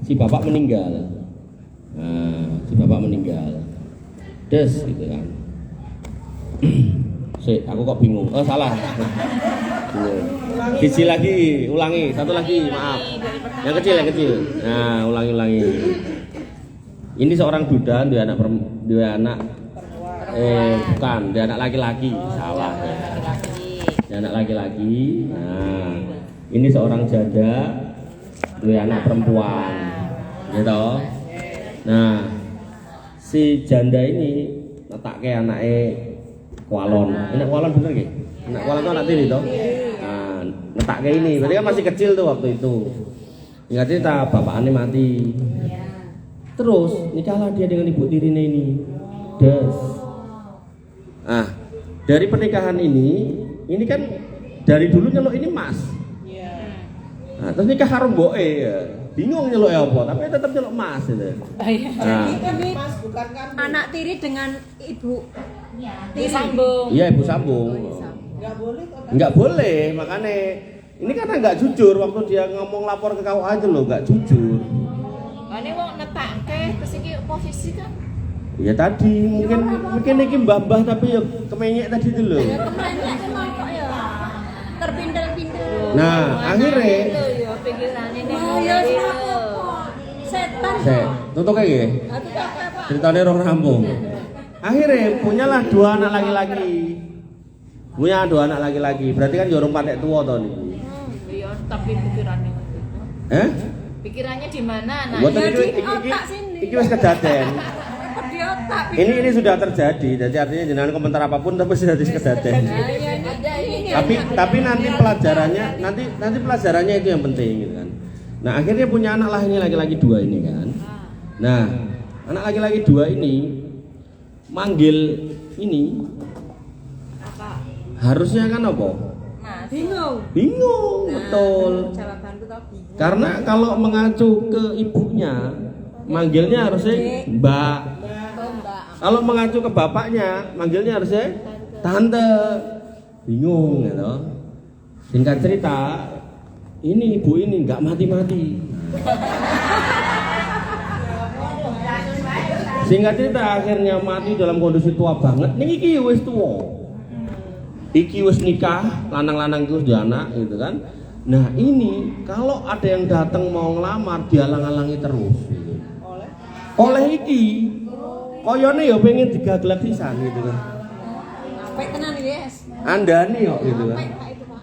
si bapak meninggal. Nah, si bapak meninggal. Des gitu kan. Aku kok bingung. Oh, salah. Sisi lagi, ulangi, satu lagi, maaf. Yang kecil. Nah, ulangi. Ini seorang duda, dua anak bukan, dua anak laki-laki, salah. Dua anak laki-laki. Nah, ini seorang janda, dua anak perempuan, gitu. Nah, si janda ini letak ke anaknya kualon. Anak kualon bener gak? Anak kualon itu anak tiri toh. Nah, letak ke ini, berarti kan masih kecil tuh waktu itu. Ingat cerita, bapaknya mati. Terus nikahlah dia dengan ibu tirinya ini. Nah, dari pernikahan ini kan dari dulu nyeluk ini mas. Nah, terus nikah karo mboke ya. Bingung nyeluk apa, tapi tetap nyeluk mas gitu. Nah, Mas bukan kan Anak tiri dengan ibu Di sambung. iya ibu sambung. nggak boleh kok. Nggak boleh, makanya ini karena nggak jujur waktu dia ngomong lapor ke KUA aja loh, nggak jujur. Ini wong netake terus iki posisi kan. Ya tadi mungkin iki mbah-mbah tapi ya kemenyek tadi itu loh. Kemenyek kok ya terpindel-pindel. Nah, akhirnya Ya pikirane ning Setan. tutup kayak gini. Aduh apa? Ceritanya orang rampung. Akhirnya punyalah dua anak laki-laki. Punya dua anak laki-laki. Berarti kan jorong patek tua toh nih. Iya, tapi pikirannya pikirannya di mana? Nah, Buat Ya, iki di otak sini. iki wis kedaden. Di otak. Ini sudah terjadi. Jadi artinya jangan komentar apapun tapi sudah kedaden. Ada ini. Tapi nanti pelajarannya itu yang penting gitu kan. Nah, akhirnya punya anak lah ini laki-laki dua ini kan. Nah, anak laki-laki dua ini manggil ini harusnya kan apa? Bingung, betul. Jawabanku tau bingung. Karena kalau mengacu ke ibunya, manggilnya harusnya Mbak. Kalau mengacu ke bapaknya, manggilnya harusnya Tante. Bingung gitu. Singkat cerita, ini ibu ini nggak mati-mati. Singkat cerita akhirnya mati dalam kondisi tua banget. Ning iki wis tua. Iki wis nikah, lanang-lanang itu sudah anak gitu kan. Nah ini kalau ada yang datang mau ngelamar dihalang-halangi terus gitu. Oleh iki koyone ya pengen digaglak sisan gitu kan. Apik tenan iki, Yes. Andani kok gitu kan. Pak itu, Pak.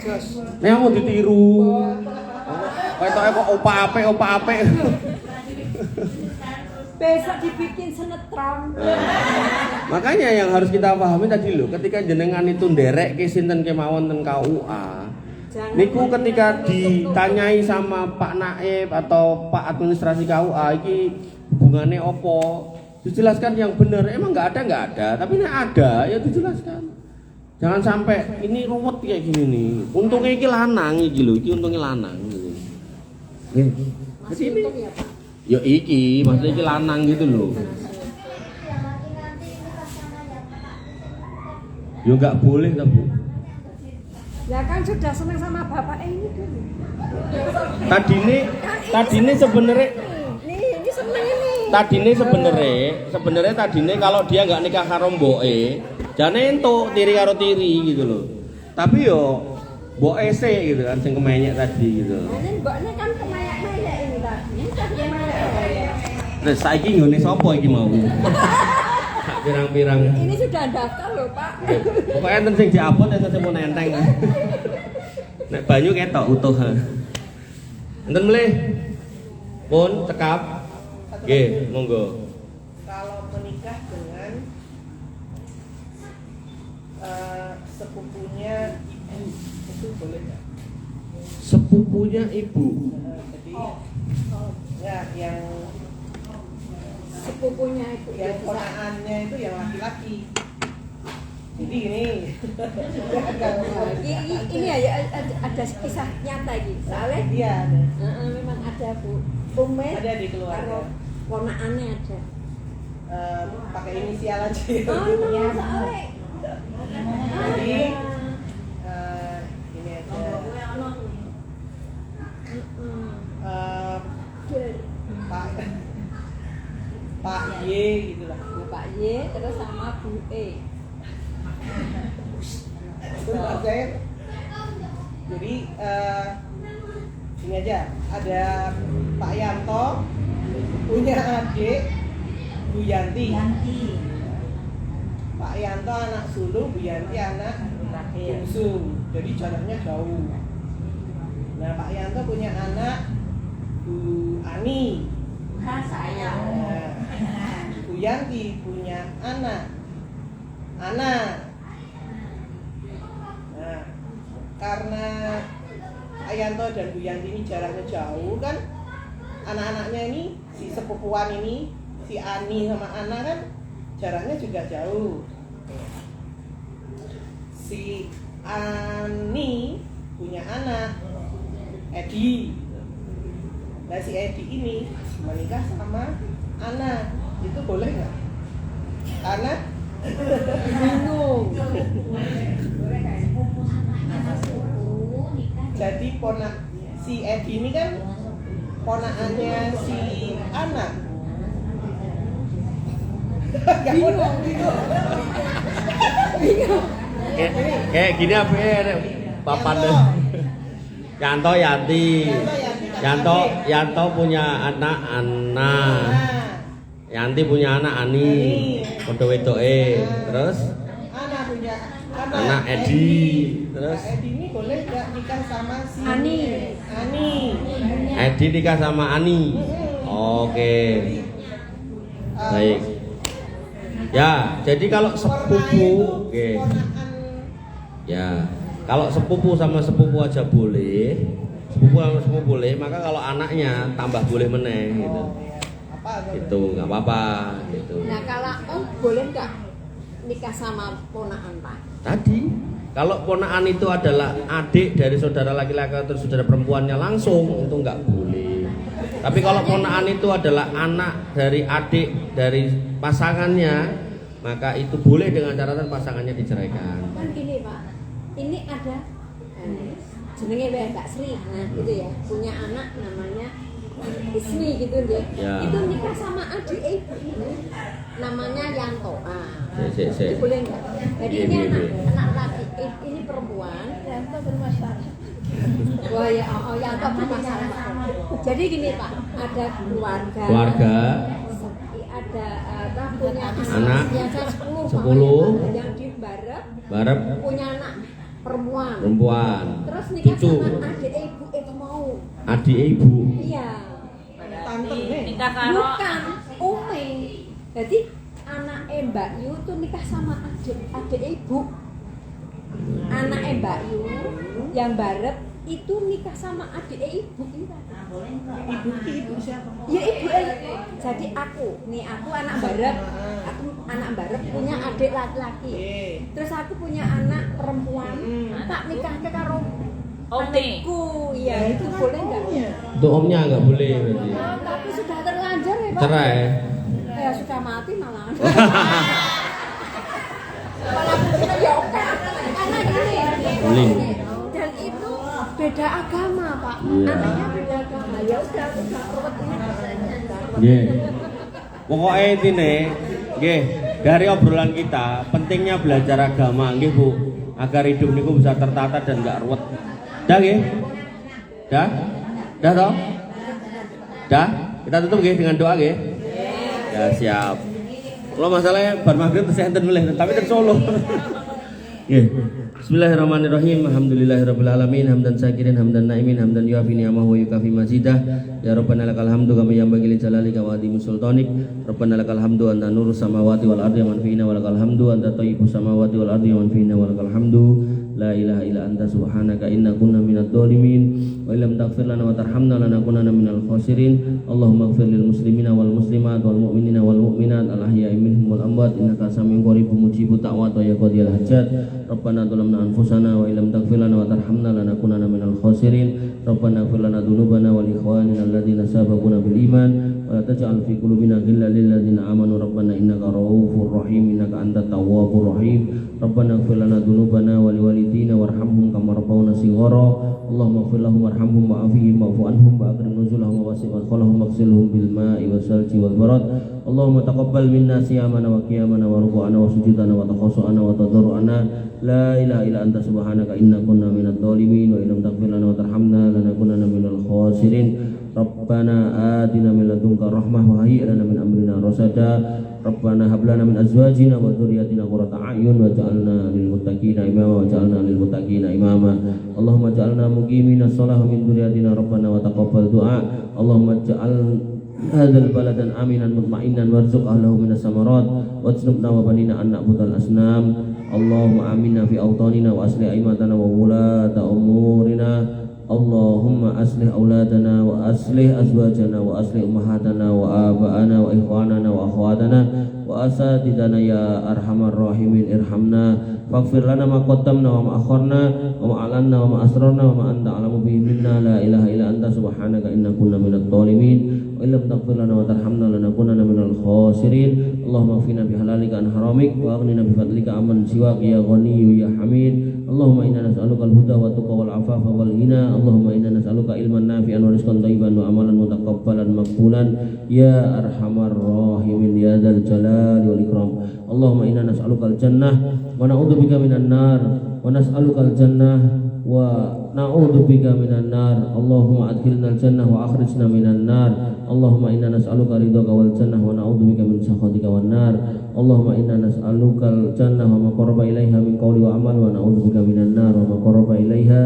Jos. Nek mau ditiru. Ketoke kok opa apik. Besok dibikin sinetron. Makanya yang harus kita pahami tadi loh, ketika jenengan itu nderek ke sinten kemawon ten KUA. Niku ketika ditanyai sama Pak Naib atau Pak administrasi KUA iki hubungannya opo? Dijelaskan yang benar. Emang nggak ada, tapi nek ada ya dijelaskan. Jangan sampai ini ruwet kayak gini nih. Untungnya iki lanang iki lho, iki untungnya lanang gitu. Masih untung ya, Pak. Ya iki, maksudnya iki lanang gitu loh. Ya enggak boleh ta, Bu. Ya kan sudah senang sama bapak ini dulu. Tadine sebenarnya Ini seneng ini. Sebenarnya tadine kalau dia enggak nikah karo mboke, jane entuk tiri karo tiri gitu loh. Tapi yo mboke sik gitu kan sing kemenyek tadi gitu. Ini mbaknya kan kemeyak-meyak ini tadi. Ini kan kemeyak. Terus saiki nggone sapa iki mau? Sak pirang-pirang. Ini sudah daftar loh, Pak. Pokoknya enten sing diapot enten sing mau nenteng. Nek banyu ketok utuh. Enten mleh. Pun cekap. Nggih, monggo. Kalau menikah dengan sepupunya ibu itu boleh nggak? Sepupunya ibu. Jadi ya yang Sepupunya itu yang ponakannya itu yang laki-laki. Jadi ini ini ya ada kisah nyata gitu. Soalnya dia memang ada Bu Ume ada di keluarga. karo ponakannya ada. Pakai inisial aja. Oh iya, soalnya Jadi ini ada Pak Y gitu lah. Pak Y terus sama Bu E. Itu saya. Jadi ini aja ada Pak Yanto punya adik Bu Yanti. Pak Yanto anak sulung, Bu Yanti anak bungsu. Jadi jaraknya jauh. Nah Pak Yanto punya anak Bu Ani. Saya. Nah, Bu Yanti punya anak Ana. Nah, karena Pak Yanto dan Bu Yanti ini jaraknya jauh kan, anak-anaknya ini si sepupuan ini, si Ani sama Ana kan jaraknya juga jauh. Si Ani punya anak Edi. Nah si Edi ini menikah sama Ana, itu boleh nggak? Karena Bingung. jadi si Edi ini kan ponakannya si Ana. Kayak gini apa ya? Papan Yanto Yanti. Yanto punya anak Ana. Yanti punya anak Ani. Padha wedoke. Terus Ana punya anak Edi. Terus Nah, Edi ini boleh nggak nikah sama si Ani. Edi nikah sama Ani. Oke. Baik. Ya, jadi kalau sepupu, oke. Ya, kalau sepupu sama sepupu aja boleh, sepupu sama sepupu boleh, maka kalau anaknya tambah boleh meneng gitu. Itu nggak apa-apa gitu. Nah kalau Om boleh nggak nikah sama ponakan Pak? Tadi kalau ponakan itu adalah adik dari saudara laki-laki atau saudara perempuannya langsung itu nggak boleh. Tapi kalau ponakan itu adalah anak dari adik dari pasangannya, maka itu boleh dengan catatan pasangannya diceraikan. Kan gini Pak, ini ada jenenge Mbak Sri, nah gitu ya, punya anak namanya Ismi gitu deh. Ya. Itu nikah sama adik ibu ini namanya Yanto. Sik. Boleh nggak? Jadi Iya, ini iya. anak laki, ini perempuan. Yanto bermasalah. Wah ya, Yanto bermasalah. Jadi gini Pak, ada keluarga. Ada punya Anak. yang 10 yang di Barep punya anak perempuan. Terus nikah Cucu. sama adik ibu itu mau. Adik ibu. Iya. Tante nih. Nikah karo Bukan Umi. Jadi anak Mbak Yu tuh nikah sama adik ibu. Anak Mbak Yu yang barep itu nikah sama adik ibu. Ibu siapa? Ya ibu. Jadi aku anak barep. Aku anak barep punya adik laki-laki. Terus aku punya anak perempuan. Tak nikah ke karo adikku. Iya, itu boleh enggak? Untuk omnya nggak boleh berarti. Tapi sudah terlanjur ya, Pak. Cerai. Ya sudah mati malah. Kalau aku kita ya oke. Karena gini. Boleh. Dan itu beda agama, Pak. Iya. Anaknya beda agama. Ya udah ruwet ini. Nggih. Pokoknya intine nggih, dari obrolan kita pentingnya belajar agama nggih Bu, agar hidup niku bisa tertata dan enggak ruwet. Dah nggih? Dah? Dah toh? Dah? Kita tutup nggih dengan doa nggih? Ya siap. Kalau masalahnya bar maghrib terus enten melih, tapi terus solo. Yeah. Bismillahirrahmanirrahim. Alhamdulillahirabbil alamin, hamdan syakirin, hamdan naimin, hamdan yuafi ni'amahu wa yukafi mazidah. Ya Rabbana lakal hamdu kama yanbaghi li jalalika wa azimi sultanik. Rabbana lakal hamdu anta nurus samawati wal ardi wa man fihinna wa lakal hamdu anta thayyibus samawati wal ardi wa man fihinna wa lakal hamdu. La ilaha illa anta subhanaka inna kunna minadh dhalimin wa illam taghfir lana wa tarhamna lanakunanna minal khasirin. Allahumma ighfir lil muslimina wal muslimat wal mu'minina wal mu'minat al ahya'i minhum wal amwat innaka samiun qaribun mujibut da'wat wa ya qadiyal hajat. Rabbana zalamna anfusana wa illam taghfir lana wa tarhamna lanakunanna minal khasirin. Rabbana ighfir lana dhunubana wal ikhwanina alladhina sabaquna bil iman wa la taj'al fi qulubina ghillan lil ladzina amanu rabbana innaka ra'ufur rahim innaka antat tawwabur rahim. Rabbana ighfir lana dhunubana wa liwalidina warhamhum kama rabbawna shighara. Allahumma ighfir lahum warhamhum wa'afihim wa'fu anhum wa akrim nuzulahum wa wasi' madkhalahum waghsilhum bil ma'i wassalji wal barad. Allahumma taqabbal minna siyamana wa qiyamana wa ruku'ana wa sujudana wa taqassu'ana wa tadarru'ana. La ilaha illa anta subhanaka inna kunna minadh dhalimin wa illam taghfir lana wa tarhamna lanakunanna minal khasirin. Rabbana atina min ladunka rahmah wa hayyi' lana min amrina rasada. Rabbana hab lana min azwajina wa dhurriyyatina qurrata a'yun waj'alna lil muttaqina imama waj'alna lil muttaqina imama. Allahumma ja'alna muqimina shalah min dhurriyyatina rabbana wa taqabbal du'a. Allahumma ja'al hadzal baladan aminan mutma'innan warzuq ahlahu minas samarat wajnubna wa banina an na'budal asnam. Allahumma aminna fi awtanina wa aslih aimatana wa wulata umurina. Allahumma aslih auladana wa aslih azwajana wa aslih ummahatana wa aba'ana wa ikhwanana wa akhwatana wa asatidana ya arhamar rahimin irhamna faghfir lana ma qaddamna wa ma akharna wa ma alanna wa ma asrarna wa ma anta alamu bihi minna. La ilaha illa anta subhanaka inna kunna minadh dhalimin wa illam taghfir lana wa tarhamna lanakunanna minal khasirin. Allahumma ighfirna bi halalika an haramik wa aghnina bi fadlika amman siwak ya ghaniyyu ya hamid. Allahumma inna nas'aluka al-huda wa tuqa wal afafa wal ghina. Allahumma inna nas'aluka ilman nafi'an wa rizqan thayyiban wa amalan mutaqabbalan maqbulan ya arhamar rahimin ya dzal jalali wal ikram. Allahumma inna nas'aluka al-jannah wa na'udzubika minan nar wa nas'aluka al-jannah wa na'udzubika minan nar. Allahumma adkhilna al-jannah wa akhrijna minan nar. Allahumma inna nas'aluka ridhaka wal jannah wa na'udzubika min sakhatika wan nar. Allahumma inna nas'aluka al-jannah wa ma qarraba ilaiha min qawli wa amal wa na'udzubika minan nar wa ma qarraba ilaiha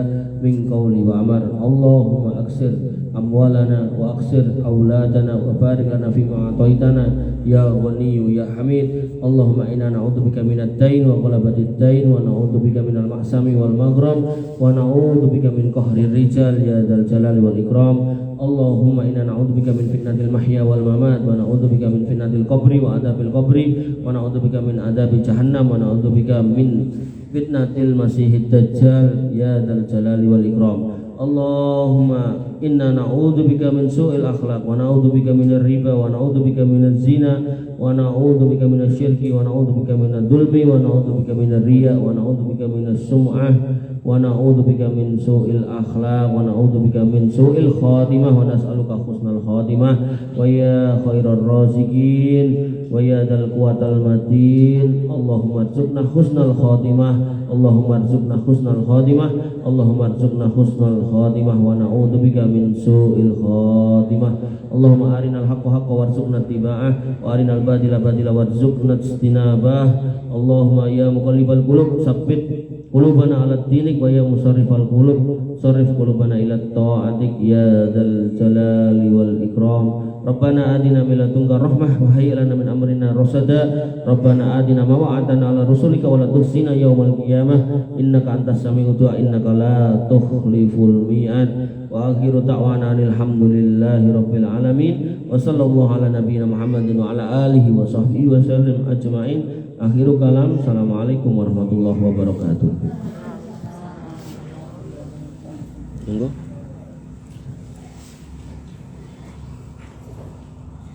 min qawli wa amal. Allahumma aksir amwalana wa aksir auladana wa barik lana fima ataitana ya ghaniyyu ya hamid. Allahumma inna na'udzubika minad dain wa ghalabatid dain wa na'udzubika minal ma'sami wal maghrab wa na'udzubika min qahrir rijal ya dzal jalali wal ikram. Allahumma inna na'udzubika min fitnatil mahya wal mamat wa na'udzubika min fitnatil qabri wa adzabil qabri wa na'udzubika min adzabi jahannam wa na'udzubika min fitnatil masihid dajjal ya dzal jalali wal ikram. Allahumma inna na'udzubika min su'il akhlaq wa na'udzubika minir riba wa na'udzubika minaz zina wa na'udzubika minasy syirki wa na'udzubika minadh dhulmi wa na'udzubika minar riya wa na'udzubika minas sum'ah wa na'udzubika min su'il akhlaq wa na'udzubika min su'il khatimah wa nas'aluka husnal khatimah wa ya khairar raziqin wa ya dzal quwwatal matin. Allahumma arzuqna husnal khatimah. Allahumma arzuqna husnal khatimah. Allahumma arzuqna husnal khatimah wa na'udzubika min su'il khatimah. Allahumma arinal haqqa haqqan warzuqna ittiba'ah wa arinal batila batila warzuqna ijtinabah. Allahumma ya muqallibal qulub tsabbit qulubana 'ala dinik wa ya musarrifal qulub sarrif qulubana ila ta'atik ya dzal jalali wal ikram. Rabbana atina min ladunka rahmah wa hayyi lana min amrina rasada. Rabbana atina ma wa'adtana 'ala rusulika wa la tukhzina yaumal qiyamah innaka antas sami'ud du'a innaka la tukhliful mi'ad. Wa akhiru da'wana alhamdulillahi rabbil alamin wa sallallahu ala nabiyyina Muhammadin wa ala alihi wa sahbihi wa sallam ajma'in. Akhiru kalam, assalamualaikum warahmatullahi wabarakatuh. Tunggu.